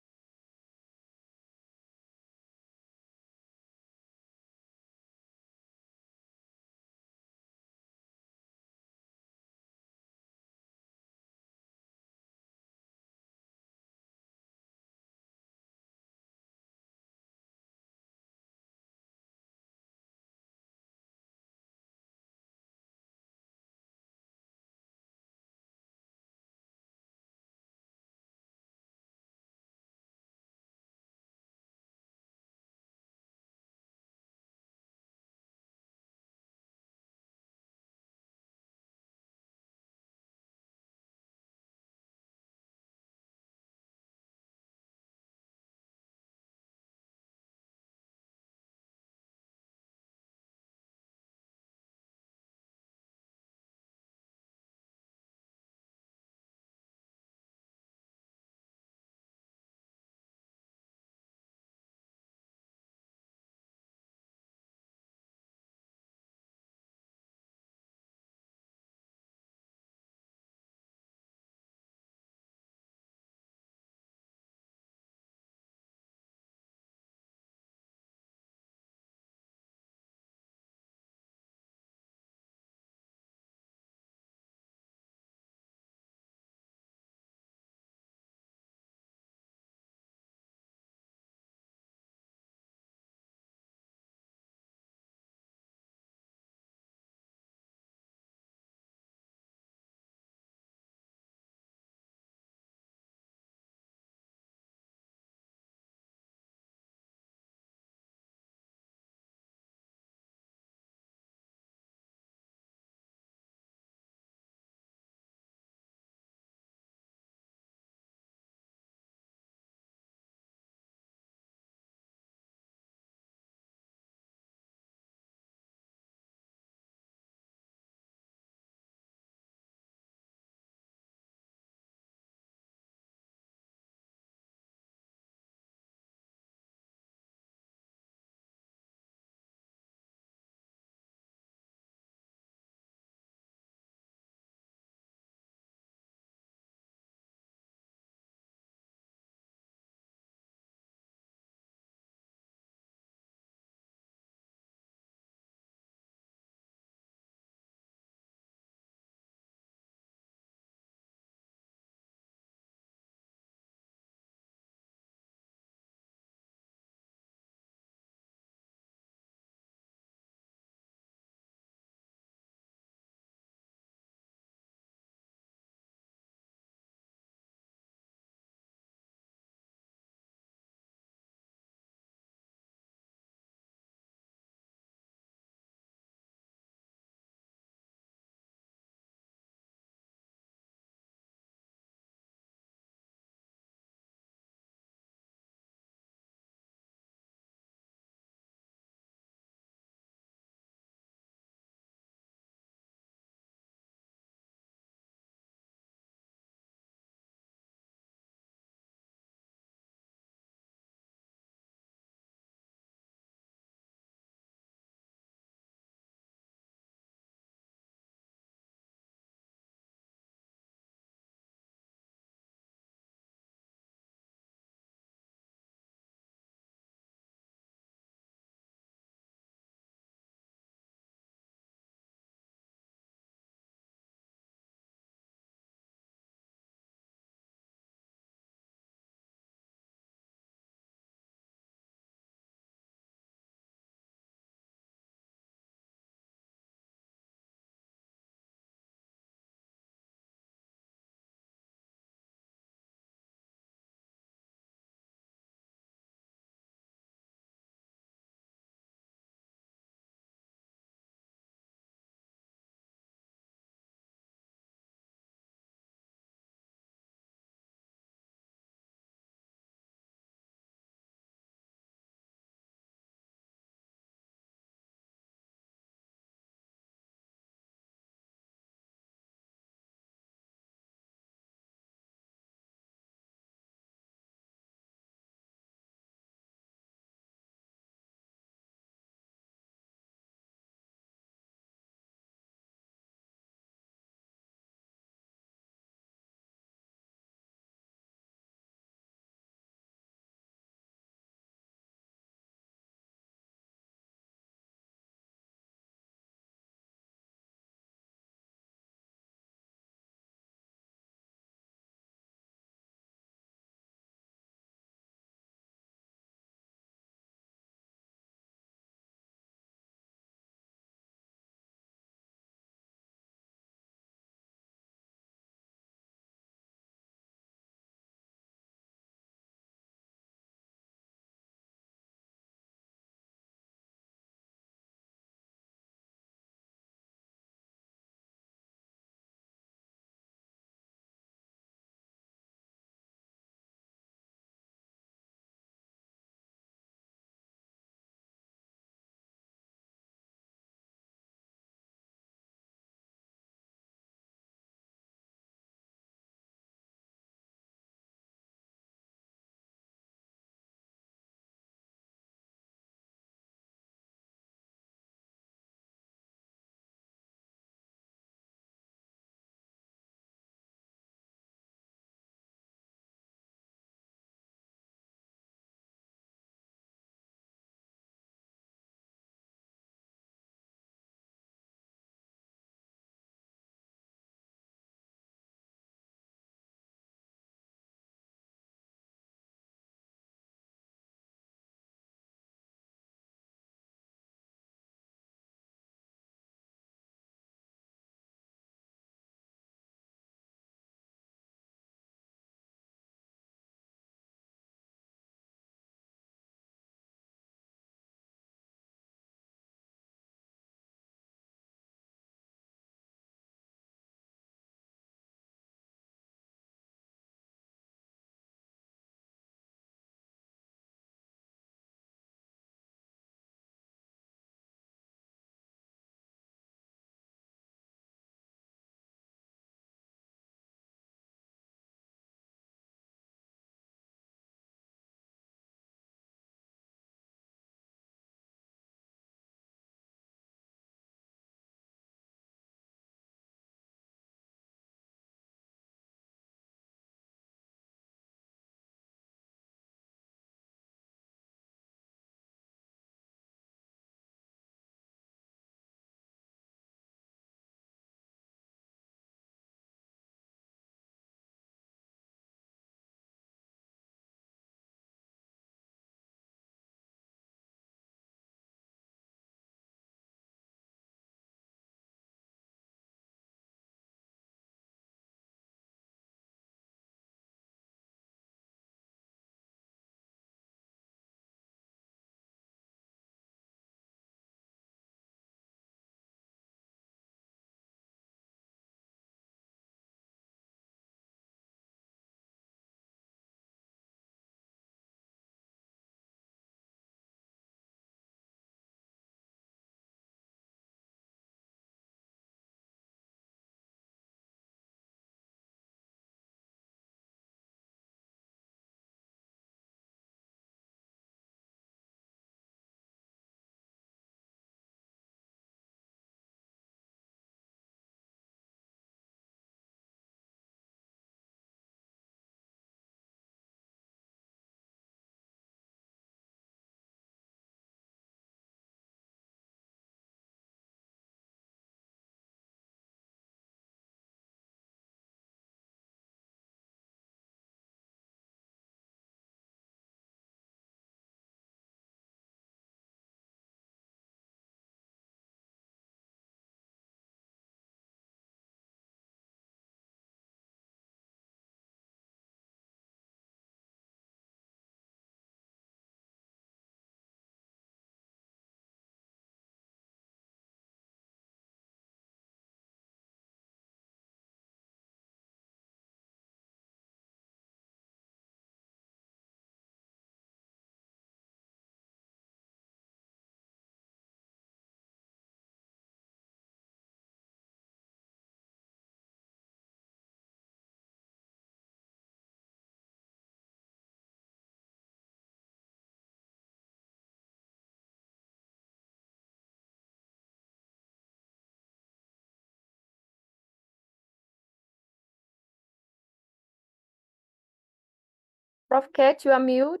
Prof. Kat, you are mute.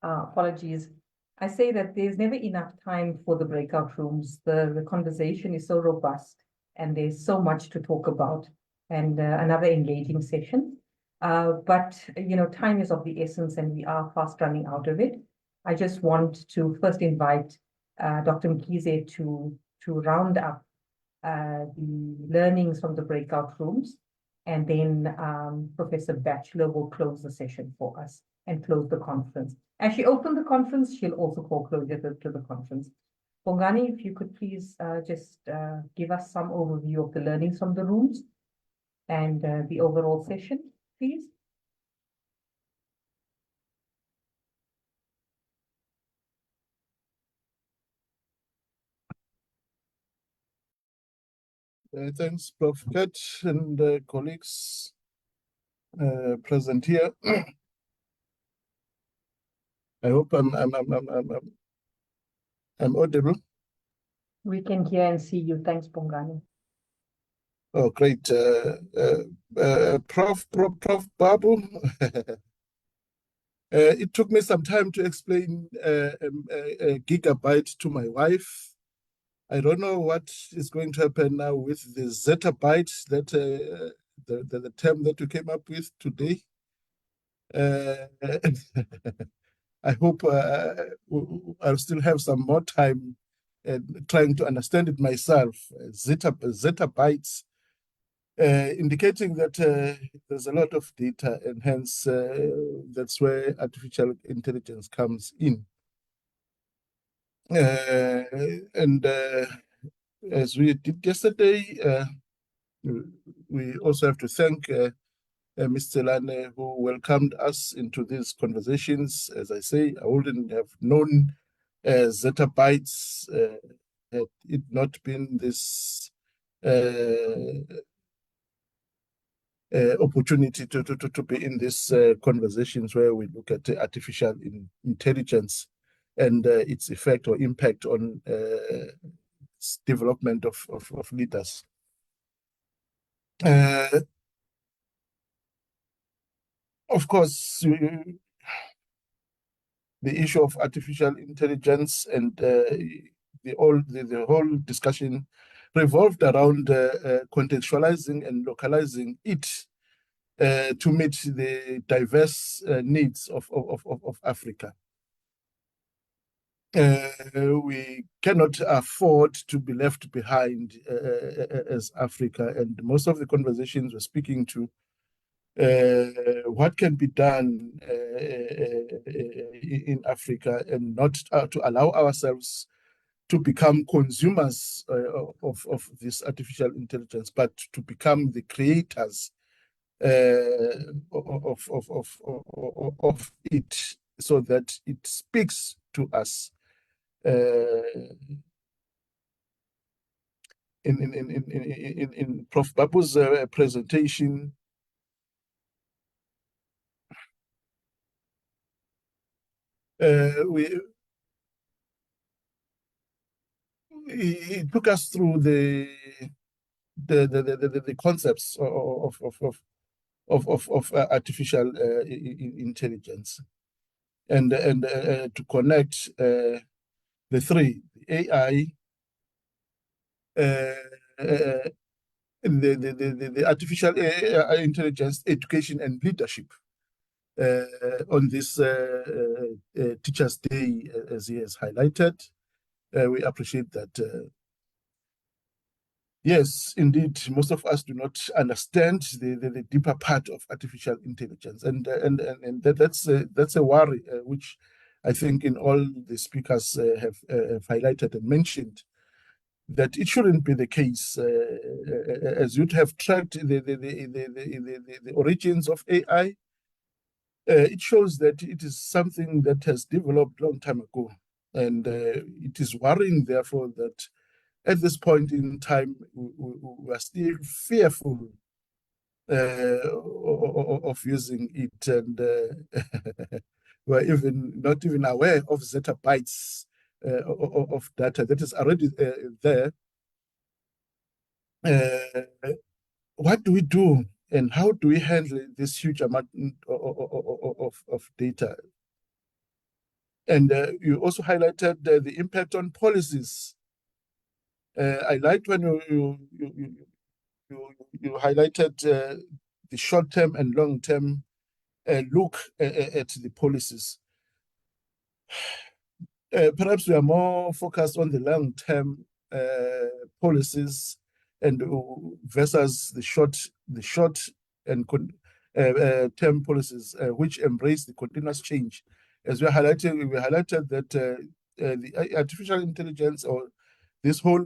Apologies. I say that there's never enough time for the breakout rooms. The conversation is so robust and there's so much to talk about, and another engaging session. But time is of the essence and we are fast running out of it. I just want to first invite Dr. Mkhize to round up the learnings from the breakout rooms, and then Professor Batchelor will close the session for us and close the conference. As she opened the conference, she'll also call closure to the conference. Bongani, if you could please just give us some overview of the learnings from the rooms and the overall session, please. Thanks, Prof. Kat and colleagues present here. I hope I'm audible. We can hear and see you. Thanks, Bongani. Oh, great. Prof. Babu, it took me some time to explain a gigabyte to my wife. I don't know what is going to happen now with the zettabyte, that the term that you came up with today. I hope I'll still have some more time trying to understand it myself. Zettabytes, indicating that there's a lot of data, and hence that's where artificial intelligence comes in. And as we did yesterday, we also have to thank Ms. Tselane, who welcomed us into these conversations. As I say, I wouldn't have known zettabytes had it not been this opportunity to be in these conversations where we look at artificial intelligence and its effect or impact on development of leaders. Of course, the issue of artificial intelligence and the whole discussion revolved around contextualizing and localizing it to meet the diverse needs of Africa. We cannot afford to be left behind as Africa, and most of the conversations we're speaking to what can be done in Africa, and not to allow ourselves to become consumers of this artificial intelligence, but to become the creators of it, so that it speaks to us. In Prof. Babu's presentation, he took us through the concepts of artificial intelligence, and to connect the three: AI, the artificial intelligence, education, and leadership. On this Teachers' Day, as he has highlighted, we appreciate that. Yes, indeed, most of us do not understand the deeper part of artificial intelligence, and that's a worry, which I think in all the speakers have highlighted and mentioned, that it shouldn't be the case. As you'd have tracked the origins of AI, it shows that it is something that has developed a long time ago, and it is worrying, therefore, that at this point in time, we are still fearful of using it, and we're not even aware of zettabytes of data that is already there. What do we do and how do we handle this huge amount of data? And you also highlighted the impact on policies. I liked when you highlighted the short-term and long-term look at the policies. Perhaps we are more focused on the long-term policies and versus the short and term policies, which embrace the continuous change. As we highlighted that the artificial intelligence or this whole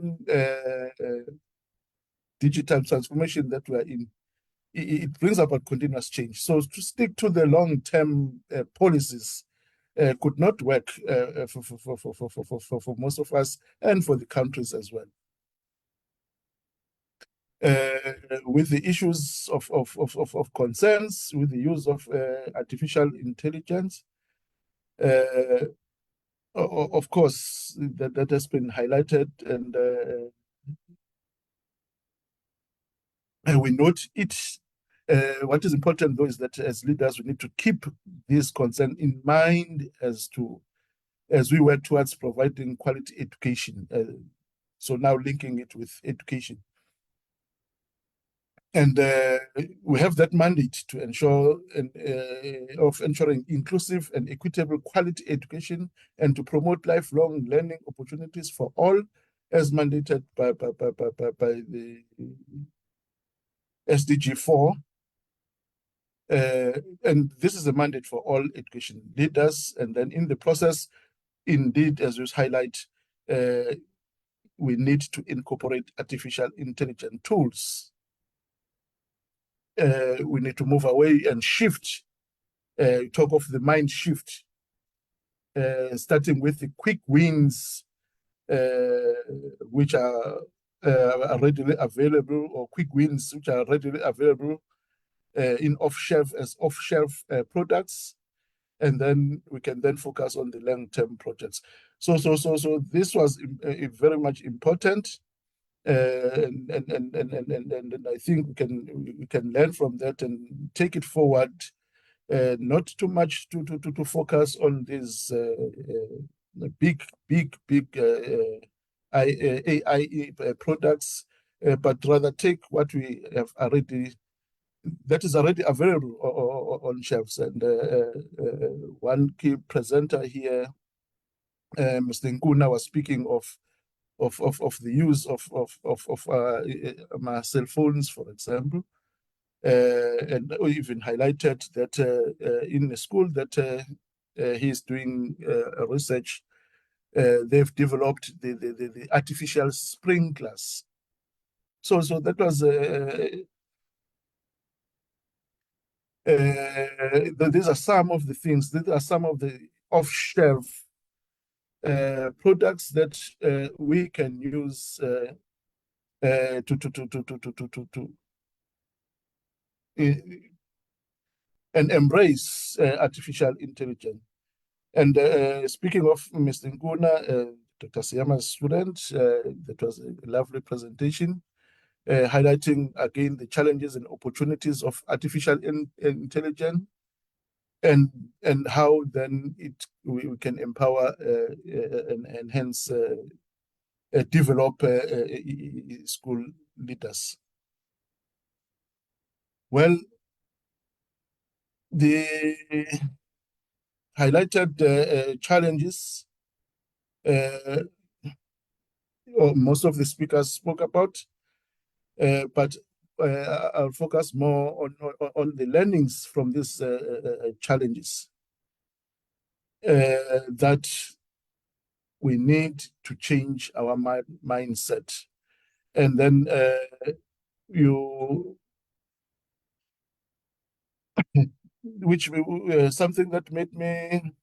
digital transformation that we are in, it brings about continuous change. So to stick to the long-term policies could not work for most of us and for the countries as well. With the issues of concerns with the use of artificial intelligence, of course, that has been highlighted, and we note it. What is important, though, is that as leaders, we need to keep this concern in mind as we work towards providing quality education. So now linking it with education. And we have that mandate to ensure ensuring inclusive and equitable quality education and to promote lifelong learning opportunities for all, as mandated by the SDG 4. And this is a mandate for all education leaders. And then in the process, indeed, as you highlight, we need to incorporate artificial intelligence tools. We need to move away and shift, talk of the mind shift, starting with the quick wins, which are readily available, or quick wins which are readily available in off-shelf products, and then we can then focus on the long-term projects. So this was very much important, and I think we can learn from that and take it forward. Not too much to focus on these big AI products, but rather take what we have already, that is already available on shelves. And one key presenter here, Mr. Nkuna, was speaking of the use of my cell phones, for example, and even highlighted that in a school that he's doing research, they've developed the artificial sprinklers. So that was these are some of the things. These are some of the off-shelf products that we can use and embrace artificial intelligence. And speaking of Mr. Nkuna, Dr. Siyama's student, that was a lovely presentation, highlighting again the challenges and opportunities of artificial intelligence, and how then we can empower and hence develop school leaders. Well, the highlighted challenges most of the speakers spoke about, but I'll focus more on the learnings from these challenges that we need to change our mindset. And then something that made me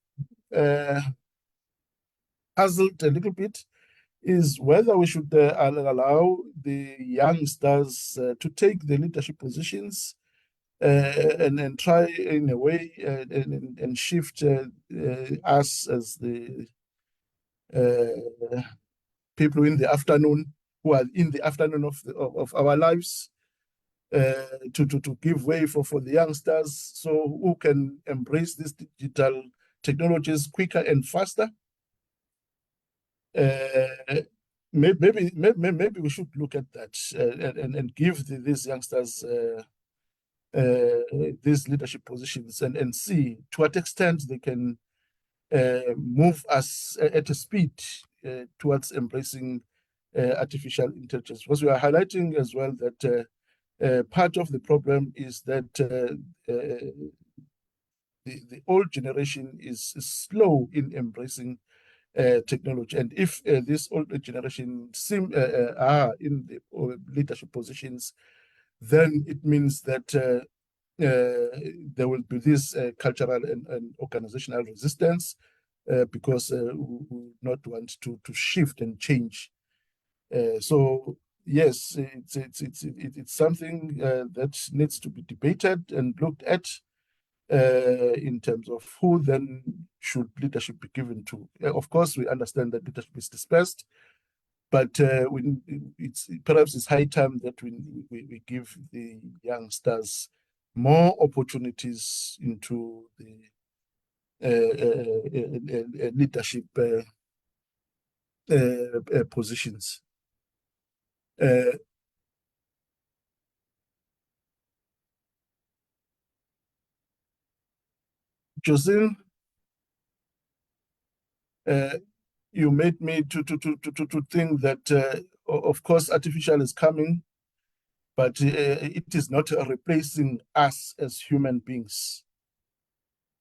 puzzled a little bit is whether we should allow the youngsters to take the leadership positions and try in a way and shift us as the people in the afternoon, who are in the afternoon of our lives, to give way for the youngsters, so who can embrace these digital technologies quicker and faster. Maybe we should look at that and give these youngsters these leadership positions and see to what extent they can move us at a speed towards embracing artificial intelligence. Because we are highlighting as well that part of the problem is that the old generation is slow in embracing technology. And if this older generation are in the leadership positions, then it means that there will be this cultural and organizational resistance because we would not want to shift and change. So yes, it's something that needs to be debated and looked at in terms of who then should leadership be given to. Of course, we understand that leadership is dispersed, but perhaps it's high time that we give the youngsters more opportunities into the leadership positions. Josine, you made me to think that of course artificial is coming, but it is not replacing us as human beings.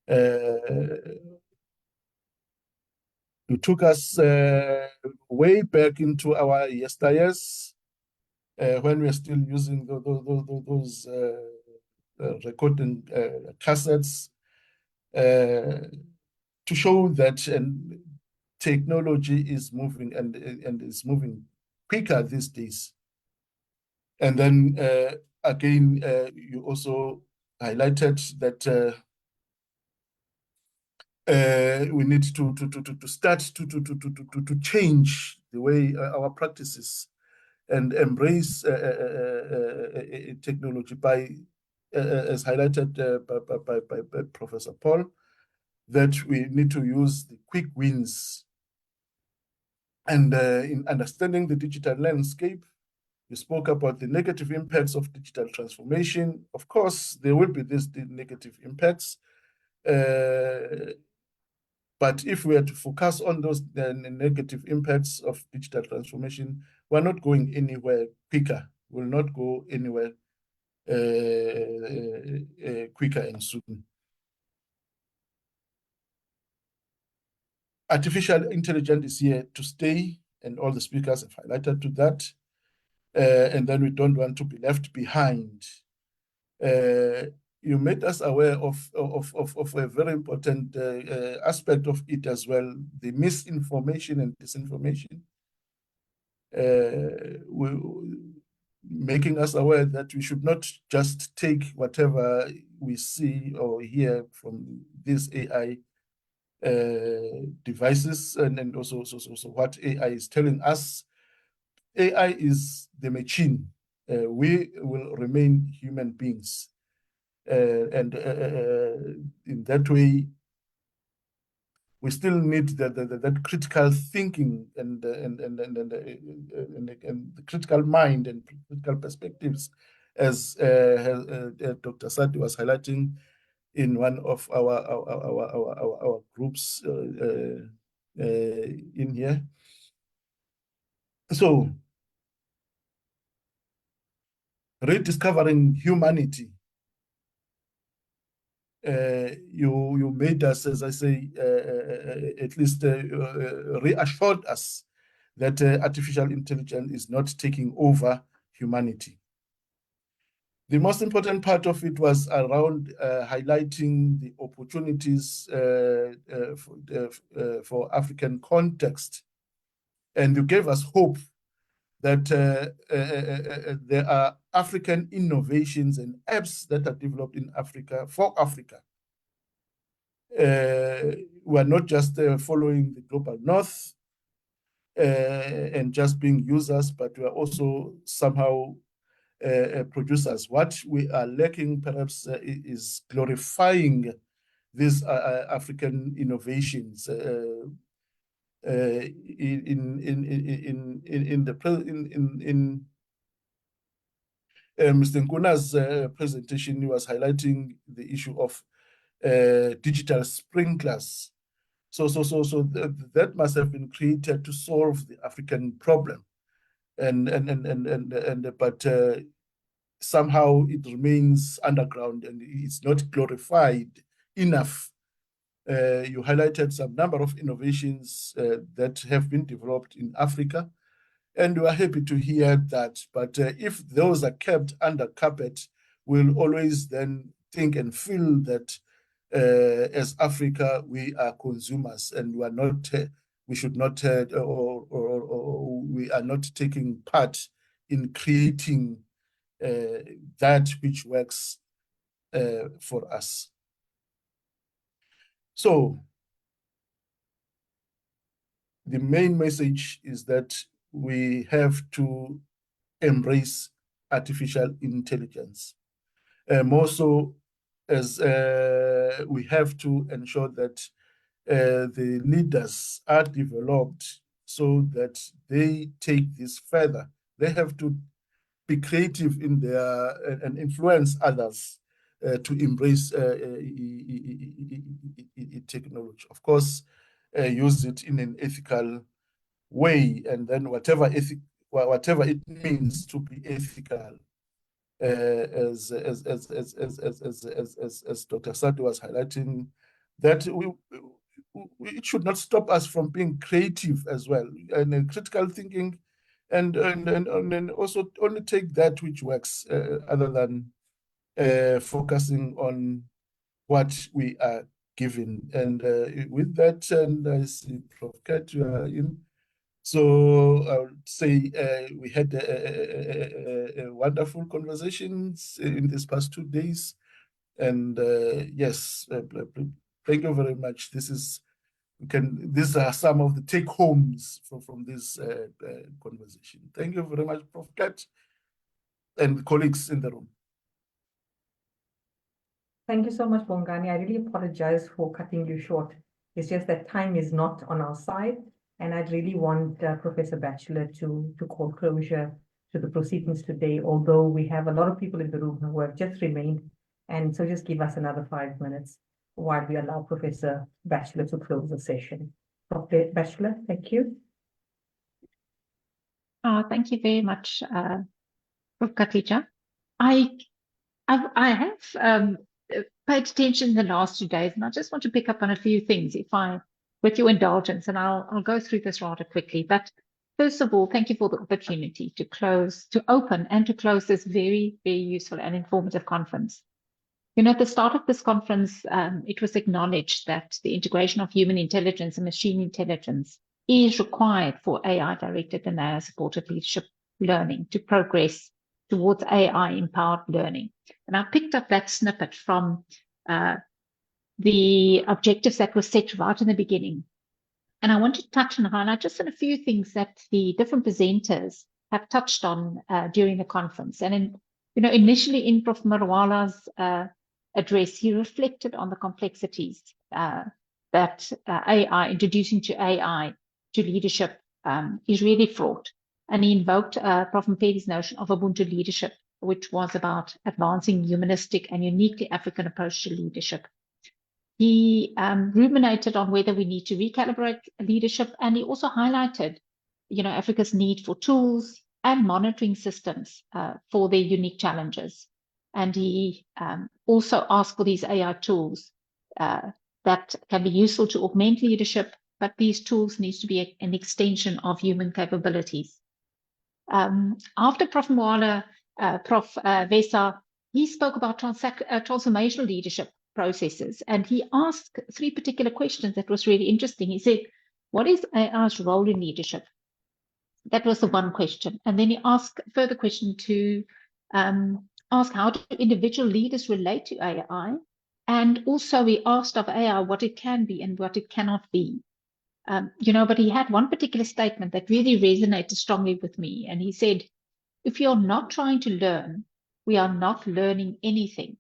You took us way back into our yesteryears when we are still using those recording cassettes to show that technology is moving and is moving quicker these days. And then again, you also highlighted that we need to start to change the way our practices and embrace technology by, as highlighted by Professor Paul, that we need to use the quick wins. And in understanding the digital landscape, you spoke about the negative impacts of digital transformation. Of course, there will be these negative impacts. But if we are to focus on those negative impacts of digital transformation, we're not going anywhere quicker. We'll not go anywhere quicker and soon. Artificial intelligence is here to stay, and all the speakers have highlighted to that. And then we don't want to be left behind. You made us aware of a very important aspect of it as well, the misinformation and disinformation. Making us aware that we should not just take whatever we see or hear from these AI devices and also what AI is telling us. AI is the machine. We will remain human beings. And in that way, we still need that critical thinking and the critical mind and critical perspectives, as Dr. Sati was highlighting in one of our groups in here. So, rediscovering humanity. You made us, as I say, at least reassured us that artificial intelligence is not taking over humanity. The most important part of it was around highlighting the opportunities for African context. And you gave us hope that there are African innovations and apps that are developed in Africa for Africa. We are not just following the global north and just being users, but we are also somehow producers. What we are lacking perhaps is glorifying these African innovations in Mr. Nkuna's presentation. He was highlighting the issue of digital sprinklers. So that must have been created to solve the African problem, but somehow it remains underground and it's not glorified enough. You highlighted some number of innovations that have been developed in Africa, and we are happy to hear that. But if those are kept under carpet, we'll always then think and feel that as Africa, we are consumers and we are not, we should not, or we are not taking part in creating that which works for us. So the main message is that we have to embrace artificial intelligence. More so as we have to ensure that the leaders are developed so that they take this further. They have to be creative in their and influence others to embrace technology. Of course, use it in an ethical way, and then whatever it means to be ethical. As Dr. Sadi was highlighting, that it should not stop us from being creative as well, and critical thinking, and also only take that which works, other than focusing on what we are given. And with that, and I see Prof. Kat, you are in. So I would say we had a wonderful conversations in these past 2 days, and yes, thank you very much. These are some of the take homes from this conversation. Thank you very much, Prof. Kat, and colleagues in the room. Thank you so much, Bongani. I really apologize for cutting you short. It's just that time is not on our side. And I'd really want Professor Batchelor to call closure to the proceedings today, although we have a lot of people in the room who have just remained. And so just give us another 5 minutes while we allow Professor Batchelor to close the session. Professor Batchelor, thank you. Thank you very much, Prof. Katija. I have paid attention in the last 2 days, and I just want to pick up on a few things, with your indulgence, and I'll go through this rather quickly. But first of all, thank you for the opportunity to open and to close this very, very useful and informative conference. You know, at the start of this conference, it was acknowledged that the integration of human intelligence and machine intelligence is required for AI-directed and AI-supported leadership learning to progress towards AI-empowered learning. And I picked up that snippet from the objectives that were set right in the beginning. And I want to touch and highlight just on a few things that the different presenters have touched on during the conference. And initially in Prof. Marwala's address, he reflected on the complexities that introducing AI to leadership is really fraught. And he invoked Prof. Mpedi's notion of Ubuntu leadership, which was about advancing humanistic and uniquely African approach to leadership. He ruminated on whether we need to recalibrate leadership, and he also highlighted, Africa's need for tools and monitoring systems for their unique challenges. And he also asked for these AI tools that can be useful to augment leadership, but these tools need to be an extension of human capabilities. After Prof. Mwala, Prof. Vesa, he spoke about transformational leadership processes, and he asked 3 particular questions that was really interesting. He said, what is AI's role in leadership? That was the one question. And then he asked a further question to ask how do individual leaders relate to AI? And also he asked of AI what it can be and what it cannot be. But he had one particular statement that really resonated strongly with me. And he said, if you're not trying to learn, we are not learning anything.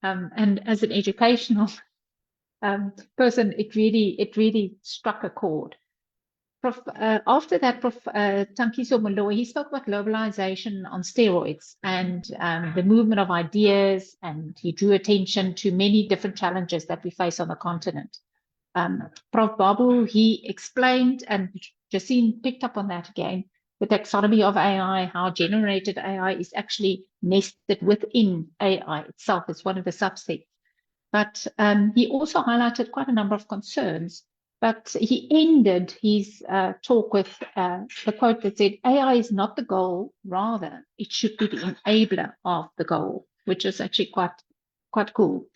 And as an educational person, it really struck a chord. After that, Prof. Tankiso Moloi, he spoke about globalization on steroids and the movement of ideas, and he drew attention to many different challenges that we face on the continent. Prof. Babu, he explained, and Jacine picked up on that again, the taxonomy of AI, how generated AI is actually nested within AI itself. It's one of the subsets. But he also highlighted quite a number of concerns. But he ended his talk with the quote that said, AI is not the goal, rather, it should be the enabler of the goal, which is actually quite cool.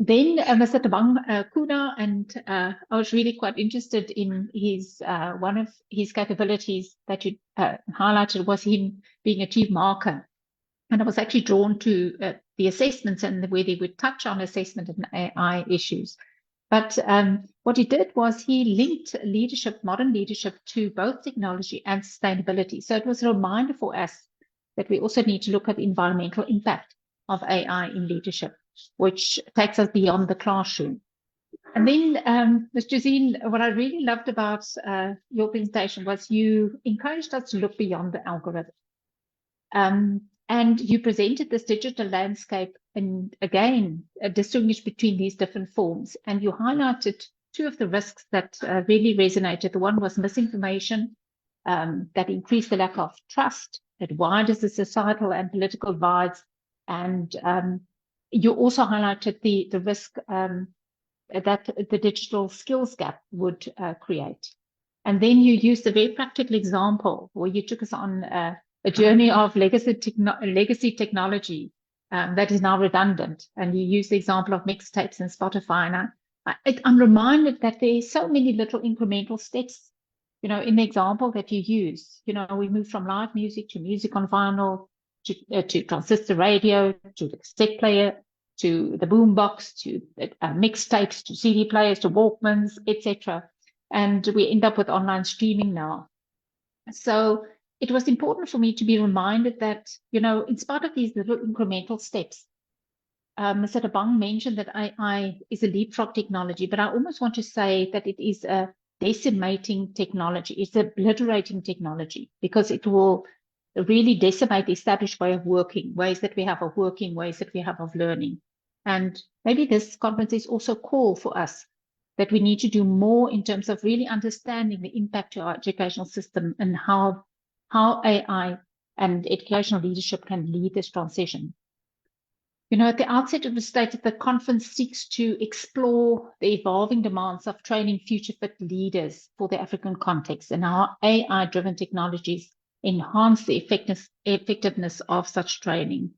Then Mr. Tabang Kuna, and I was really quite interested in his one of his capabilities that you highlighted was him being a chief marker. And I was actually drawn to the assessments and where they would touch on assessment and AI issues. But what he did was he linked leadership, modern leadership, to both technology and sustainability. So it was a reminder for us that we also need to look at the environmental impact of AI in leadership, which takes us beyond the classroom. And then, Ms. Jacine, what I really loved about your presentation was you encouraged us to look beyond the algorithm. And you presented this digital landscape and again, distinguished between these different forms. And you highlighted two of the risks that really resonated. The one was misinformation that increased the lack of trust. It widens the societal and political divides. And you also highlighted the risk that the digital skills gap would create. And then you used a very practical example where you took us on a journey of legacy technology that is now redundant. And you use the example of mixtapes and Spotify. And I'm reminded that there are so many little incremental steps, you know, in the example that you use. You know, we moved from live music to music on vinyl, to transistor radio, to the cassette player, to the boombox, to mixtapes, to CD players, to Walkmans, etc. And we end up with online streaming now. So it was important for me to be reminded that, you know, in spite of these little incremental steps, Mr. Tabang mentioned that AI is a leapfrog technology, but I almost want to say that it is a decimating technology. It's a obliterating technology because it will really decimate the established way of working, ways that we have of working, ways that we have of learning. And maybe this conference is also a call for us that we need to do more in terms of really understanding the impact to our educational system and how AI and educational leadership can lead this transition. You know, at the outset it was stated the conference seeks to explore the evolving demands of training future fit leaders for the African context and how AI-driven technologies enhance the effectiveness of such training.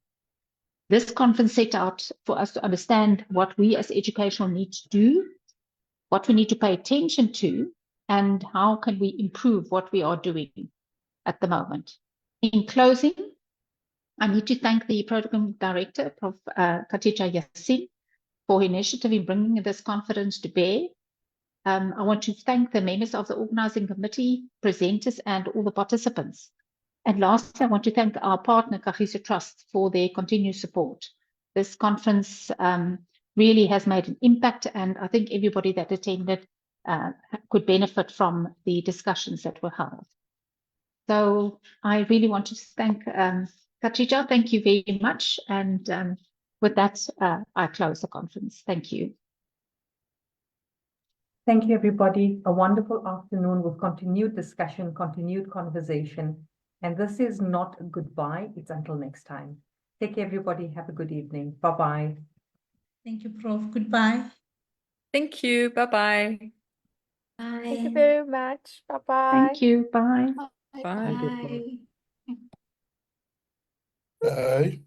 This conference set out for us to understand what we as educational need to do, what we need to pay attention to, and how can we improve what we are doing at the moment. In closing, I need to thank the Program Director, Prof. Khatija Yassin, for her initiative in bringing this conference to bear. I want to thank the members of the organizing committee, presenters, and all the participants. And lastly, I want to thank our partner, Kagiso Trust, for their continued support. This conference really has made an impact, and I think everybody that attended could benefit from the discussions that were held. So I really want to thank Khatija. Thank you very much. And with that, I close the conference. Thank you. Thank you, everybody. A wonderful afternoon with continued discussion, continued conversation. And this is not a goodbye. It's until next time. Take care, everybody. Have a good evening. Bye-bye. Thank you, Prof. Goodbye. Thank you. Bye-bye. Bye. Thank you very much. Bye-bye. Thank you. Bye. Bye. Bye.